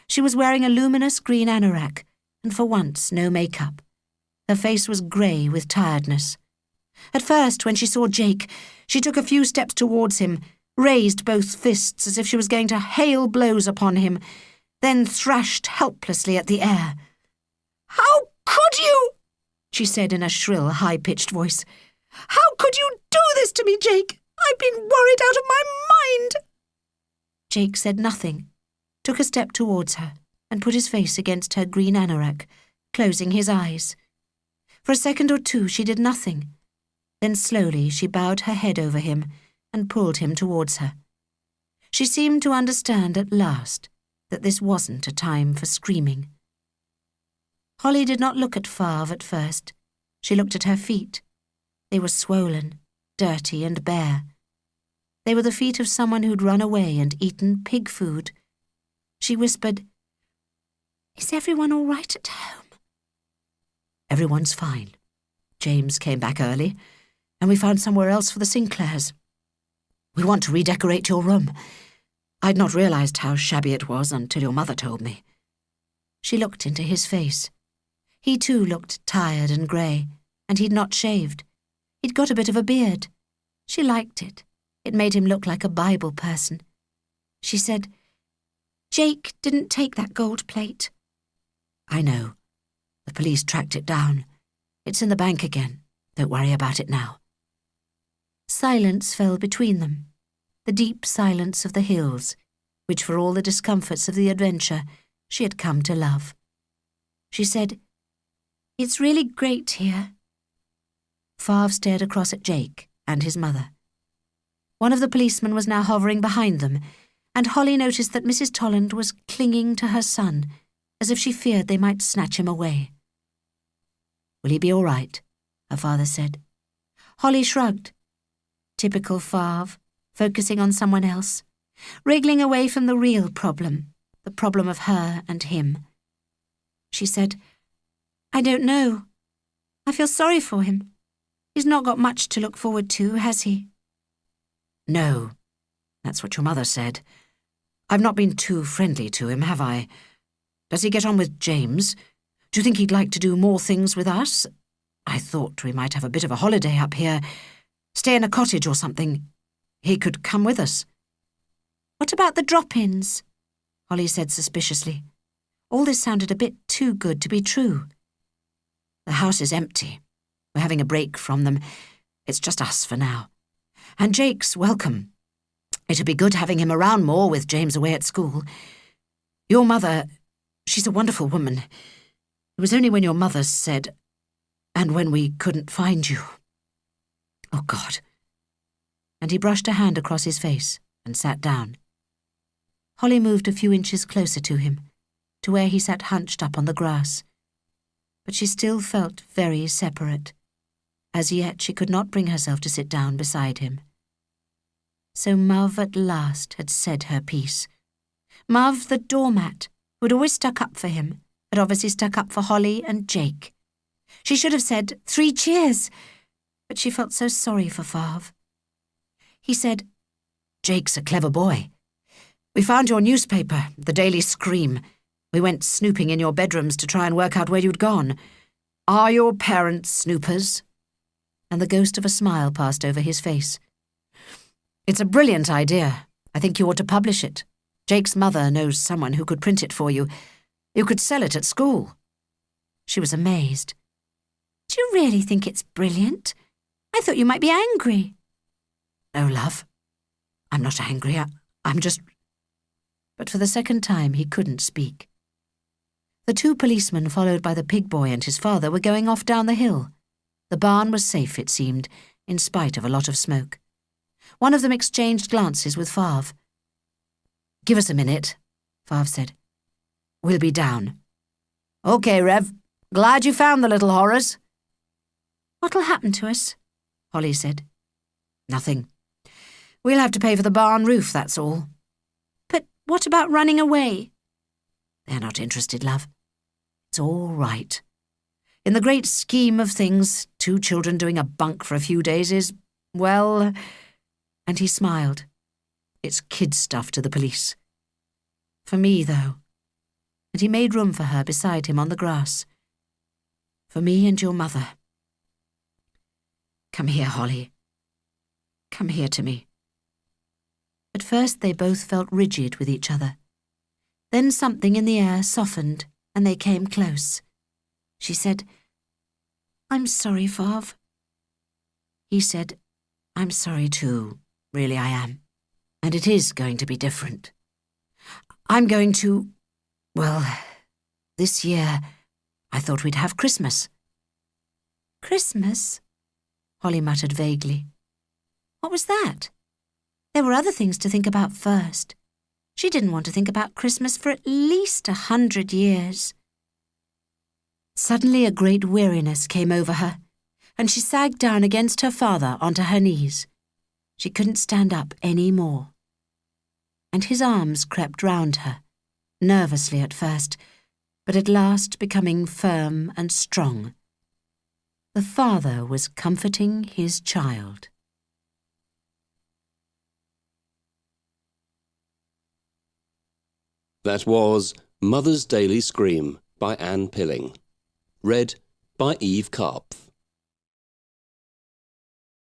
She was wearing a luminous green anorak, and for once no makeup. Her face was grey with tiredness. At first, when she saw Jake, she took a few steps towards him, raised both fists as if she was going to hail blows upon him, then thrashed helplessly at the air. "How could you?" she said in a shrill, high-pitched voice. "How could you do this to me, Jake? I've been worried out of my mind." Jake said nothing, took a step towards her, and put his face against her green anorak, closing his eyes. For a second or 2 she did nothing. Then slowly she bowed her head over him and pulled him towards her. She seemed to understand at last that this wasn't a time for screaming. Holly did not look at Favre at first. She looked at her feet. They were swollen, dirty and bare. They were the feet of someone who'd run away and eaten pig food. She whispered, "Is everyone all right at home?" "Everyone's fine. James came back early, and we found somewhere else for the Sinclairs. We want to redecorate your room. I'd not realised how shabby it was until your mother told me." She looked into his face. He too looked tired and grey, and he'd not shaved. He'd got a bit of a beard. She liked it. It made him look like a Bible person. She said, "Jake didn't take that gold plate." "I know. The police tracked it down. It's in the bank again. Don't worry about it now." Silence fell between them, the deep silence of the hills, which for all the discomforts of the adventure she had come to love. She said, "It's really great here." Favre stared across at Jake and his mother. One of the policemen was now hovering behind them, and Holly noticed that Mrs. Tolland was clinging to her son, as if she feared they might snatch him away. "Will he be all right?" her father said. Holly shrugged. Typical Favre, focusing on someone else, wriggling away from the real problem, the problem of her and him. She said, "I don't know. I feel sorry for him. He's not got much to look forward to, has he?" "No, that's what your mother said. I've not been too friendly to him, have I? Does he get on with James? Do you think he'd like to do more things with us? I thought we might have a bit of a holiday up here. Stay in a cottage or something. He could come with us." "What about the drop-ins?" Holly said suspiciously. All this sounded a bit too good to be true. "The house is empty. We're having a break from them. It's just us for now. And Jake's welcome. It'd be good having him around more with James away at school. Your mother, she's a wonderful woman. It was only when your mother said, and when we couldn't find you. Oh, God." And he brushed a hand across his face and sat down. Holly moved a few inches closer to him. to where he sat hunched up on the grass. But she still felt very separate. As yet she could not bring herself to sit down beside him. So Muv at last had said her piece. Muv, the doormat, who had always stuck up for him, had obviously stuck up for Holly and Jake. She should have said 3 cheers, but she felt so sorry for Favre. He said, "Jake's a clever boy. We found your newspaper, the Daily Scream. We went snooping in your bedrooms to try and work out where you'd gone. Are your parents snoopers?" And the ghost of a smile passed over his face. "It's a brilliant idea. I think you ought to publish it. Jake's mother knows someone who could print it for you. You could sell it at school." She was amazed. "Do you really think it's brilliant? I thought you might be angry." "No, love. I'm not angry. I'm just—" But for the second time he couldn't speak. The 2 policemen, followed by the pig boy and his father, were going off down the hill. The barn was safe, it seemed, in spite of a lot of smoke. One of them exchanged glances with Favre. "Give us a minute," Favre said. "We'll be down." "OK, Rev. Glad you found the little horrors." "What'll happen to us?" Holly said. "Nothing. We'll have to pay for the barn roof, that's all." "But what about running away?" "They're not interested, love. It's all right. In the great scheme of things, 2 children doing a bunk for a few days is, well—" And he smiled. "It's kid stuff to the police. For me, though," and he made room for her beside him on the grass. "For me and your mother. Come here, Holly. Come here to me." At first they both felt rigid with each other. Then something in the air softened and they came close. She said, "I'm sorry, Favre." He said, "I'm sorry too, really I am. And it is going to be different. I'm going to, well, this year I thought we'd have Christmas." "Christmas?" Holly muttered vaguely. What was that? There were other things to think about first. She didn't want to think about Christmas for at least 100 years. Suddenly a great weariness came over her, and she sagged down against her father onto her knees. She couldn't stand up any more. And his arms crept round her, nervously at first, but at last becoming firm and strong. The father was comforting his child. That was Mother's Daily Scream by Anne Pilling. Read by Eve Karpf.